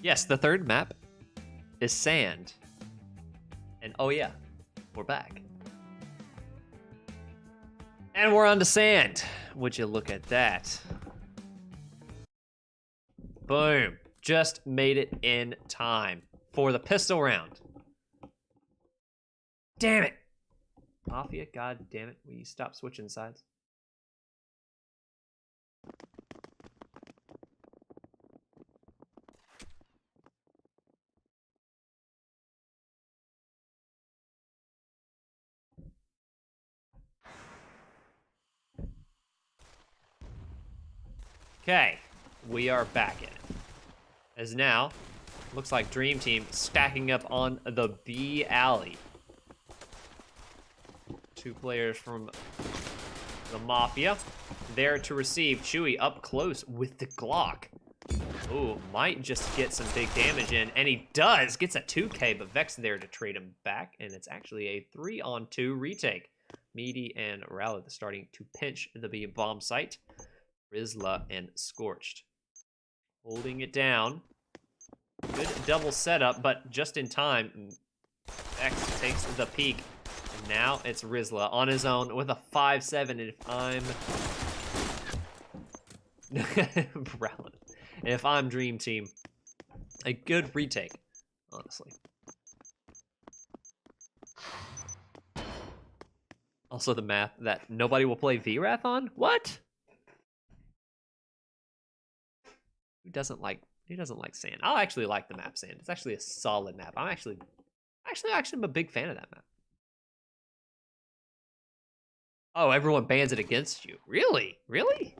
Yes, the third map is sand. And oh yeah, we're back. And we're on to sand. Would you look at that? Boom. Just made it in time for the pistol round. Damn it. Mafia, god damn it. Will you stop switching sides? Okay, we are back in it. As now, looks like Dream Team stacking up on the B alley. 2 players from the Mafia there to receive. Chewy up close with the Glock. Ooh, might just get some big damage in, and he does. Gets a 2K, but Vex there to trade him back, and it's actually a 3-on-2 retake. Meaty and Rowlett starting to pinch the B bomb site. Rizla and Scorched holding it down. Good double setup, but just in time. Vex takes the peek. And now it's Rizla on his own with a 5-7. And if I'm if I'm Dream Team, a good retake, honestly. Also the math that nobody will play VRAF on? What? Who doesn't like sand? I actually like the map sand. It's actually a solid map. I'm actually I'm a big fan of that map. Oh, everyone bans it against you. Really? Really?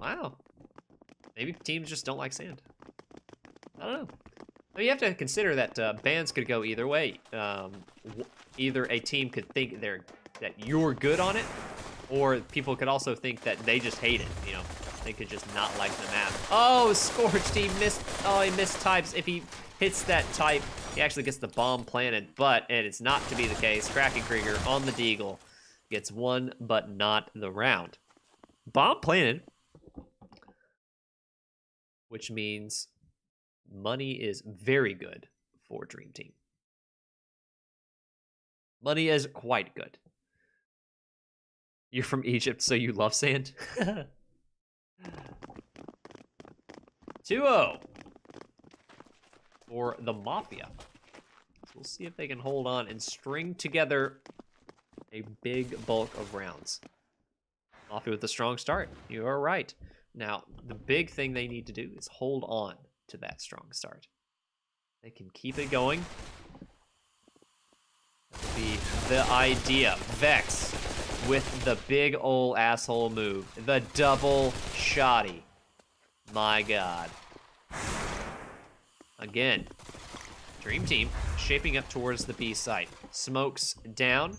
Wow. Maybe teams just don't like sand. I don't know. But you have to consider that bans could go either way. Either a team could think that you're good on it, or people could also think that they just hate it, you know. They could just not like the map. Oh, Scorched, he missed. Oh, he missed types. If he hits that type, he actually gets the bomb planted, but it's not to be the case. Kraken Krieger on the Deagle gets one, but not the round. Bomb planted, which means money is very good for Dream Team. Money is quite good. You're from Egypt, so you love sand? 2-0 for the Mafia. So we'll see if they can hold on and string together a big bulk of rounds. Mafia with a strong start. You are right. Now, the big thing they need to do is hold on to that strong start. They can keep it going. That would be the idea. Vex with the big ol' asshole move. The double shotty. My god. Again, Dream Team shaping up towards the B site. Smokes down.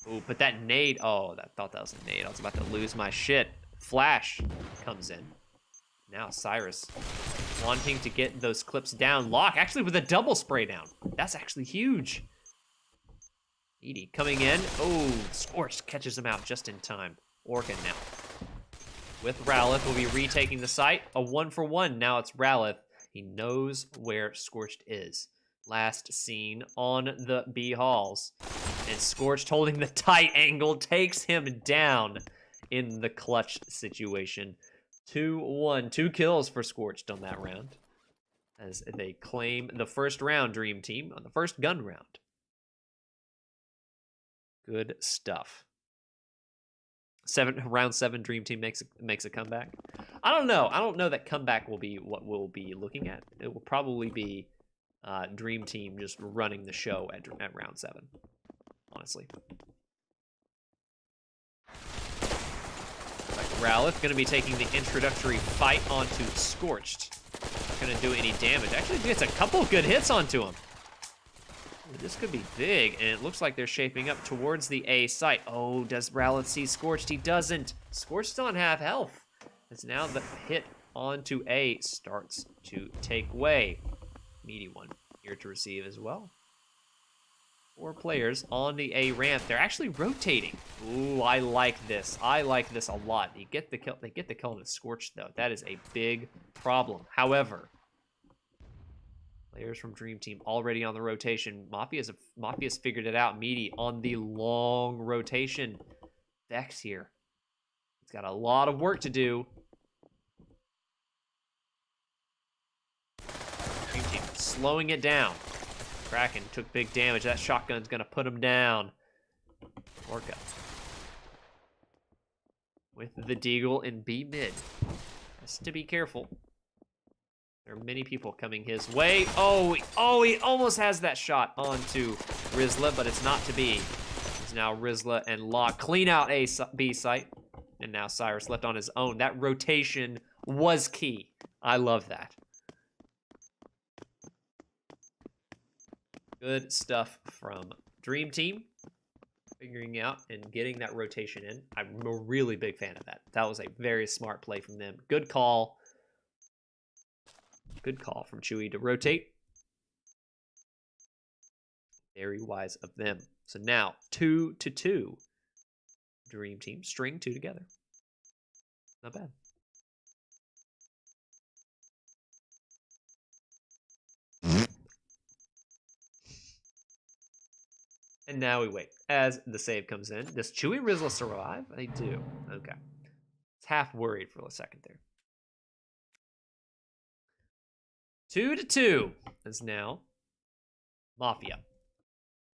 Ooh, but that nade. Oh, I thought that was a nade. I was about to lose my shit. Flash comes in. Now Cyrus wanting to get those clips down. Lock actually with a double spray down. That's actually huge. Edie coming in. Oh, Scorched catches him out just in time. Orkin now. With Rowlett, will be retaking the site. A 1-for-1. Now it's Rowlett. He knows where Scorched is. Last seen on the B halls. And Scorched holding the tight angle takes him down in the clutch situation. 2-1. 2 kills for Scorched on that round. As they claim the first round, Dream Team, on the first gun round. Good stuff. Round 7 Dream Team makes a comeback. I don't know that comeback will be what we'll be looking at. It will probably be Dream Team just running the show at round 7, honestly. Rowlett going to be taking the introductory fight onto Scorched. Not going to do any damage. Actually gets a couple good hits onto him. This could be big, and it looks like they're shaping up towards the A site. Oh, does Rowlett see Scorched? He doesn't. Scorched on half health. As now the hit onto A starts to take way. Meaty one here to receive as well. 4 players on the A ramp. They're actually rotating. Ooh, I like this. I like this a lot. They get the kill on the Scorched, though. That is a big problem. However, players from Dream Team already on the rotation. Mafia's figured it out. Meaty on the long rotation. Vex here. He's got a lot of work to do. Dream Team slowing it down. Kraken took big damage. That shotgun's gonna put him down. Orca with the Deagle in B mid. Has to be careful. There are many people coming his way. Oh, he almost has that shot onto Rizla, but it's not to be. It's now Rizla and Locke clean out B site. And now Cyrus left on his own. That rotation was key. I love that. Good stuff from Dream Team. Figuring out and getting that rotation in. I'm a really big fan of that. That was a very smart play from them. Good call. Good call from Chewy to rotate. Very wise of them. So now 2-2. Dream Team string 2 together. Not bad. And now we wait as the save comes in. Does Chewy and Rizla survive? They do. Okay. It's half worried for a second there. 2-2 is now Mafia.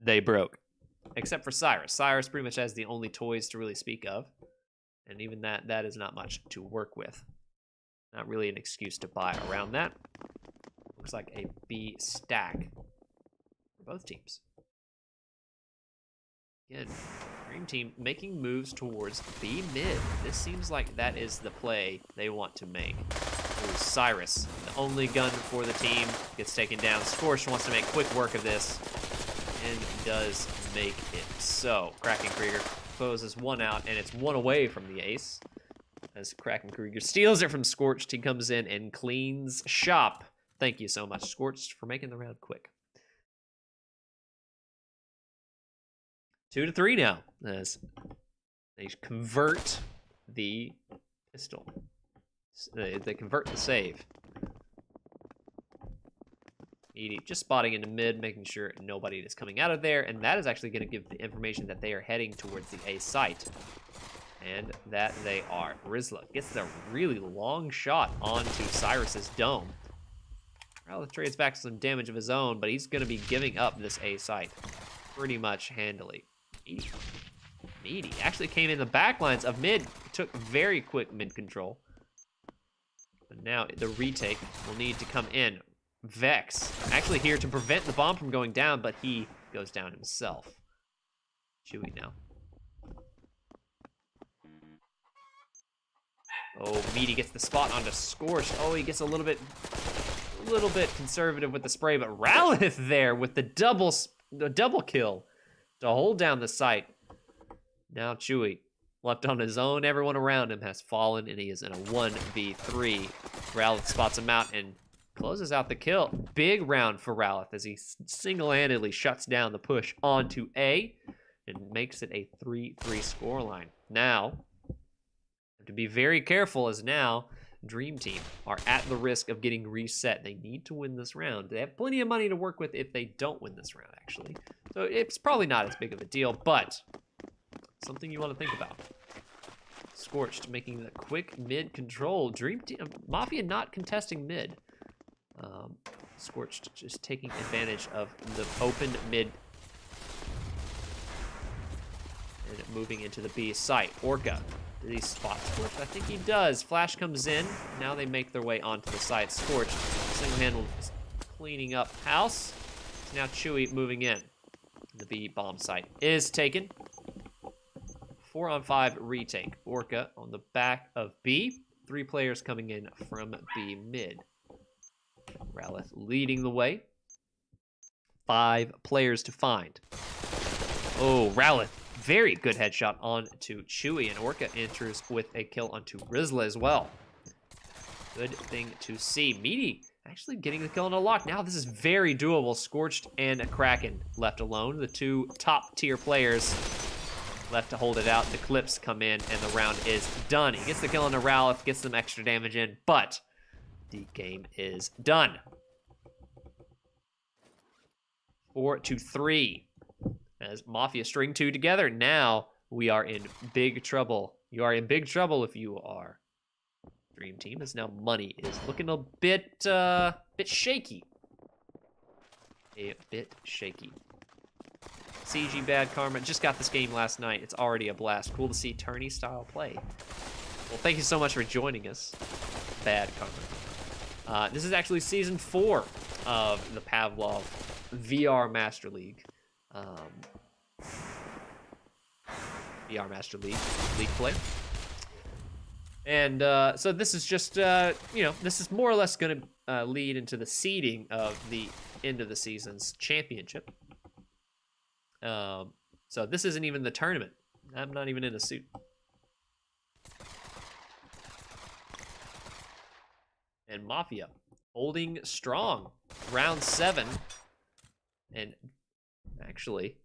They broke. Except for Cyrus. Cyrus pretty much has the only toys to really speak of. And even that is not much to work with. Not really an excuse to buy around that. Looks like a B stack for both teams. Again, Dream Team making moves towards B mid. This seems like that is the play they want to make. Ooh, Cyrus, the only gun for the team, gets taken down. Scorched wants to make quick work of this, and does make it so. Kraken Krieger closes one out, and it's one away from the ace. As Kraken Krieger steals it from Scorched, he comes in and cleans shop. Thank you so much, Scorched, for making the round quick. 2-3 now, as they convert the pistol. They convert the save. Edie just spotting into mid, making sure nobody is coming out of there, and that is actually going to give the information that they are heading towards the A site. And that they are. Rizla gets a really long shot onto Cyrus's dome. Ralph trades back some damage of his own, but he's going to be giving up this A site pretty much handily. Meaty actually came in the back lines of mid, took very quick mid control. But now the retake will need to come in. Vex actually here to prevent the bomb from going down, but he goes down himself. Chewy now. Oh, Meaty gets the spot onto Scorched. Oh, he gets a little bit conservative with the spray, but Ralith there with the double kill to hold down the site. Now Chewy left on his own. Everyone around him has fallen, and he is in a 1v3. Ralith spots him out and closes out the kill. Big round for Ralith as he single-handedly shuts down the push onto A and makes it a 3-3 scoreline. Now, have to be very careful as now Dream Team are at the risk of getting reset. They need to win this round. They have plenty of money to work with if they don't win this round, actually. So it's probably not as big of a deal, but something you want to think about. Scorched making the quick mid control. Dream Team, Mafia not contesting mid. Scorched just taking advantage of the open mid and moving into the B site. Orca, do he spot Scorched? I think he does. Flash comes in. Now they make their way onto the site. Scorched single-handed cleaning up house. Now Chewy moving in. The B bomb site is taken. 4-on-5 retake. Orca on the back of B. 3 players coming in from B mid. Ralith leading the way. 5 players to find. Oh, Ralith, very good headshot onto Chewy, and Orca enters with a kill onto Rizla as well. Good thing to see. Meaty actually getting the kill on a lock. Now this is very doable. Scorched and a Kraken left alone. The two top tier players left to hold it out. The clips come in and the round is done. He gets the kill on a Ralph, gets some extra damage in, but the game is done. 4-3 as Mafia string two together. Now we are in big trouble. You are in big trouble if you are Dream Team, as now money is looking a bit shaky. A bit shaky. CG Bad Karma just got this game last night. It's already a blast. Cool to see tourney style play. Well, thank you so much for joining us, Bad Karma. This is actually season 4 of the Pavlov VR Master League. VR Master League play. And so this is just, this is more or less going to lead into the seeding of the end of the season's championship. So this isn't even the tournament. I'm not even in a suit. And Mafia holding strong. Round 7. And actually,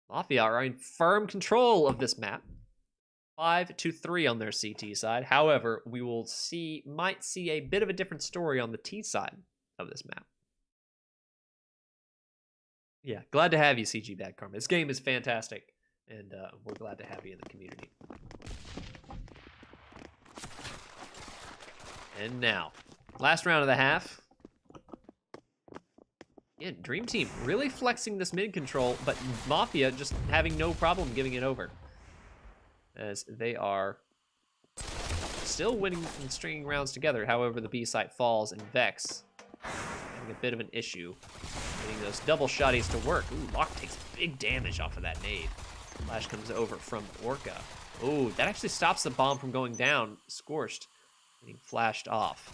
Mafia are in firm control of this map. 5-3 on their CT side. However, we will might see a bit of a different story on the T side of this map. Yeah, glad to have you, CG Bad Karma. This game is fantastic, and we're glad to have you in the community. And now, last round of the half. Yeah, Dream Team really flexing this mid control, but Mafia just having no problem giving it over, as they are still winning and stringing rounds together. However, the B site falls, and Vex having a bit of an issue getting those double shotties to work. Ooh, Locke takes big damage off of that nade. Flash comes over from Orca. Ooh, that actually stops the bomb from going down. Scorched, getting flashed off.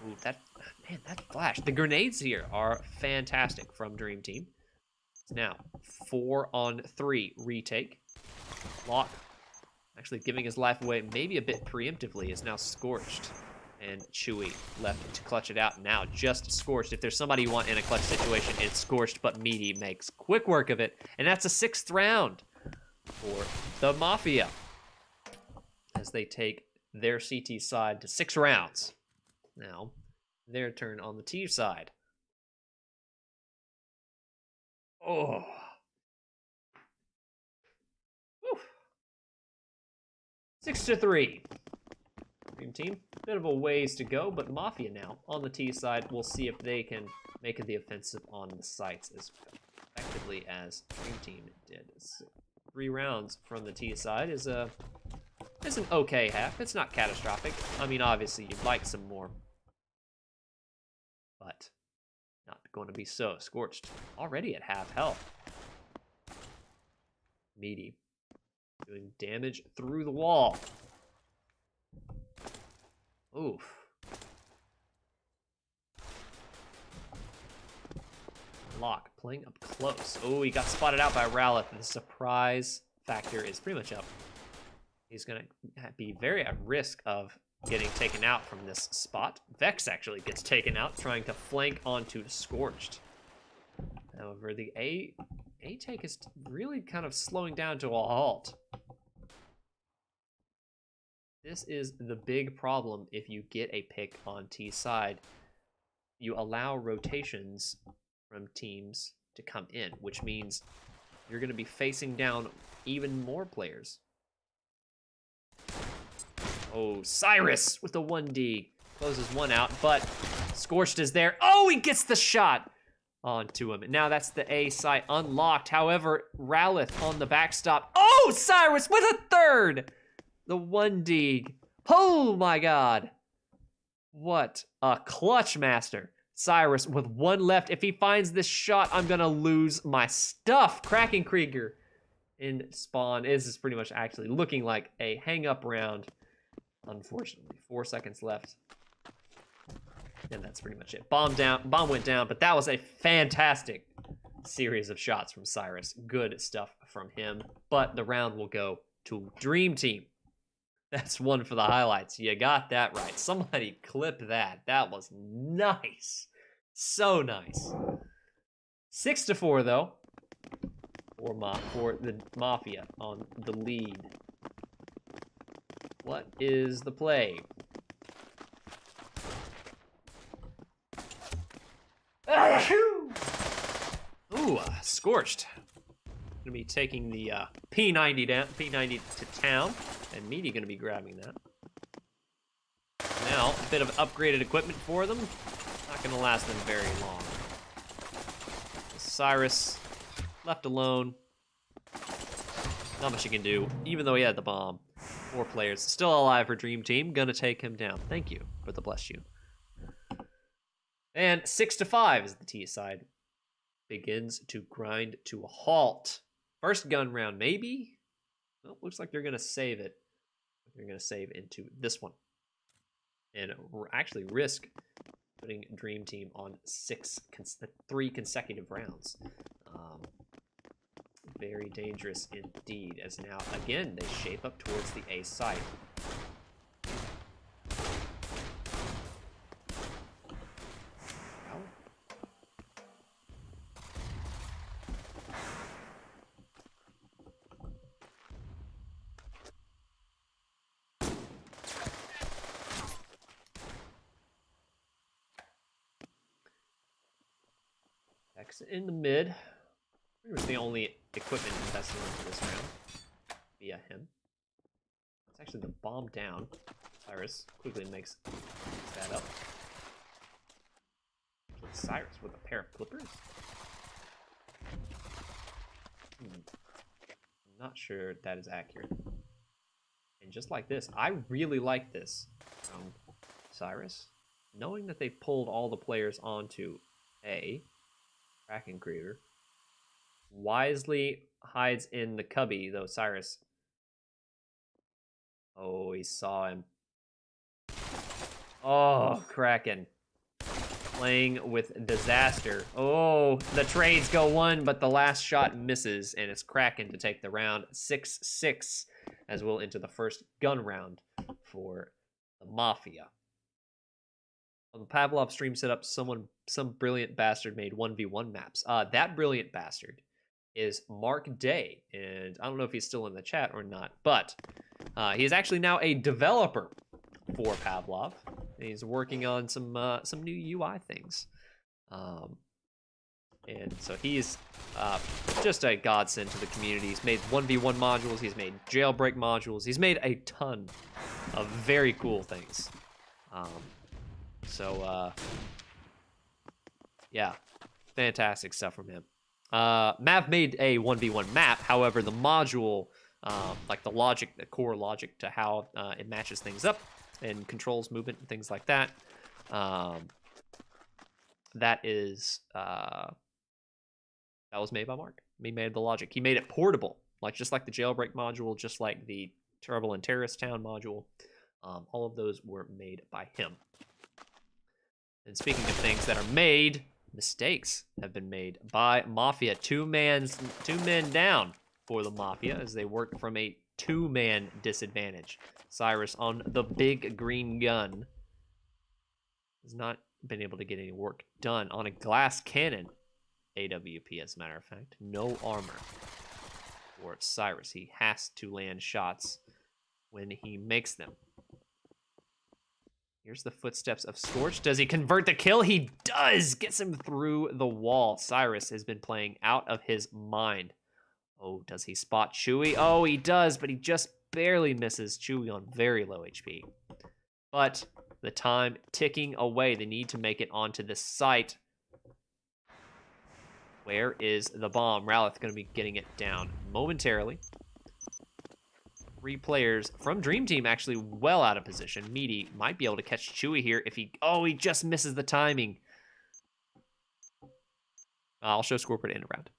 Ooh, that flash. The grenades here are fantastic from Dream Team. Now, 4-on-3 retake. Locke actually giving his life away maybe a bit preemptively is now Scorched. And Chewy left to clutch it out. Now just Scorched. If there's somebody you want in a clutch situation, it's Scorched, but Meaty makes quick work of it. And that's a 6th round for the Mafia, as they take their CT side to 6 rounds. Now, their turn on the T side. Oh. Whew. 6-3. Dream Team, bit of a ways to go, but Mafia now on the T side. We'll see if they can make the offensive on the sites as effectively as Dream Team did. 3 rounds from the T side is an okay half. It's not catastrophic. I mean, obviously you'd like some more, but not going to be so. Scorched already at half health. Meaty doing damage through the wall. Oof. Locke playing up close. Oh, he got spotted out by Ralph. The surprise factor is pretty much up. He's going to be very at risk of getting taken out from this spot. Vex actually gets taken out, trying to flank onto Scorched. However, the A take is really kind of slowing down to a halt. This is the big problem if you get a pick on T side. You allow rotations from teams to come in, which means you're going to be facing down even more players. Oh, Cyrus with the 1D. Closes one out, but Scorched is there. Oh, he gets the shot onto him. And now that's the A site unlocked. However, Ralph on the backstop. Oh, Cyrus with a 3rd. The 1D. Oh my god. What a clutch master. Cyrus with 1 left. If he finds this shot, I'm gonna lose my stuff. Kraken Krieger in spawn. This is pretty much actually looking like a hang-up round. Unfortunately, 4 seconds left. And that's pretty much it. Bomb went down, but that was a fantastic series of shots from Cyrus. Good stuff from him. But the round will go to Dream Team. That's one for the highlights. You got that right. Somebody clip that. That was nice. So nice. 6-4 though. For the Mafia on the lead. What is the play? Ooh, scorched. Gonna be taking the P90 down, P90 to town, and Meaty gonna be grabbing that. Now, a bit of upgraded equipment for them. Not gonna last them very long. Cyrus left alone. Not much he can do, even though he had the bomb. 4 players still alive for Dream Team. Gonna take him down. Thank you for the bless you. And 6-5 as the T side begins to grind to a halt. First gun round, maybe? Well, looks like they're going to save it. They're going to save into this one. And actually risk putting Dream Team on 3 consecutive rounds. Very dangerous indeed, as now, again, they shape up towards the A site. Exit in the mid. Pretty much the only equipment invested into this round via him. It's actually the bomb down. Cyrus quickly makes that up. Cyrus with a pair of clippers. I'm not sure that is accurate. And just like this, I really like this from Cyrus. Knowing that they pulled all the players onto A, Kraken Creator, wisely hides in the cubby, though Cyrus. Oh, he saw him. Oh, Kraken. Playing with disaster. Oh, the trades go 1, but the last shot misses, and it's Kraken to take the round. 6-6, as we'll enter the first gun round for the Mafia. On the Pavlov stream set up, some brilliant bastard made 1v1 maps. That brilliant bastard is Mark Day, and I don't know if he's still in the chat or not, but he is actually now a developer for Pavlov. He's working on some new UI things, and so he's just a godsend to the community. He's made 1v1 modules, he's made jailbreak modules, he's made a ton of very cool things. Yeah, fantastic stuff from him. Mav made a 1v1 map, however, the module, like the logic, the core logic to how it matches things up and controls movement and things like that, that was made by Mark. He made the logic. He made it portable, just like the jailbreak module, just like the Trouble in Terrorist Town module. All of those were made by him. And speaking of things that are made, mistakes have been made by Mafia. 2 men down for the Mafia as they work from a 2-man disadvantage. Cyrus on the big green gun has not been able to get any work done on a glass cannon. AWP, as a matter of fact. No armor for Cyrus. He has to land shots when he makes them. Here's the footsteps of Scorch. Does he convert the kill? He does! Gets him through the wall. Cyrus has been playing out of his mind. Oh, does he spot Chewy? Oh, he does, but he just barely misses Chewy on very low HP. But the time ticking away. They need to make it onto the site. Where is the bomb? Ralith going to be getting it down momentarily. 3 players from Dream Team actually well out of position. Meaty might be able to catch Chewy here if he... Oh, he just misses the timing. I'll show Scorpid in a round.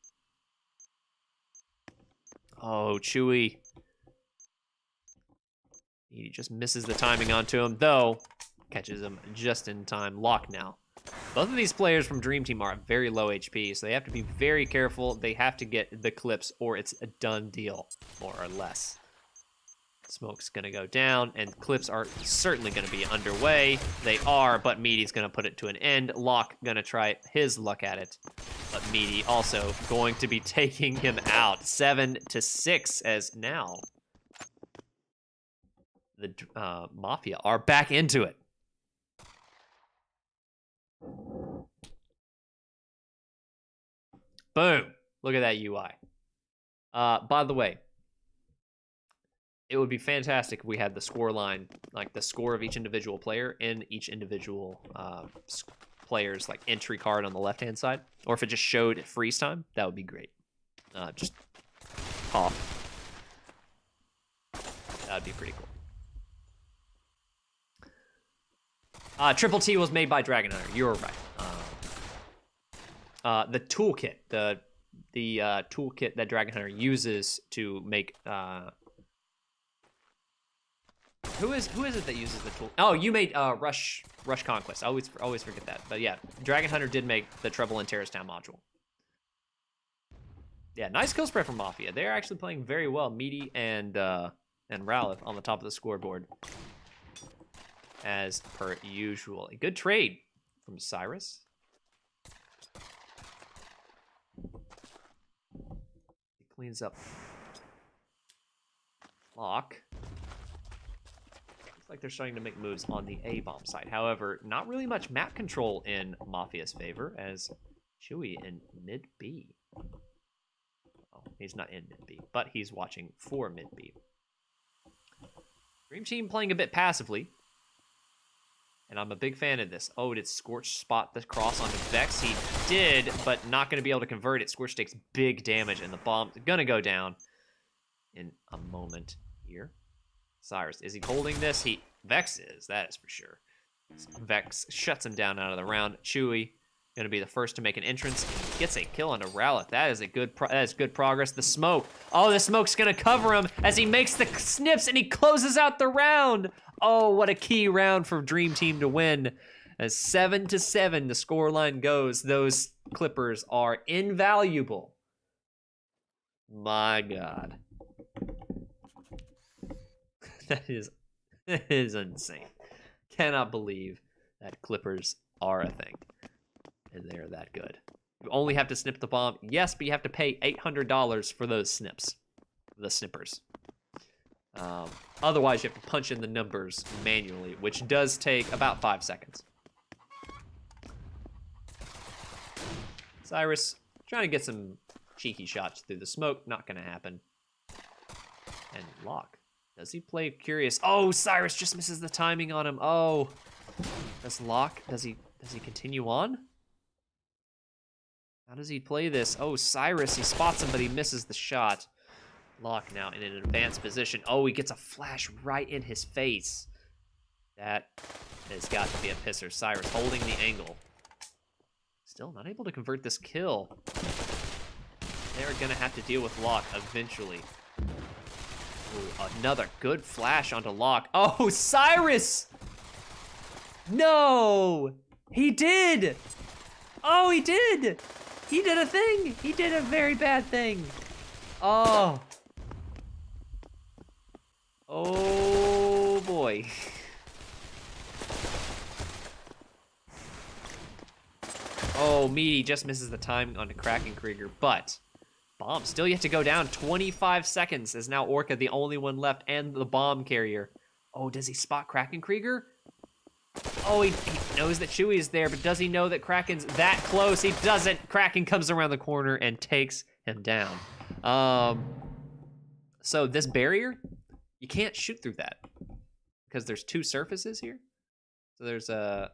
Oh, Chewy. He just misses the timing onto him, though. Catches him just in time. Lock now. Both of these players from Dream Team are at very low HP, so they have to be very careful. They have to get the clips, or it's a done deal, more or less. Smoke's gonna go down, and clips are certainly gonna be underway. They are, but Meaty's gonna put it to an end. Locke gonna try his luck at it, but Meaty also going to be taking him out. 7-6 as now the Mafia are back into it. Boom. Look at that UI. By the way, it would be fantastic if we had the score line, like the score of each individual player in each individual player's like entry card on the left-hand side, or if it just showed freeze time, that would be great. Just cough. That would be pretty cool. Triple T was made by Dragon Hunter. You're right. The toolkit, the toolkit that Dragon Hunter uses to make. Who is it that uses the tool? Oh, you made Rush Conquest. I always forget that. But yeah, Dragon Hunter did make the Treble and Terrace Town module. Yeah, nice kill spread from Mafia. They're actually playing very well. Meaty and Ralph on the top of the scoreboard, as per usual. A good trade from Cyrus. He cleans up Locke. Looks like they're starting to make moves on the A-bomb side. However, not really much map control in Mafia's favor, as Chewy in mid-B. Oh, he's not in mid-B, but he's watching for mid-B. Dream Team playing a bit passively, and I'm a big fan of this. Oh, did Scorch spot the cross onto Vex? He did, but not going to be able to convert it. Scorch takes big damage, and the bomb's going to go down in a moment here. Cyrus, is he holding this? Vex is, that is for sure. Vex shuts him down out of the round. Chewy gonna be the first to make an entrance. Gets a kill onto Rowlett. That is good progress. The smoke. Oh, the smoke's gonna cover him as he makes the snips and he closes out the round. Oh, what a key round for Dream Team to win. As 7-7 the scoreline goes. Those Clippers are invaluable. My God. That is insane. Cannot believe that Clippers are a thing. And they're that good. You only have to snip the bomb. Yes, but you have to pay $800 for those snips. The snippers. Otherwise, you have to punch in the numbers manually, which does take about 5 seconds. Cyrus trying to get some cheeky shots through the smoke. Not going to happen. And Locke. Does he play curious? Oh, Cyrus just misses the timing on him. Oh, does Locke? Does he continue on? How does he play this? Oh, Cyrus, he spots him, but he misses the shot. Locke now in an advanced position. Oh, he gets a flash right in his face. That has got to be a pisser. Cyrus holding the angle. Still not able to convert this kill. They're gonna have to deal with Locke eventually. Ooh, another good flash onto Locke. Oh, Cyrus! No! He did! Oh, he did! He did a thing! He did a very bad thing. Oh. Oh, boy. Oh, Meaty just misses the timing onto Kraken Krieger, but bomb still yet to go down. 25 seconds is now Orca the only one left and the bomb carrier. Oh, does he spot Kraken Krieger? Oh, he knows that Chewy is there, but does he know that Kraken's that close? He doesn't. Kraken comes around the corner and takes him down. So this barrier, you can't shoot through that because there's 2 surfaces here. So there's so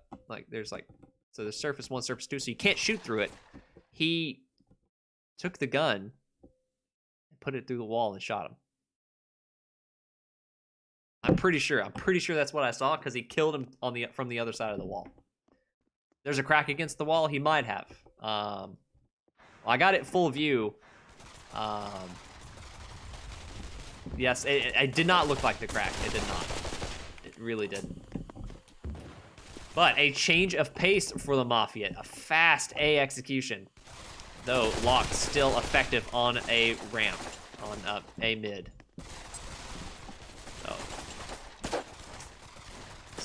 there's surface 1, surface 2, so you can't shoot through it. He took the gun and put it through the wall and shot him. I'm pretty sure that's what I saw because he killed him from the other side of the wall. There's a crack against the wall. He might have. Well, I got it full view. Yes, it did not look like the crack. It did not. It really didn't. But a change of pace for the Mafia. A fast A execution. Though Locke still effective on a ramp. On a mid.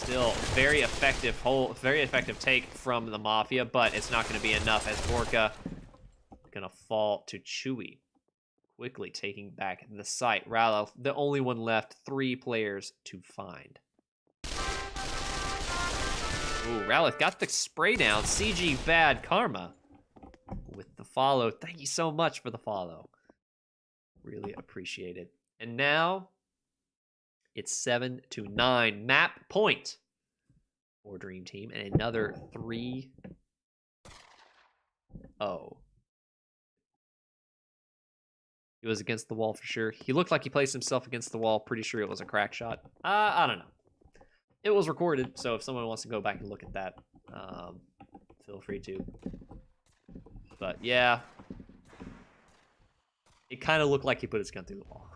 Still very effective take from the Mafia, but it's not going to be enough as Orca gonna fall to Chewy, quickly taking back the site. Ralph, the only one left, 3 players to find. Ooh, Ralph got the spray down. CG Bad Karma with the follow. Thank you so much for the follow. Really appreciate it. And now it's 7-9. Map point for Dream Team, and another 3-0. He was against the wall for sure. He looked like he placed himself against the wall. Pretty sure it was a crack shot. I don't know. It was recorded, so if someone wants to go back and look at that, feel free to. But yeah, it kind of looked like he put his gun through the wall.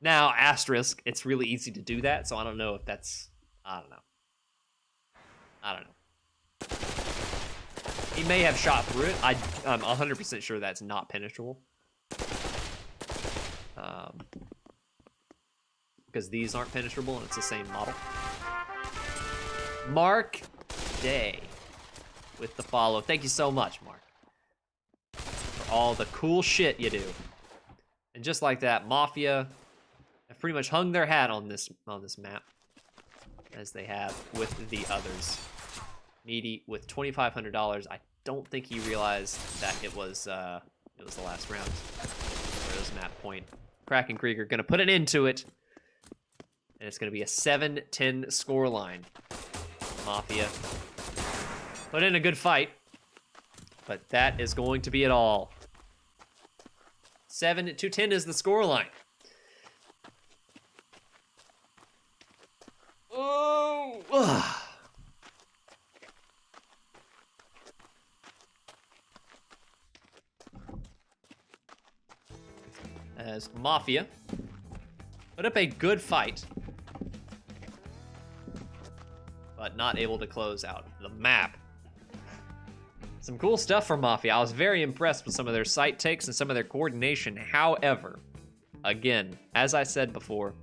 Now, asterisk, it's really easy to do that, so I don't know if that's... I don't know. He may have shot through it. I'm 100% sure that's not penetrable. Because these aren't penetrable and it's the same model. Mark Day with the follow. Thank you so much, Mark, for all the cool shit you do. And just like that, Mafia have pretty much hung their hat on this map, as they have with the others. Meaty with $2,500. I don't think he realized that it was the last round. There was map point. Kraken Krieger gonna put an end to it, and it's gonna be a 7-10 scoreline. Mafia put in a good fight, but that is going to be it all. 7-10 is the scoreline. Oh. As Mafia put up a good fight, but not able to close out the map. Some cool stuff from Mafia. I was very impressed with some of their site takes and some of their coordination. However, again, as I said before,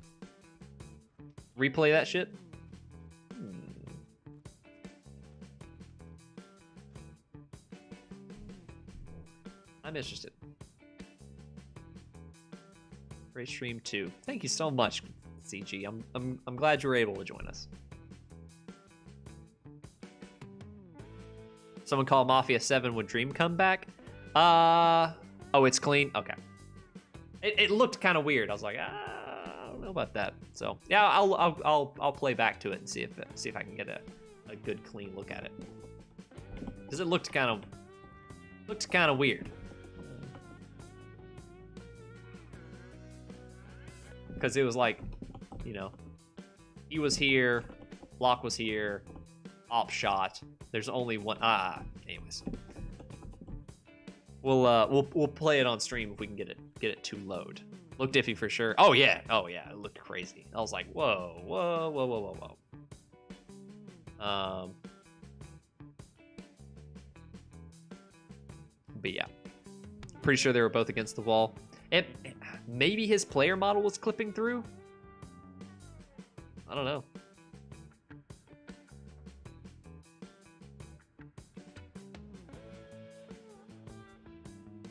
replay that shit. I'm interested. Great stream too. Thank you so much, CG. I'm glad you were able to join us. Someone called Mafia 7 would Dream come back. Oh, it's clean. Okay. It looked kind of weird. I was like, I don't know about that. So yeah, I'll play back to it and see if I can get a good clean look at it, because it looked kind of weird. Because it was like, you know, he was here, Locke was here, op shot. There's only one. Anyways, we'll play it on stream if we can get it to load. Looked iffy for sure. Oh yeah, it looked crazy. I was like, whoa. But yeah, pretty sure they were both against the wall. Maybe his player model was clipping through? I don't know.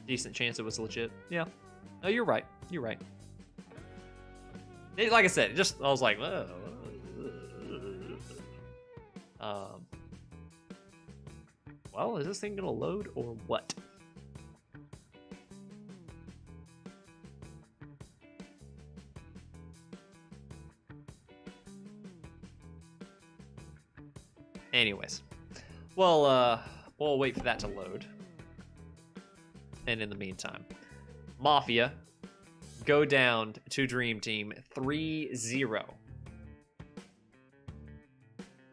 Decent chance it was legit. Yeah. No, you're right. You're right. Like I said, I was like, whoa. Well, is this thing gonna load or what? Anyways, well, we'll wait for that to load. And in the meantime, Mafia go down to Dream Team 3-0.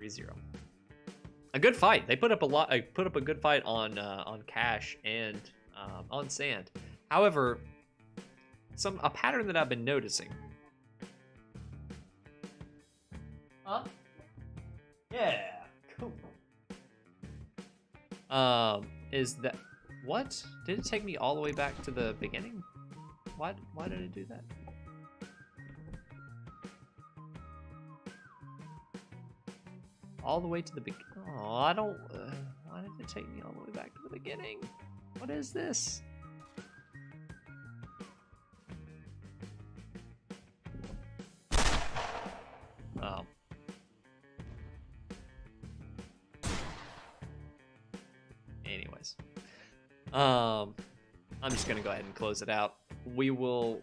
3-0. A good fight. They put up a good fight on Cash and on Sand. However, a pattern that I've been noticing. Huh? Yeah. Is that what? Did it take me all the way back to the beginning? Why did it do that? all the way to the beginning. Oh, I don't. Why did it take me all the way back to the beginning? What is this? Oh. Anyways, I'm just gonna go ahead and close it out. We will.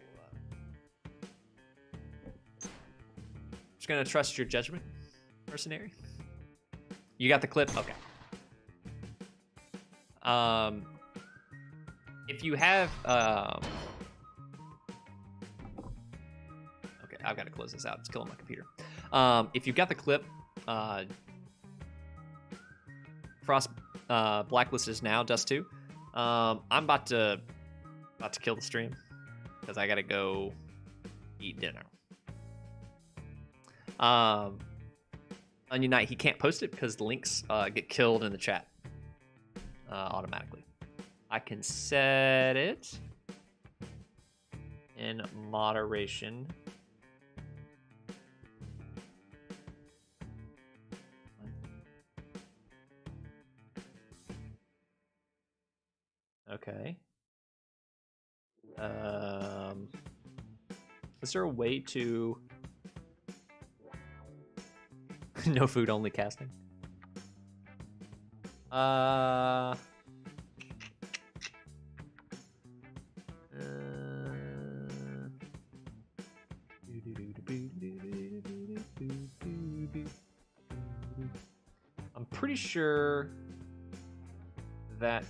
Just gonna trust your judgment, mercenary. You got the clip? Okay. If you have, okay, I've got to close this out. It's killing my computer. If you've got the clip, Frost blacklist is now Dust 2. I'm about to kill the stream because I gotta go eat dinner. Onion Knight, he can't post it because the links get killed in the chat automatically. I can set it in moderation. Okay. Is there a way to... No food, only casting? I'm pretty sure that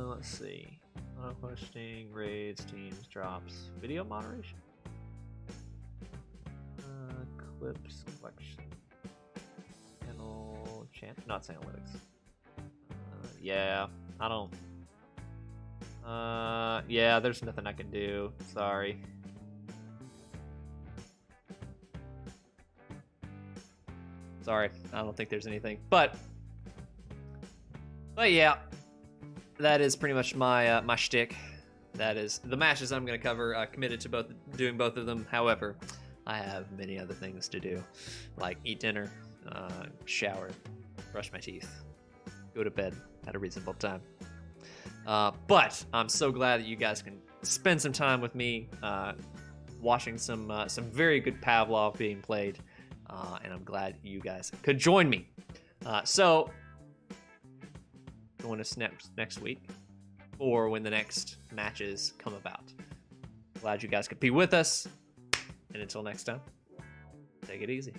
let's see, auto posting, raids, teams, drops, video moderation, clips, collection, channel, not analytics. Yeah, I don't. Yeah, there's nothing I can do. Sorry. Sorry, I don't think there's anything. But yeah, that is pretty much my my shtick. That is the matches I'm going to cover. Committed to doing both of them. However, I have many other things to do, like eat dinner, shower, brush my teeth, go to bed at a reasonable time. But I'm so glad that you guys can spend some time with me, watching some very good Pavlov being played, and I'm glad you guys could join me. So join us next week, or when the next matches come about. Glad you guys could be with us, and until next time, take it easy.